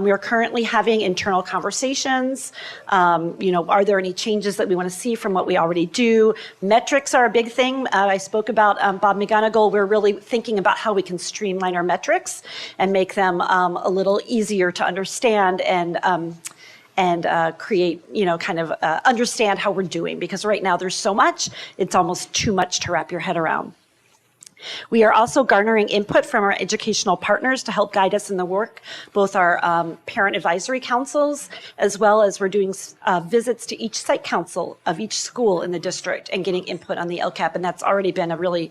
We are currently having internal conversations. Are there any changes that we want to see from what we already do? Metrics are a big thing. I spoke about Bob McGonigal. We're really thinking about how we can streamline our metrics and make them a little easier to understand and create, understand how we're doing. Because right now there's so much, it's almost too much to wrap your head around. We are also garnering input from our educational partners to help guide us in the work, both our parent advisory councils, as well as we're doing visits to each site council of each school in the district and getting input on the LCAP, and that's already been a really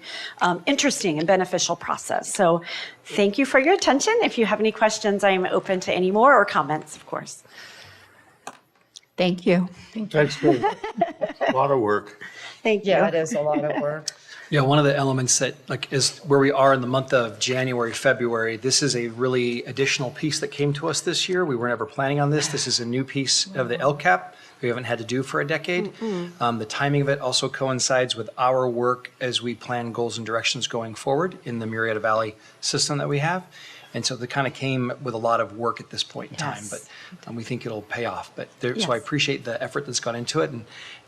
interesting and beneficial process. So thank you for your attention. If you have any questions, I am open to any more or comments, of course. thank you. That's good. A lot of work. Thank you. Yeah, it is a lot of work. Yeah, one of the elements that is where we are in the month of January, February, this is a really additional piece that came to us this year. We were never planning on this. This is a new piece of the LCAP we haven't had to do for a decade. The timing of it also coincides with our work as we plan goals and directions going forward in the Murrieta Valley system that we have. And so they kind of came with a lot of work at this point in time, but we think it'll pay off. But so I appreciate the effort that's gone into it, and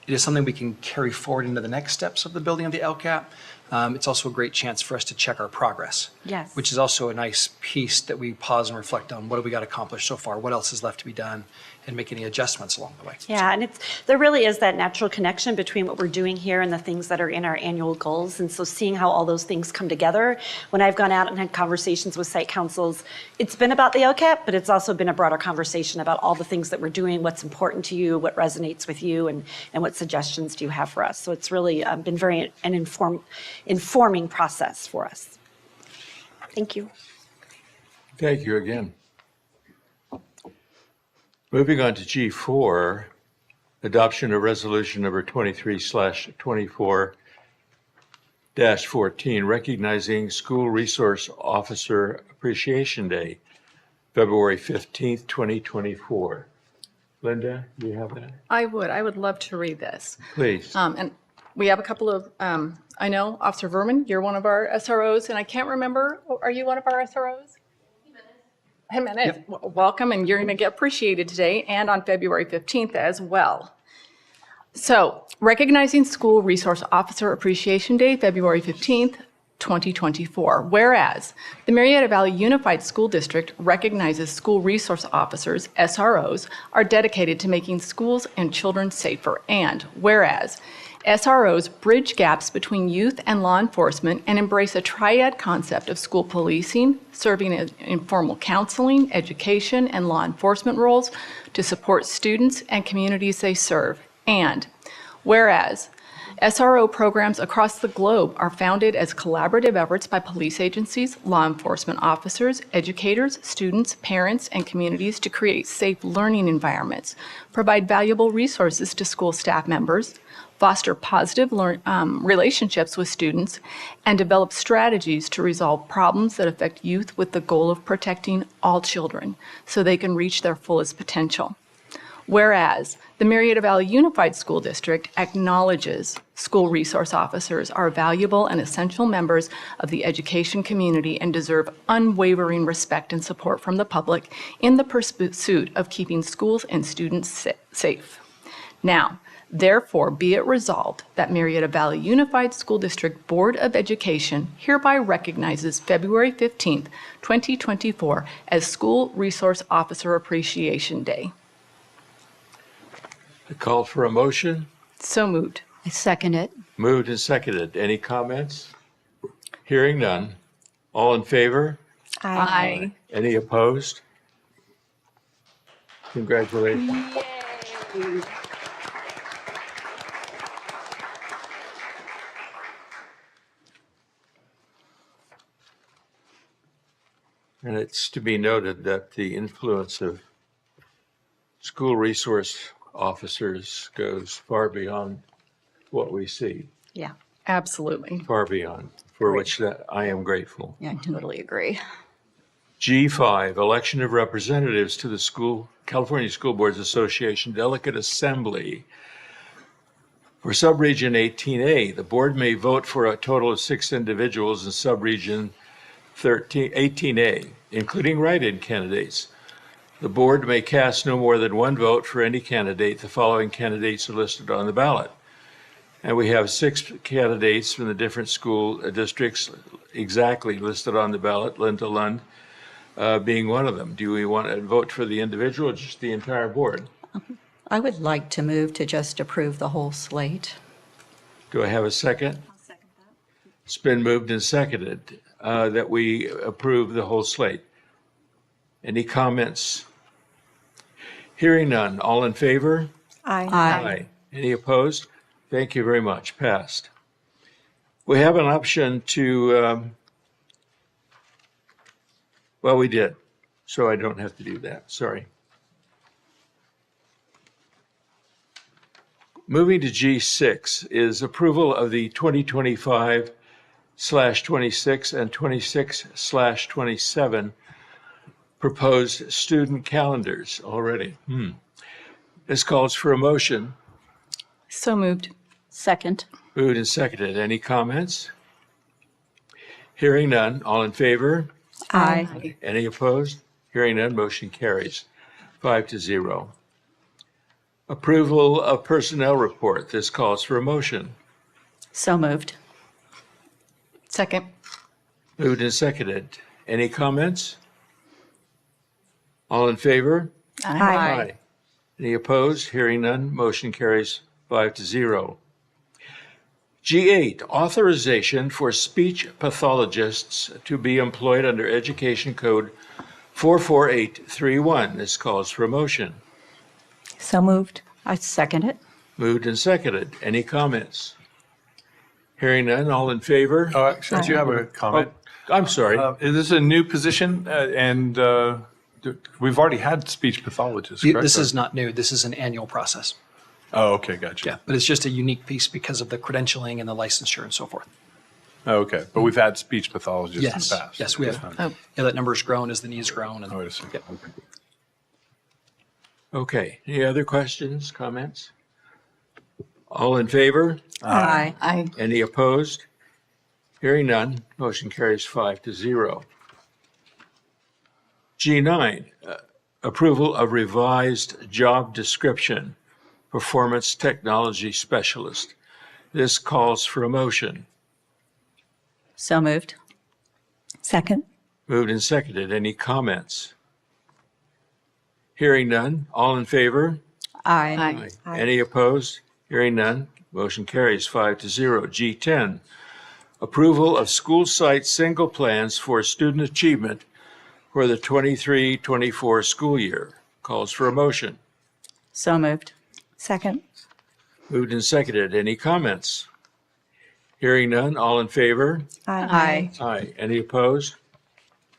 it is something we can carry forward into the next steps of the building of the LCAP. It's also a great chance for us to check our progress, which is also a nice piece that we pause and reflect on. What have we got accomplished so far? What else is left to be done? And make any adjustments along the way. Yeah, and there really is that natural connection between what we're doing here and the things that are in our annual goals. And so seeing how all those things come together, when I've gone out and had conversations with site councils, it's been about the LCAP, but it's also been a broader conversation about all the things that we're doing, what's important to you, what resonates with you, and what suggestions do you have for us. So it's really been very an informing process for us. Thank you. Thank you again. Moving on to G4, adoption of resolution number 23/24-14, recognizing School Resource Officer Appreciation Day, February 15th, 2024. Linda, do you have that? I would love to read this. Please. And we have a couple of, I know, Officer Verman, you're one of our SROs, and I can't remember, are you one of our SROs? Jimenez, yep. Welcome, and you're going to get appreciated today and on February 15th as well. So, recognizing School Resource Officer Appreciation Day, February 15th, 2024. Whereas the Murrieta Valley Unified School District recognizes school resource officers, SROs, are dedicated to making schools and children safer. And whereas SROs bridge gaps between youth and law enforcement and embrace a triad concept of school policing, serving as informal counseling, education, and law enforcement roles to support students and communities they serve. And whereas SRO programs across the globe are founded as collaborative efforts by police agencies, law enforcement officers, educators, students, parents, and communities to create safe learning environments, provide valuable resources to school staff members, foster positive relationships with students, and develop strategies to resolve problems that affect youth with the goal of protecting all children so they can reach their fullest potential. Whereas the Murrieta Valley Unified School District acknowledges school resource officers are valuable and essential members of the education community and deserve unwavering respect and support from the public in the pursuit of keeping schools and students safe. Now, therefore, be it resolved that Murrieta Valley Unified School District Board of Education hereby recognizes February 15th, 2024 as School Resource Officer Appreciation Day. I call for a motion. So moved. I second it. Moved and seconded. Any comments? Hearing none. All in favor? Aye. Any opposed? Congratulations. Yay. And it's to be noted that the influence of school resource officers goes far beyond what we see, Yeah. Absolutely. far beyond, for which that I am grateful. Yeah, I totally agree. G5, election of representatives to the California School Boards Association Delegate Assembly. For subregion 18A, the board may vote for a total of 6 individuals in subregion 18A, including write-in candidates. The board may cast no more than 1 vote for any candidate. The following candidates are listed on the ballot. And we have 6 candidates from the different school districts exactly listed on the ballot, Linda Lund being one of them. Do we want to vote for the individual or just the entire board? I would like to move to just approve the whole slate. Do I have a second? I'll second that. It's been moved and seconded that we approve the whole slate. Any comments? Hearing none. All in favor? Aye. Aye. Any opposed? Thank you very much. Passed. We have an option to, well, we did, so I don't have to do that. Sorry. Moving to G6 is approval of the 2025/26 and 26/27 proposed student calendars already. This calls for a motion. So moved. Second. Moved and seconded. Any comments? Hearing none. All in favor? Aye. Any opposed? Hearing none, motion carries 5-0. Approval of personnel report. This calls for a motion. So moved. Second. Moved and seconded. Any comments? All in favor? Aye. Any opposed? Hearing none, motion carries 5-0. G8, authorization for speech pathologists to be employed under Education Code 44831. This calls for a motion. So moved. I second it. Moved and seconded. Any comments? Hearing none, all in favor? Actually, I do have a comment. Oh, I'm sorry. Is this a new position? And we've already had speech pathologists, correct? This is not new. This is an annual process. Oh, okay, gotcha. Yeah, but it's just a unique piece because of the credentialing and the licensure and so forth. Oh, okay, but we've had speech pathologists in the past. Yes, we have. Oh. Yeah, that number's grown as the need's grown. And, Oh, wait a second. Okay, any other questions, comments? All in favor? Aye. Aye. Any opposed? Hearing none, motion carries 5-0. G9, approval of revised job description, performance technology specialist. This calls for a motion. So moved. Second. Moved and seconded. Any comments? Hearing none, all in favor? Aye. Any opposed? Hearing none, motion carries 5-0. G10, approval of school site single plans for student achievement for the 23-24 school year. Calls for a motion. So moved. Second. Moved and seconded. Any comments? Hearing none, all in favor? Aye. Aye. Any opposed?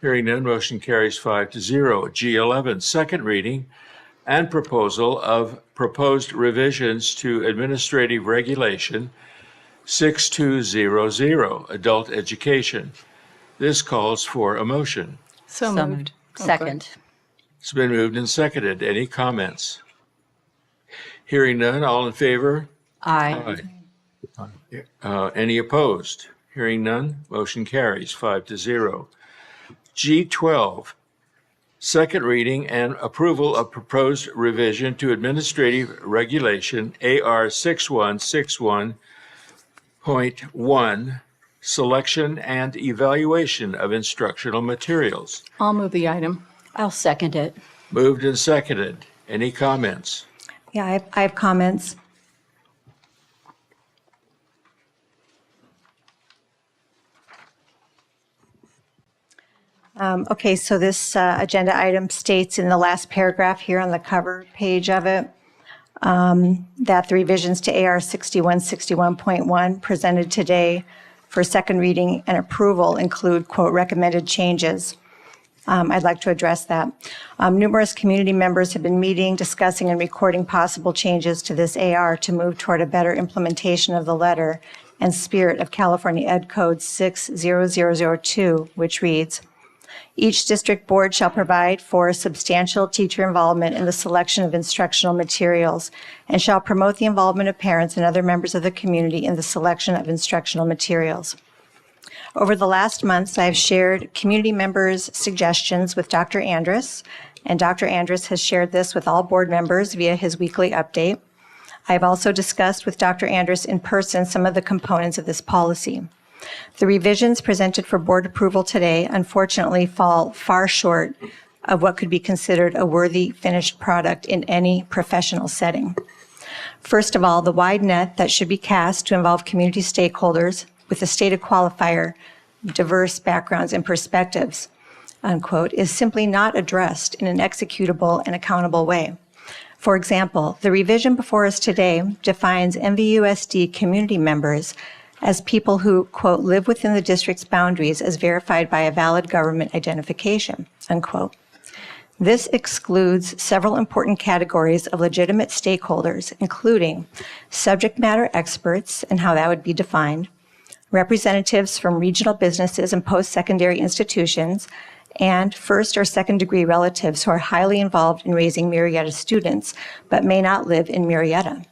Hearing none, motion carries 5-0. G11, second reading and proposal of proposed revisions to Administrative Regulation 6200, Adult Education. This calls for a motion. So moved. Second. It's been moved and seconded. Any comments? Hearing none, all in favor? Aye. Any opposed? Hearing none, motion carries 5-0. G12, second reading and approval of proposed revision to Administrative Regulation AR 6161.1, selection and evaluation of instructional materials. I'll move the item. I'll second it. Moved and seconded. Any comments? Yeah, I have comments. Okay, so this agenda item states in the last paragraph here on the cover page of it that the revisions to AR 6161.1 presented today for second reading and approval include, quote, recommended changes. I'd like to address that. Numerous community members have been meeting, discussing, and recording possible changes to this AR to move toward a better implementation of the letter and spirit of California Ed Code 60002, which reads, each district board shall provide for substantial teacher involvement in the selection of instructional materials and shall promote the involvement of parents and other members of the community in the selection of instructional materials. Over the last months, I have shared community members' suggestions with Dr. Andrus, and Dr. Andrus has shared this with all board members via his weekly update. I have also discussed with Dr. Andrus in person some of the components of this policy. The revisions presented for board approval today unfortunately fall far short of what could be considered a worthy finished product in any professional setting. First of all, the wide net that should be cast to involve community stakeholders with the stated qualifier, diverse backgrounds and perspectives, unquote, is simply not addressed in an executable and accountable way. For example, the revision before us today defines MVUSD community members as people who, quote, live within the district's boundaries as verified by a valid government identification, unquote. This excludes several important categories of legitimate stakeholders, including subject matter experts and how that would be defined, representatives from regional businesses and post-secondary institutions, and first or second degree relatives who are highly involved in raising Murrieta students but may not live in Murrieta.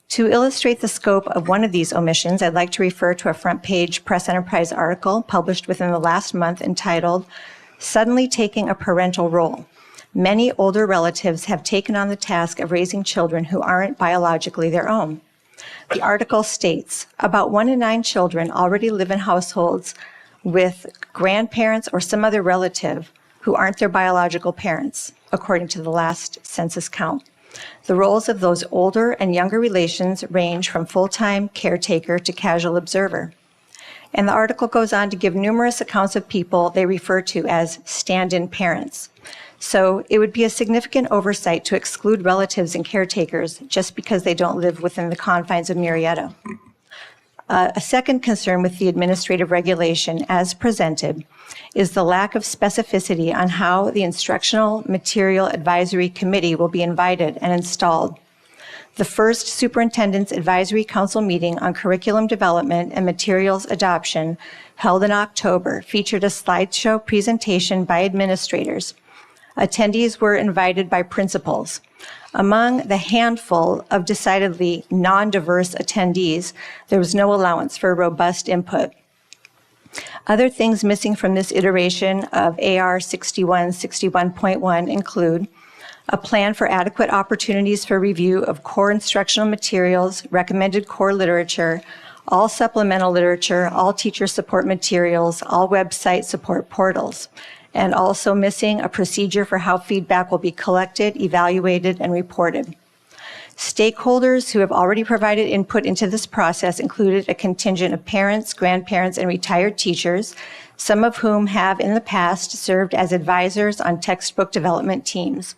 To illustrate the scope of one of these omissions, I'd like to refer to a front page Press Enterprise article published within the last month entitled, "Suddenly Taking a Parental Role. Many older relatives have taken on the task of raising children who aren't biologically their own." The article states, about 1 in 9 children already live in households with grandparents or some other relative who aren't their biological parents, according to the last census count. The roles of those older and younger relations range from full-time caretaker to casual observer. And the article goes on to give numerous accounts of people they refer to as stand-in parents. So it would be a significant oversight to exclude relatives and caretakers just because they don't live within the confines of Murrieta. A second concern with the administrative regulation as presented is the lack of specificity on how the Instructional Material Advisory Committee will be invited and installed. The first Superintendent's Advisory Council meeting on curriculum development and materials adoption, held in October, featured a slideshow presentation by administrators. Attendees were invited by principals. Among the handful of decidedly non-diverse attendees, there was no allowance for robust input. Other things missing from this iteration of AR 6161.1 include a plan for adequate opportunities for review of core instructional materials, recommended core literature, all supplemental literature, all teacher support materials, all website support portals, and also missing a procedure for how feedback will be collected, evaluated, and reported. Stakeholders who have already provided input into this process included a contingent of parents, grandparents, and retired teachers, some of whom have in the past served as advisors on textbook development teams.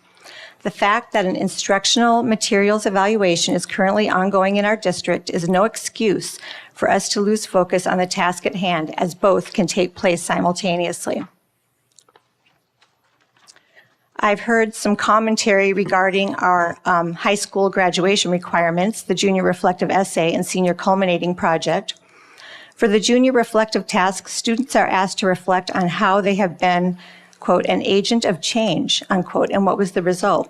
The fact that an instructional materials evaluation is currently ongoing in our district is no excuse for us to lose focus on the task at hand, as both can take place simultaneously. I've heard some commentary regarding our high school graduation requirements, the junior reflective essay and senior culminating project. For the junior reflective task, students are asked to reflect on how they have been, quote, an agent of change, unquote, and what was the result.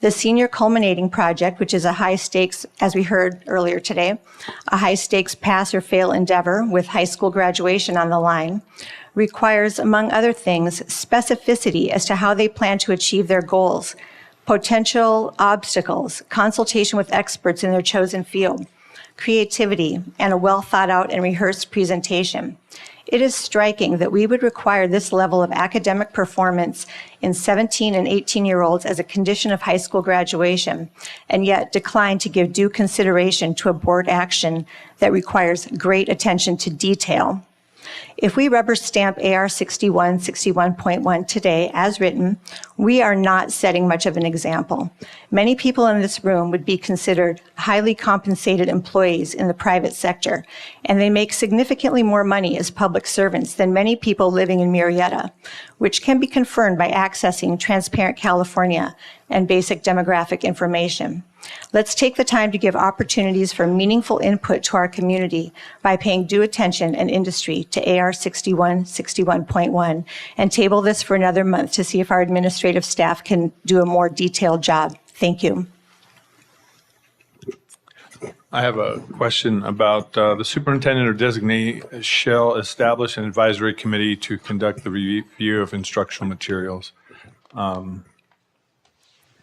The senior culminating project, which is a high stakes, as we heard earlier today, a high stakes pass or fail endeavor with high school graduation on the line, requires, among other things, specificity as to how they plan to achieve their goals, potential obstacles, consultation with experts in their chosen field, creativity, and a well thought out and rehearsed presentation. It is striking that we would require this level of academic performance in 17 and 18-year-olds as a condition of high school graduation, and yet decline to give due consideration to a board action that requires great attention to detail. If we rubber stamp AR 6161.1 today as written, we are not setting much of an example. Many people in this room would be considered highly compensated employees in the private sector, and they make significantly more money as public servants than many people living in Murrieta, which can be confirmed by accessing Transparent California and basic demographic information. Let's take the time to give opportunities for meaningful input to our community by paying due attention and industry to AR 6161.1 and table this for another month to see if our administrative staff can do a more detailed job. Thank you. I have a question about the superintendent or designee shall establish an advisory committee to conduct the review of instructional materials.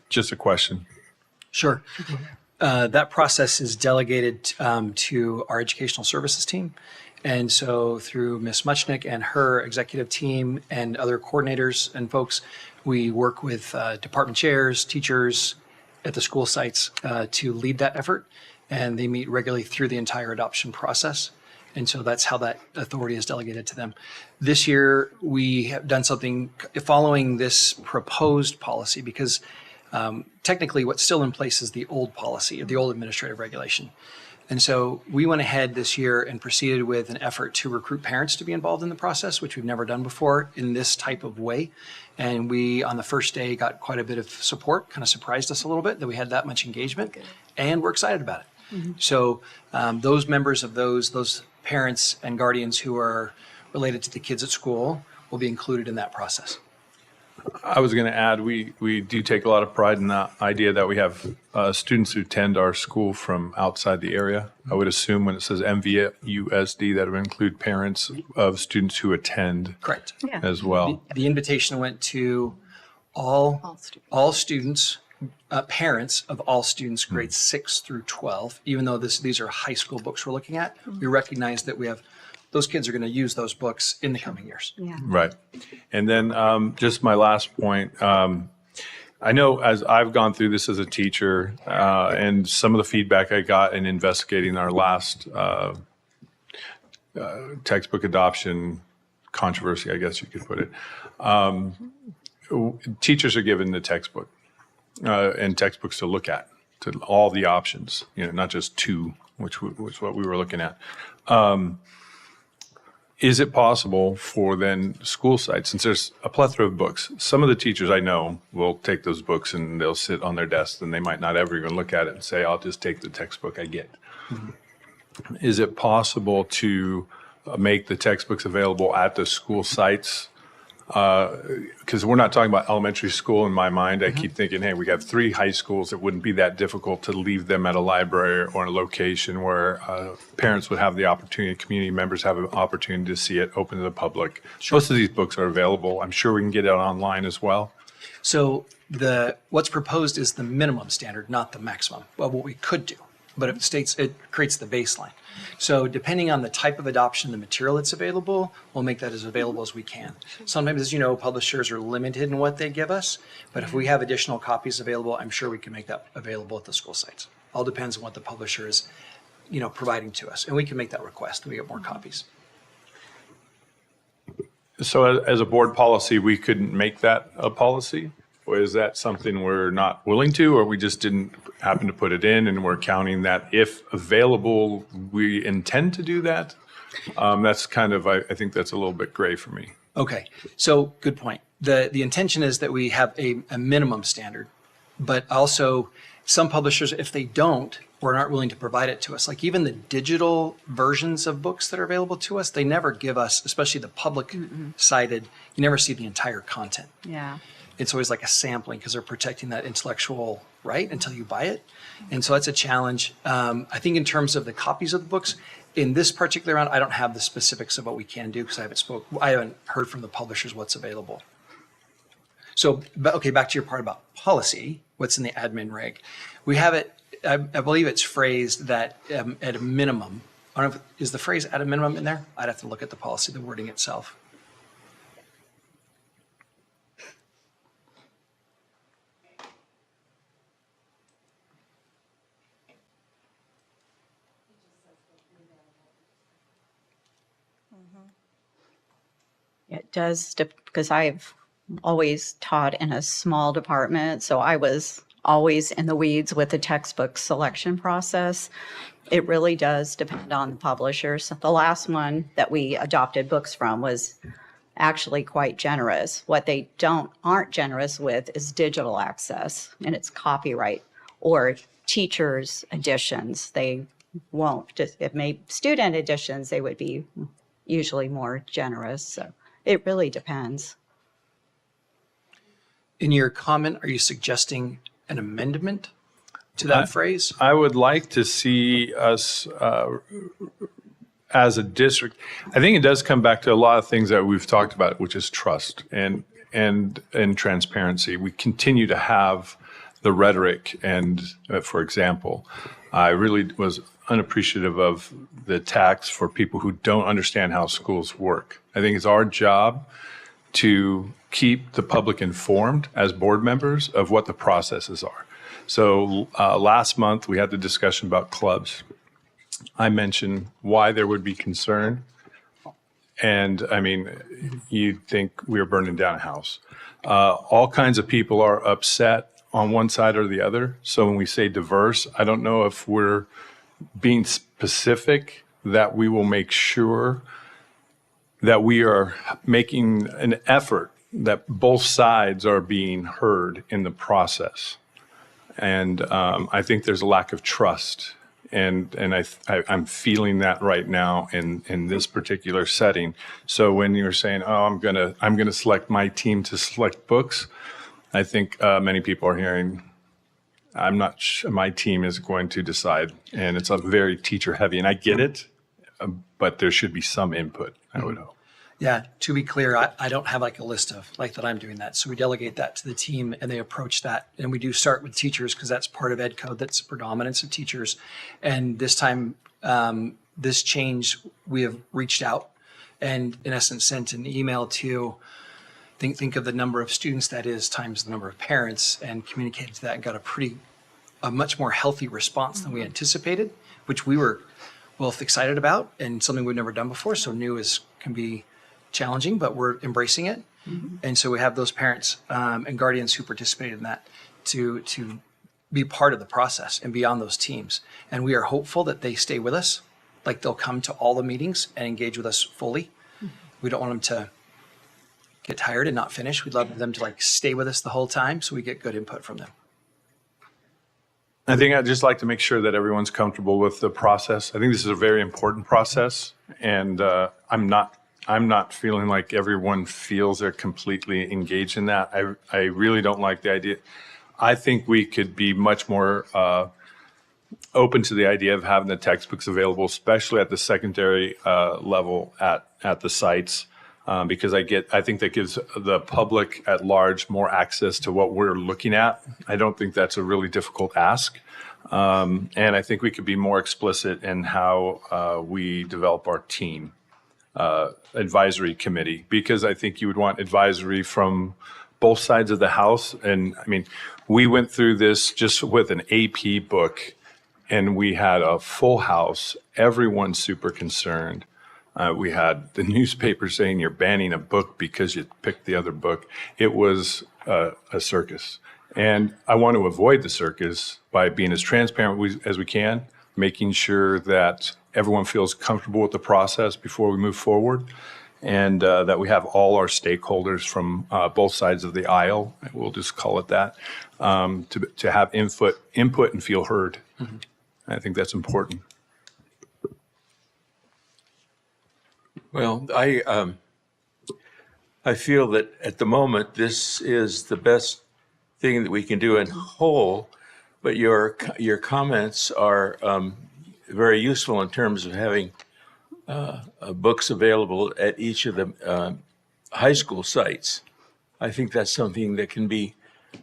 Just a question. Sure. That process is delegated to our educational services team. And so through Ms. Muchnick and her executive team and other coordinators and folks, we work with department chairs, teachers at the school sites to lead that effort. And they meet regularly through the entire adoption process. And so that's how that authority is delegated to them. This year, we have done something following this proposed policy because technically what's still in place is the old policy, or the old administrative regulation. And so we went ahead this year and proceeded with an effort to recruit parents to be involved in the process, which we've never done before in this type of way. And we, on the first day, got quite a bit of support, kind of surprised us a little bit that we had that much engagement, and we're excited about it. Mm-hmm. So those members of those parents and guardians who are related to the kids at school will be included in that process. I was going to add, we do take a lot of pride in the idea that we have students who attend our school from outside the area. I would assume when it says USD, that would include parents of students who attend. Correct. As well. The invitation went to all students, parents of all students, grades 6 through 12. Even though these are high school books we're looking at, we recognize that we have those kids are going to use those books in the coming years. Yeah. Right. And then just my last point, I know as I've gone through this as a teacher and some of the feedback I got in investigating our last textbook adoption controversy, I guess you could put it, teachers are given the textbook and textbooks to look at, to all the options, not just two, which was what we were looking at. Is it possible for then school sites, since there's a plethora of books, some of the teachers I know will take those books and they'll sit on their desks and they might not ever even look at it and say, I'll just take the textbook I get. Mm-hmm. Is it possible to make the textbooks available at the school sites? Because we're not talking about elementary school in my mind. I keep thinking, hey, we have 3 high schools. It wouldn't be that difficult to leave them at a library or a location where parents would have the opportunity, community members have an opportunity to see it open to the public. Sure. Most of these books are available. I'm sure we can get it online as well. So what's proposed is the minimum standard, not the maximum. Well, what we could do, but it creates the baseline. So depending on the type of adoption, the material that's available, we'll make that as available as we can. Sometimes, as you know, publishers are limited in what they give us, but if we have additional copies available, I'm sure we can make that available at the school sites. All depends on what the publisher is, providing to us, and we can make that request and we get more copies. So as a board policy, we couldn't make that a policy? Or is that something we're not willing to, or we just didn't happen to put it in and we're counting that if available, we intend to do that? That's kind of, I think that's a little bit gray for me. Okay, so good point. The intention is that we have a minimum standard, but also some publishers, if they don't or aren't willing to provide it to us, like even the digital versions of books that are available to us, they never give us, especially the public sided, you never see the entire content. Yeah. It's always like a sampling because they're protecting that intellectual right until you buy it. And so that's a challenge. I think in terms of the copies of the books, in this particular round, I don't have the specifics of what we can do because I haven't heard from the publishers what's available. So, okay, back to your part about policy, what's in the admin reg. We have it, I believe it's phrased that at a minimum, I don't know is the phrase at a minimum in there? I'd have to look at the policy, the wording itself. It does, because I've always taught in a small department, so I was always in the weeds with the textbook selection process. It really does depend on the publishers. The last one that we adopted books from was actually quite generous. What they aren't generous with is digital access, and it's copyright or teachers' editions. They won't. Student editions, they would be usually more generous. So it really depends. In your comment, are you suggesting an amendment to that phrase? I would like to see us as a district. I think it does come back to a lot of things that we've talked about, which is trust and transparency. We continue to have the rhetoric, and for example, I really was unappreciative of the tax for people who don't understand how schools work. I think it's our job to keep the public informed as board members of what the processes are. So last month we had the discussion about clubs. I mentioned why there would be concern. And I mean, you'd think we were burning down a house. All kinds of people are upset on one side or the other. So when we say diverse, I don't know if we're being specific that we will make sure that we are making an effort that both sides are being heard in the process. And I think there's a lack of trust I'm feeling that right now in this particular setting. So when you're saying, oh, I'm gonna select my team to select books, I think many people are hearing, I'm not my team is going to decide, and it's a very teacher heavy, and I get it, but there should be some input, I would hope. Yeah, to be clear, I don't have like a list of like that I'm doing that. So we delegate that to the team and they approach that. And we do start with teachers because that's part of ed code. That's a predominance of teachers. And this time, this change, we have reached out and in essence sent an email to think of the number of students that is times the number of parents and communicated to that and got a much more healthy response than we anticipated, which we were both excited about and something we've never done before. So new can be challenging, but we're embracing it. Mm-hmm. And so we have those parents and guardians who participated in that to be part of the process and be on those teams. And we are hopeful that they stay with us, like they'll come to all the meetings and engage with us fully. Mm-hmm. We don't want them to get tired and not finish. We'd love them to like stay with us the whole time so we get good input from them. I think I'd just like to make sure that everyone's comfortable with the process. I think this is a very important process, and I'm not feeling like everyone feels they're completely engaged in that. I really don't like the idea. I think we could be much more open to the idea of having the textbooks available, especially at the secondary level at the sites, because I think that gives the public at large more access to what we're looking at. I don't think that's a really difficult ask. And I think we could be more explicit in how we develop our team. Advisory committee, because I think you would want advisory from both sides of the house. And I mean, we went through this just with an AP book and we had a full house, everyone super concerned. We had the newspaper saying you're banning a book because you picked the other book. It was a circus. And I want to avoid the circus by being as transparent as we can, making sure that everyone feels comfortable with the process before we move forward, and that we have all our stakeholders from both sides of the aisle, we'll just call it that, to have input and feel heard. Mm-hmm. I think that's important. Well, I feel that at the moment, this is the best thing that we can do in whole, but your comments are very useful in terms of having books available at each of the high school sites. I think that's something that can be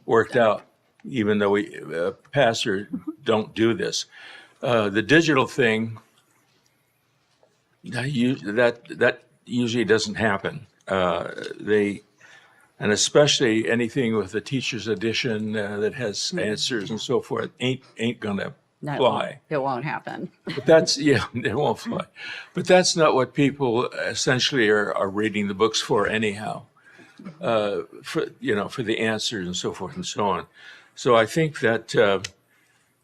worked out, even though we pastors don't do this. The digital thing, that usually doesn't happen. And especially anything with the teacher's edition that has answers and so forth ain't gonna fly. It won't happen. But that's, it won't fly. But that's not what people essentially are reading the books for anyhow, for the answers and so forth and so on. So I think that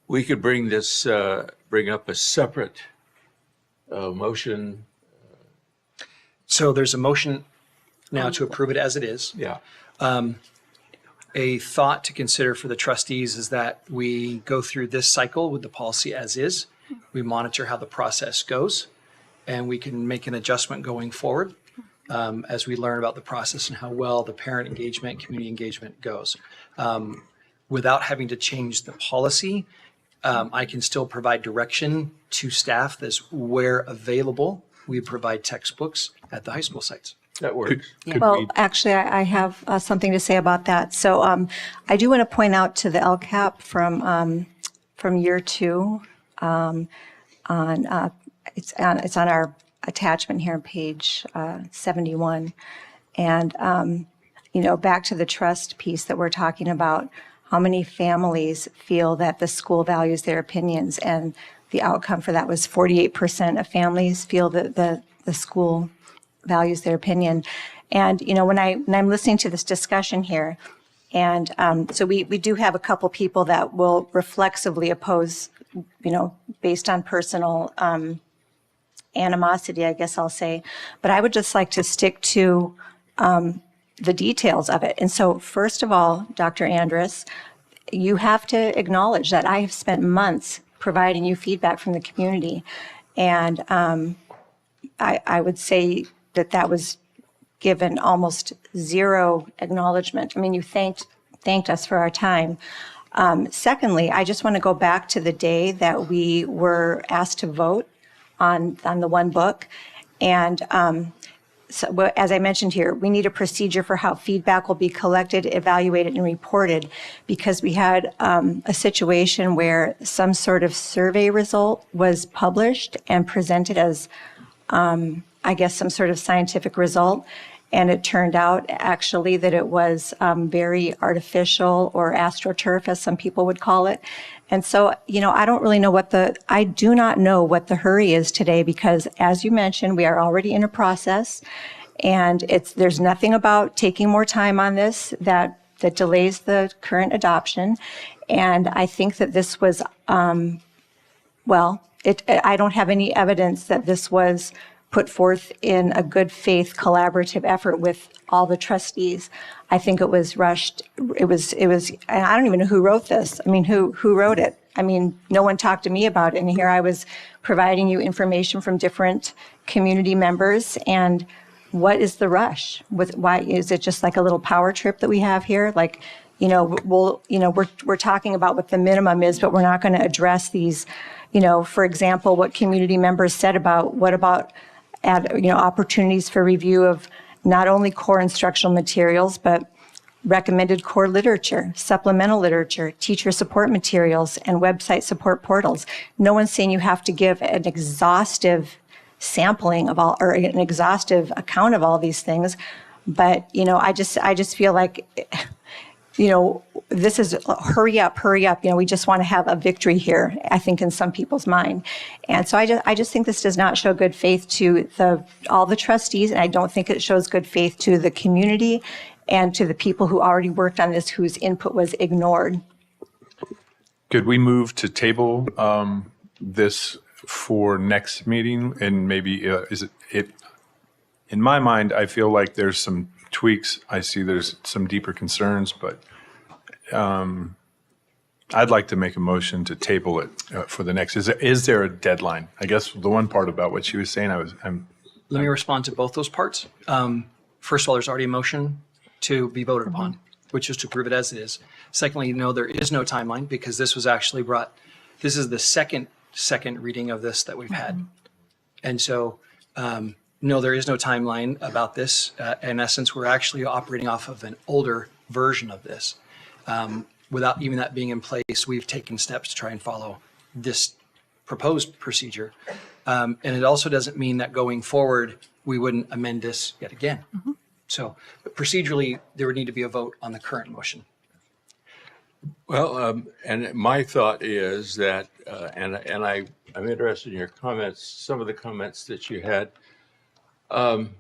we could bring up a separate motion. So there's a motion now to approve it as it is. Yeah. A thought to consider for the trustees is that we go through this cycle with the policy as is. We monitor how the process goes, and we can make an adjustment going forward as we learn about the process and how well the parent engagement, community engagement goes. Without having to change the policy, I can still provide direction to staff that where available, we provide textbooks at the high school sites. That works. Well, actually, I have something to say about that. So I do want to point out to the LCAP from year 2 it's on our attachment here on page 71. And, back to the trust piece that we're talking about, how many families feel that the school values their opinions, and the outcome for that was 48% of families feel that the school values their opinion. And, when I'm listening to this discussion here, and so we do have a couple people that will reflexively oppose, based on personal animosity, I guess I'll say. But I would just like to stick to the details of it. And so first of all, Dr. Andrus, you have to acknowledge that I have spent months providing you feedback from the community. And I would say that that was given almost zero acknowledgement. I mean, you thanked us for our time. Secondly, I just want to go back to the day that we were asked to vote on the one book. And so, as I mentioned here, we need a procedure for how feedback will be collected, evaluated, and reported, because we had a situation where some sort of survey result was published and presented as, I guess, some sort of scientific result. And it turned out actually that it was very artificial, or astroturf, as some people would call it. And so, I don't really know I do not know what the hurry is today, because as you mentioned, we are already in a process, and there's nothing about taking more time on this that delays the current adoption. And I think that this was, I don't have any evidence that this was put forth in a good faith collaborative effort with all the trustees. I think it was rushed. It was, and I don't even know who wrote this. I mean, who wrote it? I mean, no one talked to me about it. And here I was providing you information from different community members. And what is the rush? Why is it just like a little power trip that we have here? Like, we're talking about what the minimum is, but we're not going to address these, for example, what community members said about opportunities for review of not only core instructional materials, but recommended core literature, supplemental literature, teacher support materials, and website support portals. No one's saying you have to give an exhaustive sampling of all, or an exhaustive account of all these things. But, I just feel like, this is hurry up. We just want to have a victory here, I think, in some people's mind. And so I just think this does not show good faith to all the trustees, and I don't think it shows good faith to the community and to the people who already worked on this, whose input was ignored. Could we move to table this for next meeting? And maybe, in my mind, I feel like there's some tweaks. I see there's some deeper concerns, but I'd like to make a motion to table it for the next. Is there a deadline? I guess the one part about what she was saying, Let me respond to both those parts. First of all, there's already a motion to be voted upon, which is to approve it as it is. Secondly, no, there is no timeline, because this was actually this is the second reading of this that we've had. And so, no, there is no timeline about this. In essence, we're actually operating off of an older version of this. Without even that being in place, we've taken steps to try and follow this proposed procedure. And it also doesn't mean that going forward, we wouldn't amend this yet again. So but procedurally, there would need to be a vote on the current motion. Well, and my thought is that, and I'm interested in your comments, some of the comments that you had. When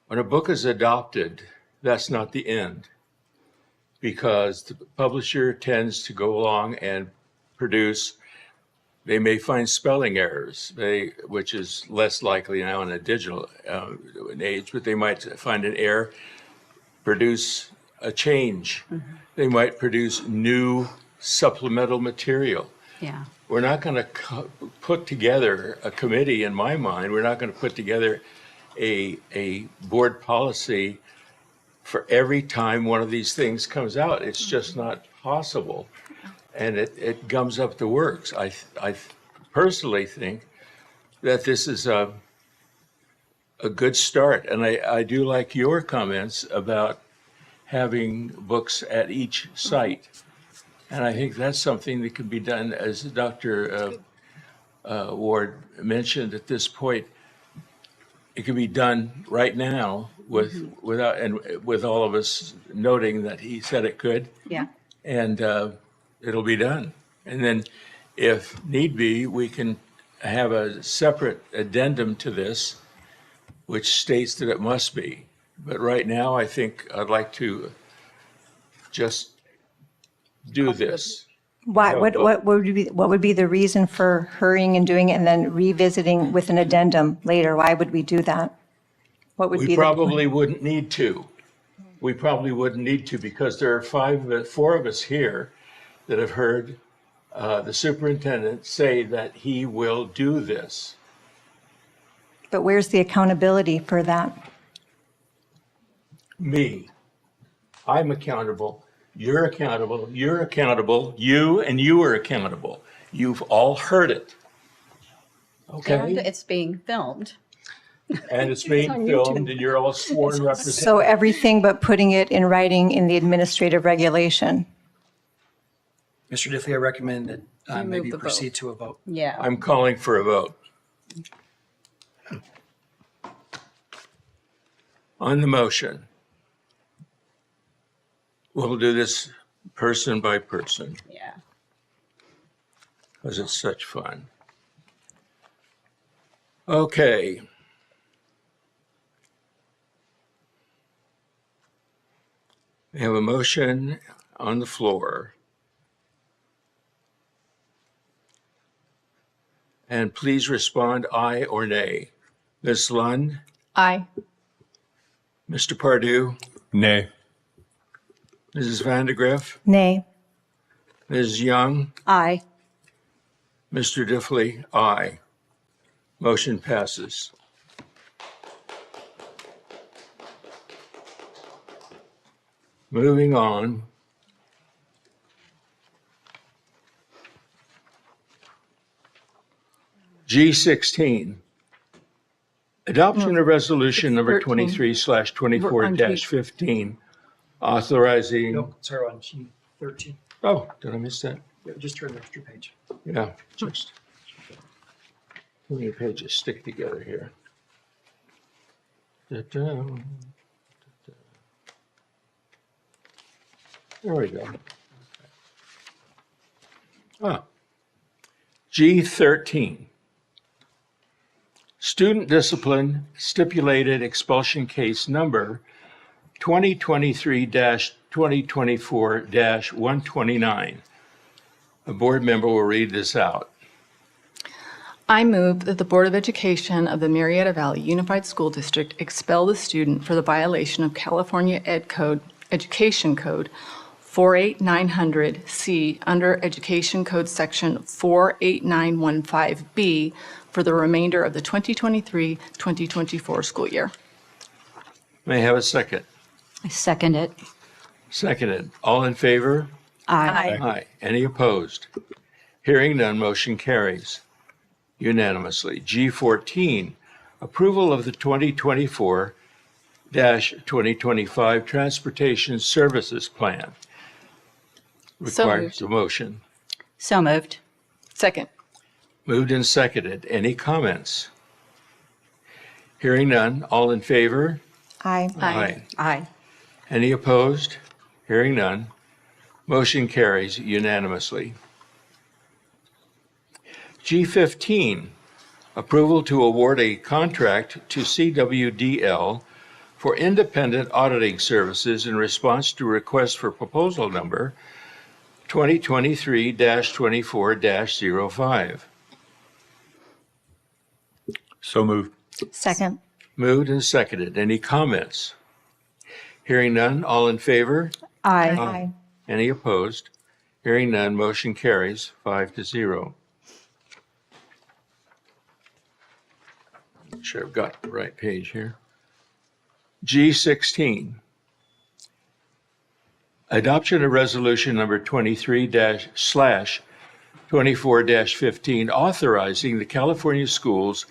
a book is adopted, that's not the end, because the publisher tends to go along and produce. They may find spelling errors, which is less likely now in a digital age, but they might find an error, produce a change. They might produce new supplemental material. Yeah. We're not going to put together a committee, in my mind. We're not going to put together a board policy for every time one of these things comes out. It's just not possible. And it gums up the works. I personally think that this is a good start. And I do like your comments about having books at each site. And I think that's something that could be done, as Dr. Ward mentioned at this point. It can be done right now with all of us noting that he said it could. Yeah. And it'll be done. And then if need be, we can have a separate addendum to this, which states that it must be. But right now, I think I'd like to just do this. Why? What would be the reason for hurrying and doing it and then revisiting with an addendum later? Why would we do that? What would be? We probably wouldn't need to. We probably wouldn't need to, because there are 4 of us here that have heard the superintendent say that he will do this. But where's the accountability for that? Me. I'm accountable. You're accountable. You're accountable. You and you are accountable. You've all heard it. And Okay? it's being filmed. And it's being filmed and you're all sworn representatives. So everything but putting it in writing in the administrative regulation. Mr. Diffley, I recommend that You maybe move the vote. proceed to a vote. Yeah. I'm calling for a vote. On the motion, we'll do this person by person Yeah. because it's such fun. Okay. We have a motion on the floor. And please respond aye or nay. Ms. Lund, Aye. Mr. Pardue, Nay. Mrs. Vandegrift, Nay. Ms. Young, Aye. Mr. Diffley, aye. Motion passes. Moving on. G16, adoption of resolution number 23/24-15, authorizing, No, sorry, on G13. oh, did I miss that? Yeah, just turn the extra page. Yeah, just too many pages stick together here. Da-da. There we go. Ah. G13. Student discipline stipulated expulsion case number 2023-2024-129. A board member will read this out. I move that the Board of Education of the Murrieta Valley Unified School District expel the student for the violation of California Education Code 48900C under Education Code Section 48915B for the remainder of the 2023-2024 school year. May I have a second? I second it. Seconded. All in favor? Aye. Aye. Any opposed? Hearing none, motion carries unanimously. G14, approval of the 2024-2025 Transportation Services Plan. So Requires moved. a motion. So moved. Second. Moved and seconded. Any comments? Hearing none, all in favor? Aye. Aye. Aye. Any opposed? Hearing none. Motion carries unanimously. G15, approval to award a contract to CWDL for independent auditing services in response to request for proposal number 2023-24-05. So moved. Second. Moved and seconded. Any comments? Hearing none, all in favor? Aye. Any opposed? Hearing none, motion carries 5-0. Make sure I've got the right page here. G16, adoption of resolution number 23//24-15, authorizing the California Schools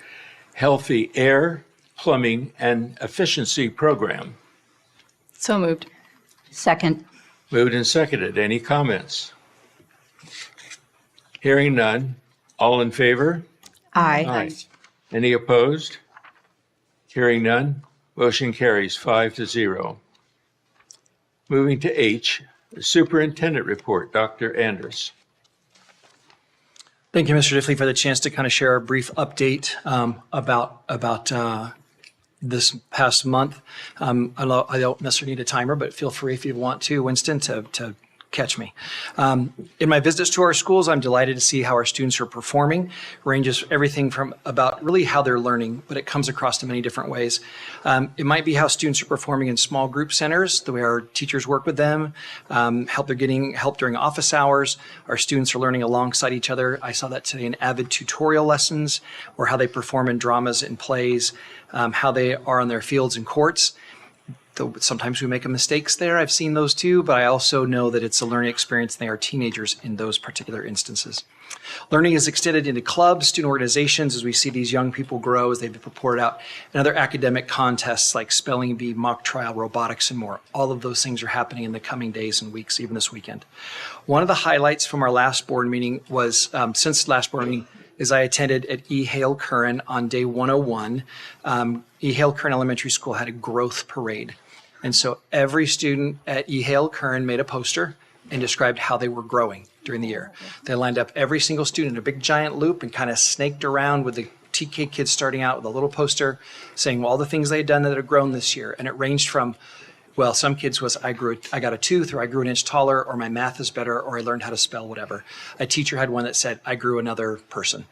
Healthy Air, Plumbing, and Efficiency Program. So moved. Second. Moved and seconded. Any comments? Hearing none. All in favor? Aye. Any opposed? Hearing none. Motion carries 5-0. Moving to H, Superintendent Report, Dr. Andrus. Thank you, Mr. Diffley, for the chance to kind of share a brief update about this past month. I don't necessarily need a timer, but feel free if you want to, Winston, to catch me. In my visits to our schools, I'm delighted to see how our students are performing. Ranges everything from about really how they're learning, but it comes across in many different ways. It might be how students are performing in small group centers, the way our teachers work with them, they're getting help during office hours. Our students are learning alongside each other. I saw that today in Avid tutorial lessons, or how they perform in dramas and plays, how they are on their fields and courts. Though sometimes we make mistakes there. I've seen those too, but I also know that it's a learning experience. They are teenagers in those particular instances. Learning is extended into clubs, student organizations, as we see these young people grow as they've reported out, and other academic contests like spelling bee, mock trial, robotics, and more. All of those things are happening in the coming days and weeks, even this weekend. One of the highlights from our last board meeting was, since last board meeting, is I attended at E. Hale Curran on day 101. E. Hale Curran Elementary School had a growth parade. And so every student at E. Hale Curran made a poster and described how they were growing during the year. They lined up every single student in a big giant loop and kind of snaked around with the TK kids starting out with a little poster saying all the things they had done that had grown this year. And it ranged from, well, some kids was, I got a tooth, or I grew an inch taller, or my math is better, or I learned how to spell, whatever. A teacher had one that said, I grew another person.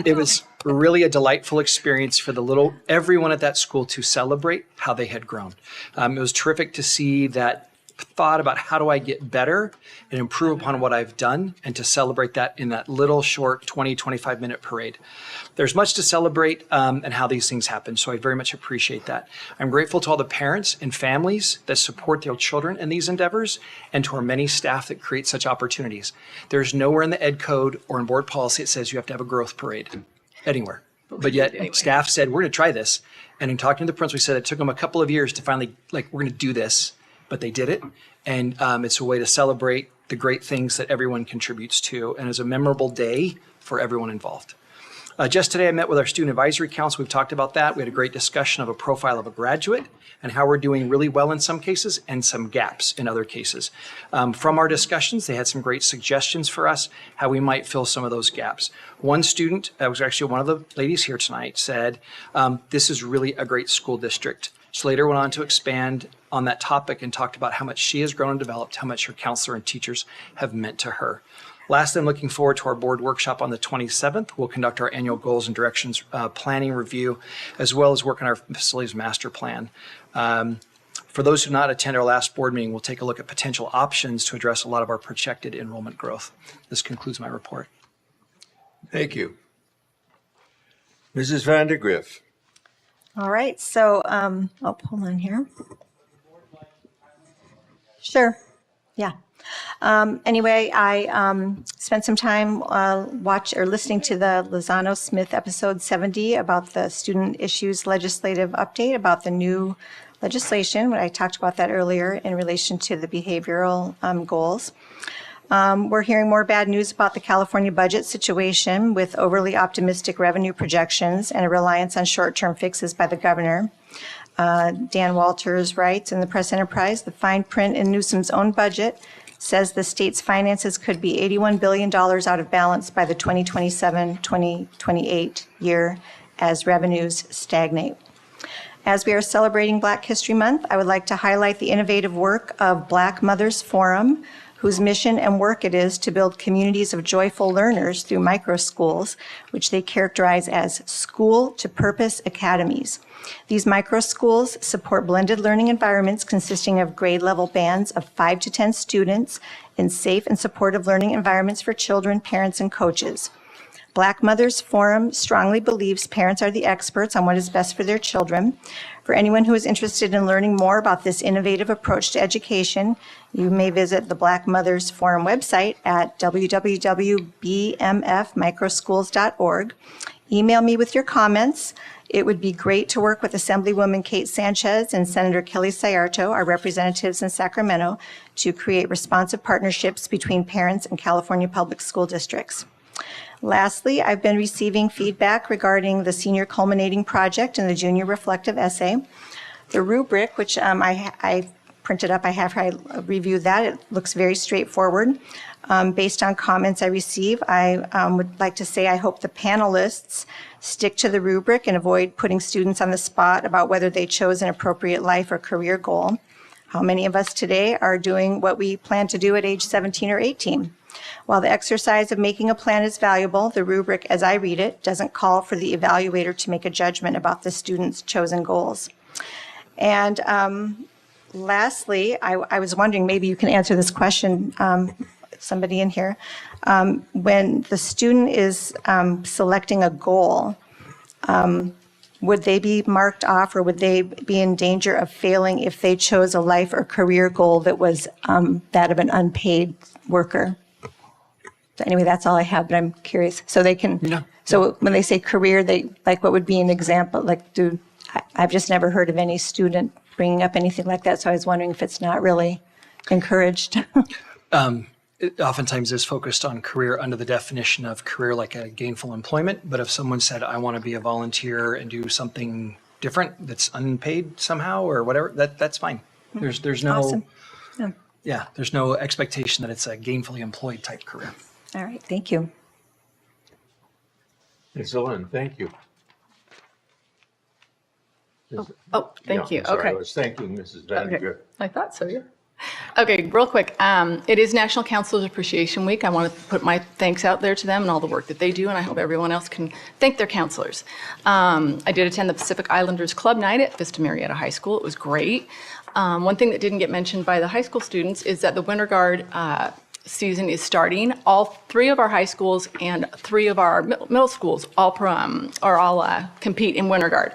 It was really a delightful experience for everyone at that school to celebrate how they had grown. It was terrific to see that thought about how do I get better and improve upon what I've done, and to celebrate that in that little short 20, 25-minute parade. There's much to celebrate and how these things happen, so I very much appreciate that. I'm grateful to all the parents and families that support their children in these endeavors, and to our many staff that create such opportunities. There's nowhere in the ed code or in board policy that says you have to have a growth parade anywhere. But yet staff said, we're going to try this. And in talking to the principal, we said it took them a couple of years to finally, we're going to do this. But they did it, and it's a way to celebrate the great things that everyone contributes to, and is a memorable day for everyone involved. Just today, I met with our Student Advisory Council. We've talked about that. We had a great discussion of a profile of a graduate and how we're doing really well in some cases and some gaps in other cases. From our discussions, they had some great suggestions for us, how we might fill some of those gaps. One student, that was actually one of the ladies here tonight, said, this is really a great school district. She later went on to expand on that topic and talked about how much she has grown and developed, how much her counselor and teachers have meant to her. Lastly, I'm looking forward to our board workshop on the 27th. We'll conduct our annual goals and directions planning review, as well as work on our facilities master plan. For those who did not attend our last board meeting, we'll take a look at potential options to address a lot of our projected enrollment growth. This concludes my report. Thank you. Mrs. Vandergriff. All right, so, hold on here. Sure, yeah. Anyway, I spent some time listening to the Lozano-Smith episode 70 about the student issues legislative update about the new legislation. I talked about that earlier in relation to the behavioral goals. We're hearing more bad news about the California budget situation with overly optimistic revenue projections and a reliance on short-term fixes by the governor. Dan Walters writes in the Press Enterprise, the fine print in Newsom's own budget says the state's finances could be $81 billion out of balance by the 2027-2028 year as revenues stagnate. As we are celebrating Black History Month, I would like to highlight the innovative work of Black Mothers Forum, whose mission and work it is to build communities of joyful learners through microschools, which they characterize as school-to-purpose academies. These microschools support blended learning environments consisting of grade-level bands of 5 to 10 students in safe and supportive learning environments for children, parents, and coaches. Black Mothers Forum strongly believes parents are the experts on what is best for their children. For anyone who is interested in learning more about this innovative approach to education, you may visit the Black Mothers Forum website at www.bmfmicroschools.org. Email me with your comments. It would be great to work with Assemblywoman Kate Sanchez and Senator Kelly Sayarto, our representatives in Sacramento, to create responsive partnerships between parents and California public school districts. Lastly, I've been receiving feedback regarding the senior culminating project and the junior reflective essay. The rubric, which I printed up, I have reviewed that. It looks very straightforward. Based on comments I receive, I would like to say I hope the panelists stick to the rubric and avoid putting students on the spot about whether they chose an appropriate life or career goal. How many of us today are doing what we plan to do at age 17 or 18? While the exercise of making a plan is valuable, the rubric, as I read it, doesn't call for the evaluator to make a judgment about the student's chosen goals. And lastly, I was wondering, maybe you can answer this question, somebody in here. When the student is selecting a goal, would they be marked off or would they be in danger of failing if they chose a life or career goal that was that of an unpaid worker? So anyway, that's all I have, but I'm curious. So they can, so when they say career, they, like, what would be an example? Like, I've just never heard of any student bringing up anything like that. So I was wondering if it's not really encouraged. It oftentimes is focused on career under the definition of career, like a gainful employment. But if someone said, I want to be a volunteer and do something different that's unpaid somehow or whatever, that's fine. There's no, Awesome. there's no expectation that it's a gainfully employed type career. All right, thank you. Ms. Lynn, thank you. Thank you. I'm sorry, Okay. I was thanking Mrs. Vandergrift. I thought so, yeah. Okay, real quick. It is National Counselors Appreciation Week. I want to put my thanks out there to them and all the work that they do, and I hope everyone else can thank their counselors. I did attend the Pacific Islanders Club Night at Vista Murrieta High School. It was great. One thing that didn't get mentioned by the high school students is that the Winter Guard season is starting. All 3 of our high schools and 3 of our middle schools all compete in Winter Guard.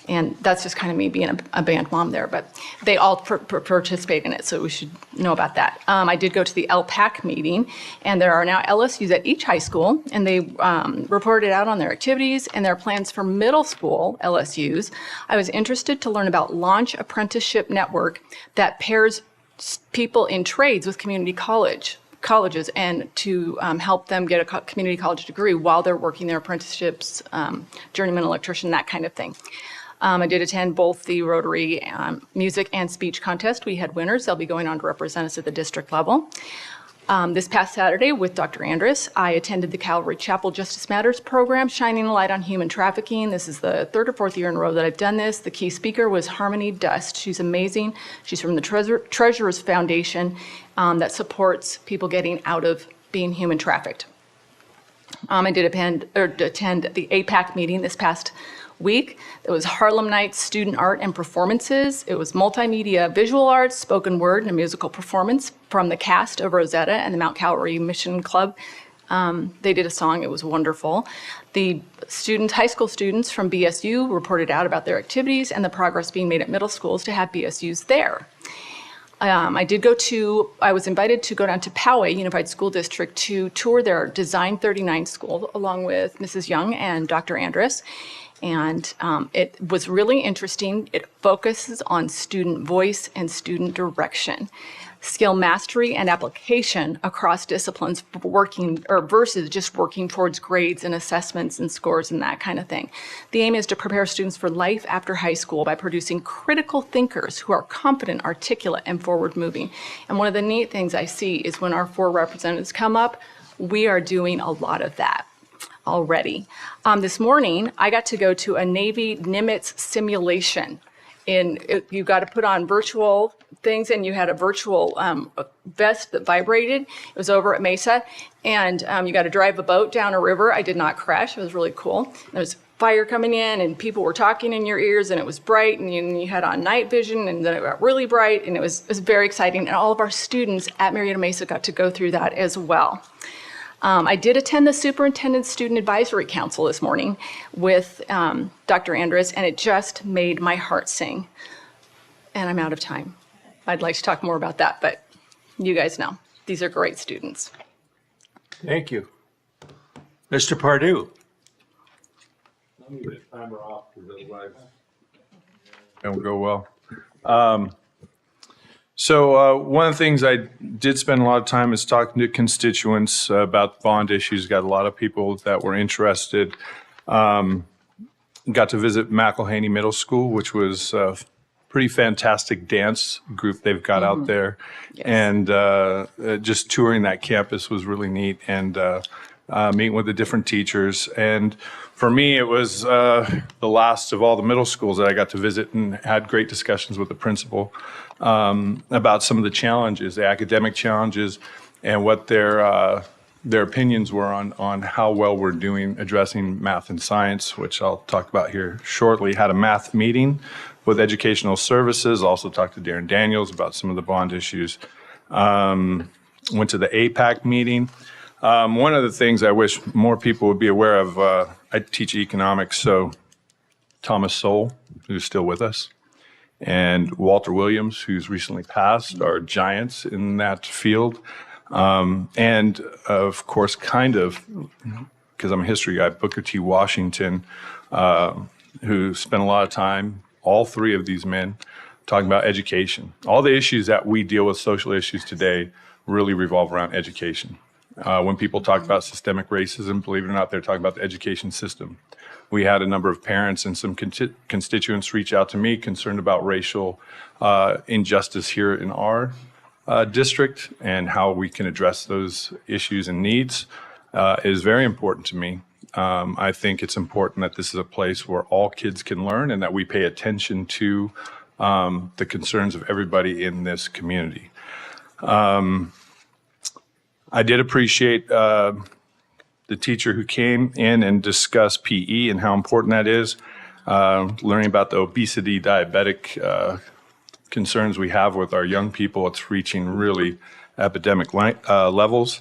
And that's just kind of me being a band mom there, but they all participate in it, so we should know about that. I did go to the LCAP meeting, and there are now LSUs at each high school, and they reported out on their activities and their plans for middle school LSUs. I was interested to learn about Launch Apprenticeship Network that pairs people in trades with community colleges and to help them get a community college degree while they're working their apprenticeships, journeyman electrician, that kind of thing. I did attend both the Rotary music and speech contest. We had winners. They'll be going on to represent us at the district level. This past Saturday with Dr. Andrus, I attended the Calvary Chapel Justice Matters program, shining a light on human trafficking. This is the 3rd or 4th year in a row that I've done this. The key speaker was Harmony Dust. She's amazing. She's from the Treasurers Foundation that supports people getting out of being human trafficked. I did attend the APAC meeting this past week. It was Harlem Nights Student Art and Performances. It was multimedia visual arts, spoken word, and a musical performance from the cast of Rosetta and the Mount Calvary Mission Club. They did a song. It was wonderful. The high school students from BSU reported out about their activities and the progress being made at middle schools to have BSUs there. I was invited to go down to Poway Unified School District to tour their Design 39 school along with Mrs. Young and Dr. Andrus. And it was really interesting. It focuses on student voice and student direction, skill mastery and application across disciplines, versus just working towards grades and assessments and scores and that kind of thing. The aim is to prepare students for life after high school by producing critical thinkers who are confident, articulate, and forward-moving. And one of the neat things I see is when our 4 representatives come up, we are doing a lot of that already. This morning, I got to go to a Navy Nimitz simulation. You got to put on virtual things, and you had a virtual vest that vibrated. It was over at Mesa, and you got to drive a boat down a river. I did not crash. It was really cool. There was fire coming in, and people were talking in your ears, and it was bright, and you had on night vision, and then it got really bright, and it was very exciting. And all of our students at Murrieta Mesa got to go through that as well. I did attend the Superintendent Student Advisory Council this morning with Dr. Andrus, and it just made my heart sing. And I'm out of time. I'd like to talk more about that, but you guys know, these are great students. Thank you. Mr. Pardue. Let me get the timer off because otherwise it won't go well. So one of the things I did spend a lot of time is talking to constituents about bond issues. Got a lot of people that were interested. Got to visit McElhaney Middle School, which was a pretty fantastic dance group they've got out there. Yes. And just touring that campus was really neat, and meeting with the different teachers. And For me, it was the last of all the middle schools that I got to visit and had great discussions with the principal about some of the challenges, the academic challenges, and what their opinions were on how well we're doing addressing math and science, which I'll talk about here shortly. Had a math meeting with Educational Services, also talked to Darren Daniels about some of the bond issues. Went to the APAC meeting. One of the things I wish more people would be aware of, I teach economics, so Thomas Sowell, who's still with us, and Walter Williams, who's recently passed, are giants in that field. And of course, because I'm a history guy, Booker T. Washington, who spent a lot of time, all three of these men, talking about education. All the issues that we deal with, social issues today, really revolve around education. When people talk about systemic racism, believe it or not, they're talking about the education system. We had a number of parents and some constituents reach out to me concerned about racial injustice here in our district, and how we can address those issues and needs is very important to me. I think it's important that this is a place where all kids can learn and that we pay attention to the concerns of everybody in this community. I did appreciate the teacher who came in and discussed PE and how important that is, learning about the obesity, diabetic concerns we have with our young people. It's reaching really epidemic levels.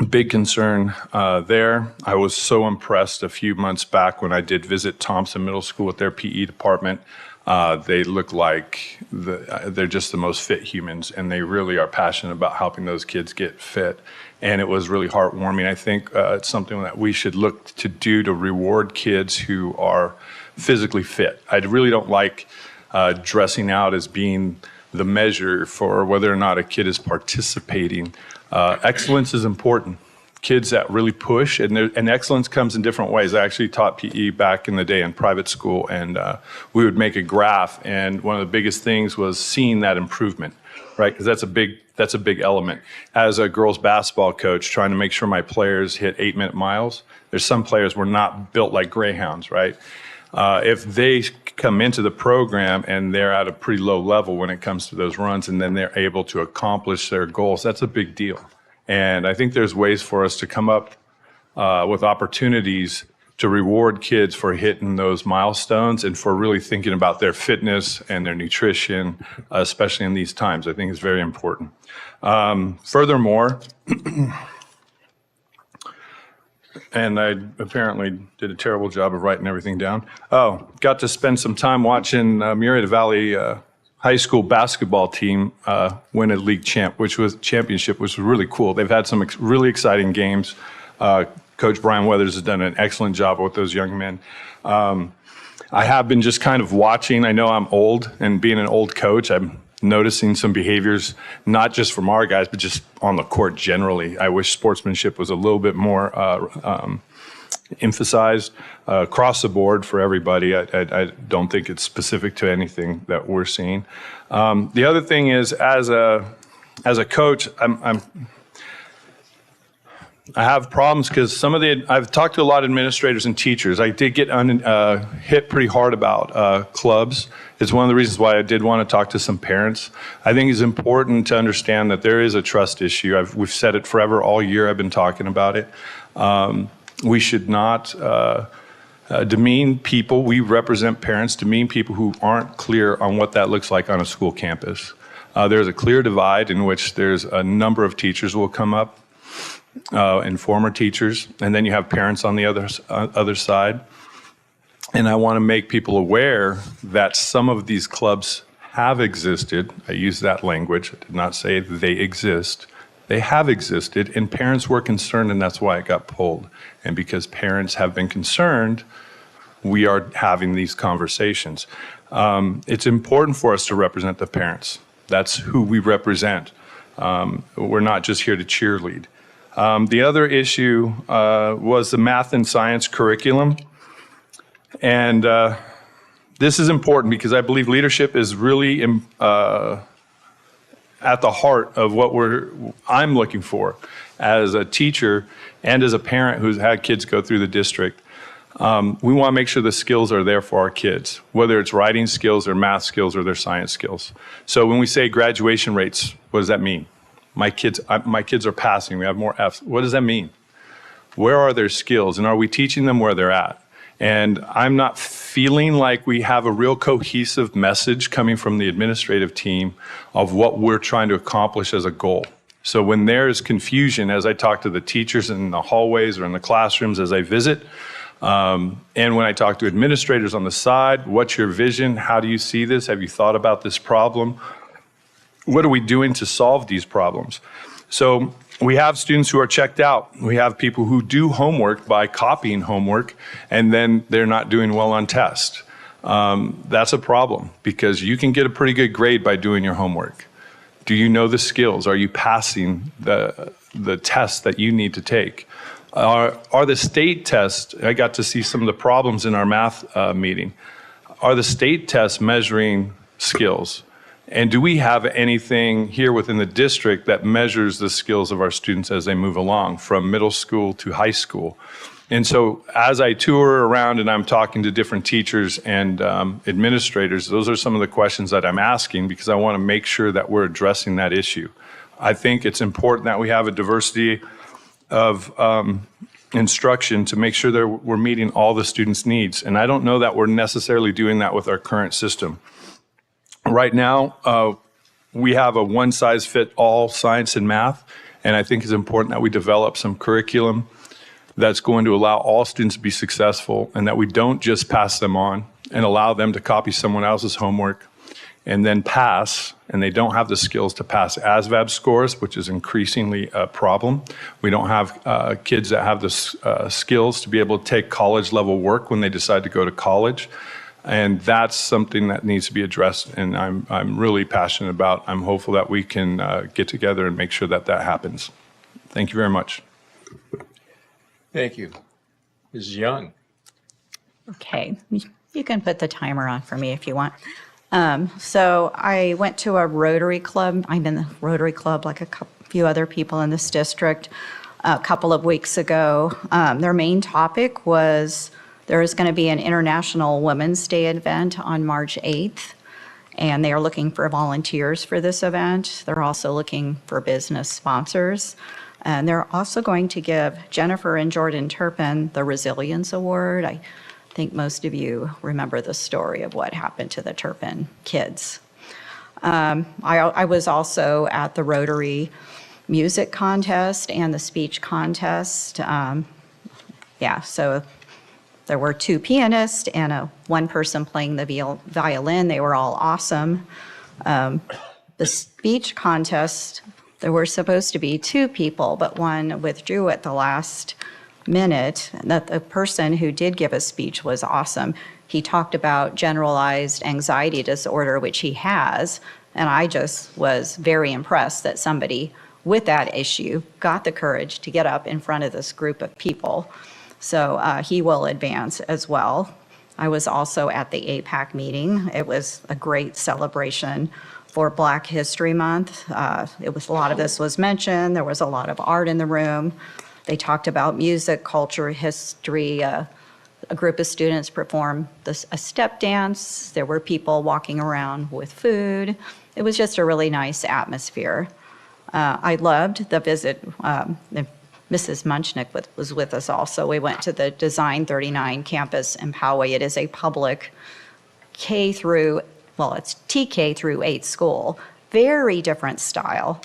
Big concern there. I was so impressed a few months back when I did visit Thompson Middle School with their PE department. They look like they're just the most fit humans, and they really are passionate about helping those kids get fit. And it was really heartwarming. I think it's something that we should look to do to reward kids who are physically fit. I really don't like dressing out as being the measure for whether or not a kid is participating. Excellence is important. Kids that really push, and excellence comes in different ways. I actually taught PE back in the day in private school, and we would make a graph, and one of the biggest things was seeing that improvement, right? Because that's a big element. As a girls basketball coach, trying to make sure my players hit 8-minute miles, there's some players were not built like greyhounds, right? If they come into the program and they're at a pretty low level when it comes to those runs, and then they're able to accomplish their goals, that's a big deal. And I think there's ways for us to come up with opportunities to reward kids for hitting those milestones and for really thinking about their fitness and their nutrition, especially in these times. I think it's very important. Furthermore, and I apparently did a terrible job of writing everything down. Got to spend some time watching Murrieta Valley high school basketball team win a league championship, which was really cool. They've had some really exciting games. Coach Brian Weathers has done an excellent job with those young men. I have been just kind of watching. I know I'm old, and being an old coach, I'm noticing some behaviors, not just from our guys, but just on the court generally. I wish sportsmanship was a little bit more emphasized across the board for everybody. I don't think it's specific to anything that we're seeing. The other thing is, as a coach, I have problems because I've talked to a lot of administrators and teachers. I did get hit pretty hard about clubs. It's one of the reasons why I did want to talk to some parents. I think it's important to understand that there is a trust issue. We've said it forever, all year I've been talking about it. We should not demean people. We represent parents, demean people who aren't clear on what that looks like on a school campus. There's a clear divide in which there's a number of teachers will come up, and former teachers, and then you have parents on the other side. And I want to make people aware that some of these clubs have existed. I use that language. I did not say they exist. They have existed, and parents were concerned, and that's why it got pulled. And because parents have been concerned, we are having these conversations. It's important for us to represent the parents. That's who we represent. We're not just here to cheerlead. The other issue was the math and science curriculum. And this is important because I believe leadership is really at the heart of what I'm looking for as a teacher and as a parent who's had kids go through the district. We want to make sure the skills are there for our kids, whether it's writing skills or math skills or their science skills. So when we say graduation rates, what does that mean? My kids are passing. We have more Fs. What does that mean? Where are their skills, and are we teaching them where they're at? And I'm not feeling like we have a real cohesive message coming from the administrative team of what we're trying to accomplish as a goal. So when there's confusion, as I talk to the teachers in the hallways or in the classrooms as I visit, and when I talk to administrators on the side, what's your vision? How do you see this? Have you thought about this problem? What are we doing to solve these problems? So we have students who are checked out. We have people who do homework by copying homework, and then they're not doing well on test. That's a problem because you can get a pretty good grade by doing your homework. Do you know the skills? Are you passing the tests that you need to take? Are the state tests, I got to see some of the problems in our math meeting. Are the state tests measuring skills? And do we have anything here within the district that measures the skills of our students as they move along from middle school to high school? And so as I tour around and I'm talking to different teachers and administrators, those are some of the questions that I'm asking because I want to make sure that we're addressing that issue. I think it's important that we have a diversity of instruction to make sure that we're meeting all the students' needs. And I don't know that we're necessarily doing that with our current system. Right now, we have a one-size-fits-all science and math, and I think it's important that we develop some curriculum that's going to allow all students to be successful and that we don't just pass them on and allow them to copy someone else's homework and then pass, and they don't have the skills to pass ASVAB scores, which is increasingly a problem. We don't have kids that have the skills to be able to take college-level work when they decide to go to college. And that's something that needs to be addressed, and I'm really passionate about. I'm hopeful that we can get together and make sure that that happens. Thank you very much. Thank you. Ms. Young. Okay, you can put the timer on for me if you want. So I went to a Rotary Club. I'm in the Rotary Club like a few other people in this district a couple of weeks ago. Their main topic was there is going to be an International Women's Day event on March 8th, and they are looking for volunteers for this event. They're also looking for business sponsors. And they're also going to give Jennifer and Jordan Turpin the Resilience Award. I think most of you remember the story of what happened to the Turpin kids. I was also at the Rotary Music Contest and the Speech Contest. So there were two pianists and one person playing the violin. They were all awesome. The speech contest, there were supposed to be two people, but one withdrew at the last minute. That the person who did give a speech was awesome. He talked about generalized anxiety disorder, which he has, and I just was very impressed that somebody with that issue got the courage to get up in front of this group of people. So he will advance as well. I was also at the APAC meeting. It was a great celebration for Black History Month. A lot of this was mentioned. There was a lot of art in the room. They talked about music, culture, history. A group of students performed a step dance. There were people walking around with food. It was just a really nice atmosphere. I loved the visit. Mrs. Munchnick was with us also. We went to the Design 39 campus in Poway. It is a public it's TK through 8 school. Very different style.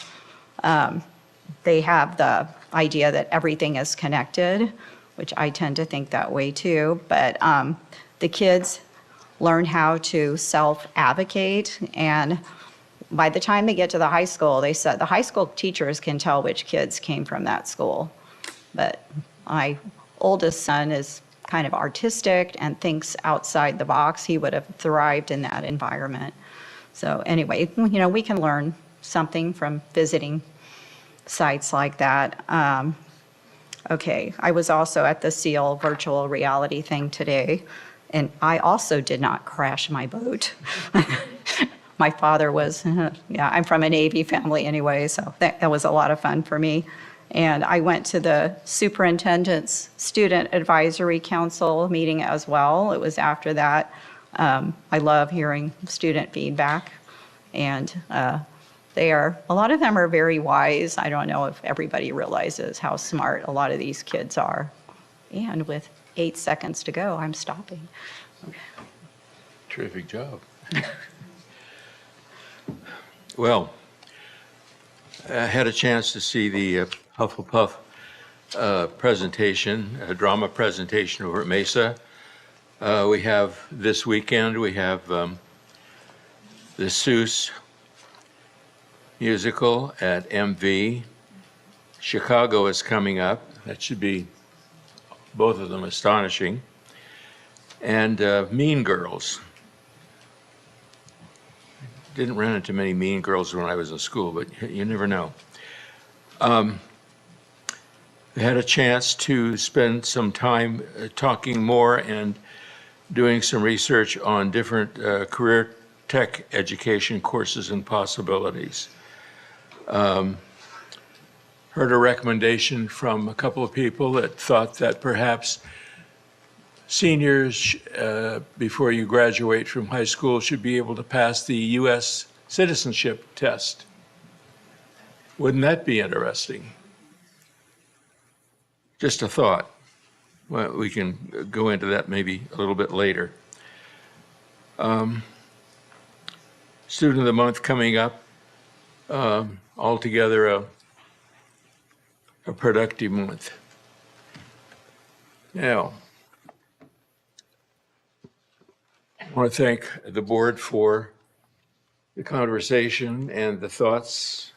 They have the idea that everything is connected, which I tend to think that way too. But the kids learn how to self-advocate, and by the time they get to the high school, they said the high school teachers can tell which kids came from that school. But my oldest son is kind of artistic and thinks outside the box. He would have thrived in that environment. So anyway, we can learn something from visiting sites like that. I was also at the SEAL virtual reality thing today, and I also did not crash my boat. My father was, I'm from a Navy family anyway, so that was a lot of fun for me. And I went to the Superintendent's Student Advisory Council meeting as well. It was after that. I love hearing student feedback. And a lot of them are very wise. I don't know if everybody realizes how smart a lot of these kids are. And with 8 seconds to go, I'm stopping. Terrific job. Well, I had a chance to see the Hufflepuff presentation, a drama presentation over at Mesa. We have this weekend, we have the Seuss musical at MV. Chicago is coming up. That should be both of them astonishing. And Mean Girls. Didn't run into many mean girls when I was in school, but you never know. I had a chance to spend some time talking more and doing some research on different career tech education courses and possibilities. Heard a recommendation from a couple of people that thought that perhaps seniors, before you graduate from high school, should be able to pass the U.S. citizenship test. Wouldn't that be interesting? Just a thought. Well, we can go into that maybe a little bit later. Student of the Month coming up. Altogether a productive month. Now, I want to thank the board for the conversation and the thoughts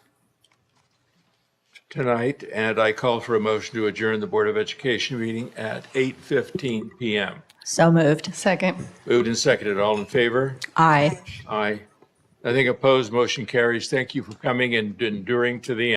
tonight, and I call for a motion to adjourn the Board of Education meeting at 8:15 p.m. So moved. Second. Moved and seconded. All in favor? Aye. Aye. Nothing opposed. Motion carries. Thank you for coming and enduring to the end.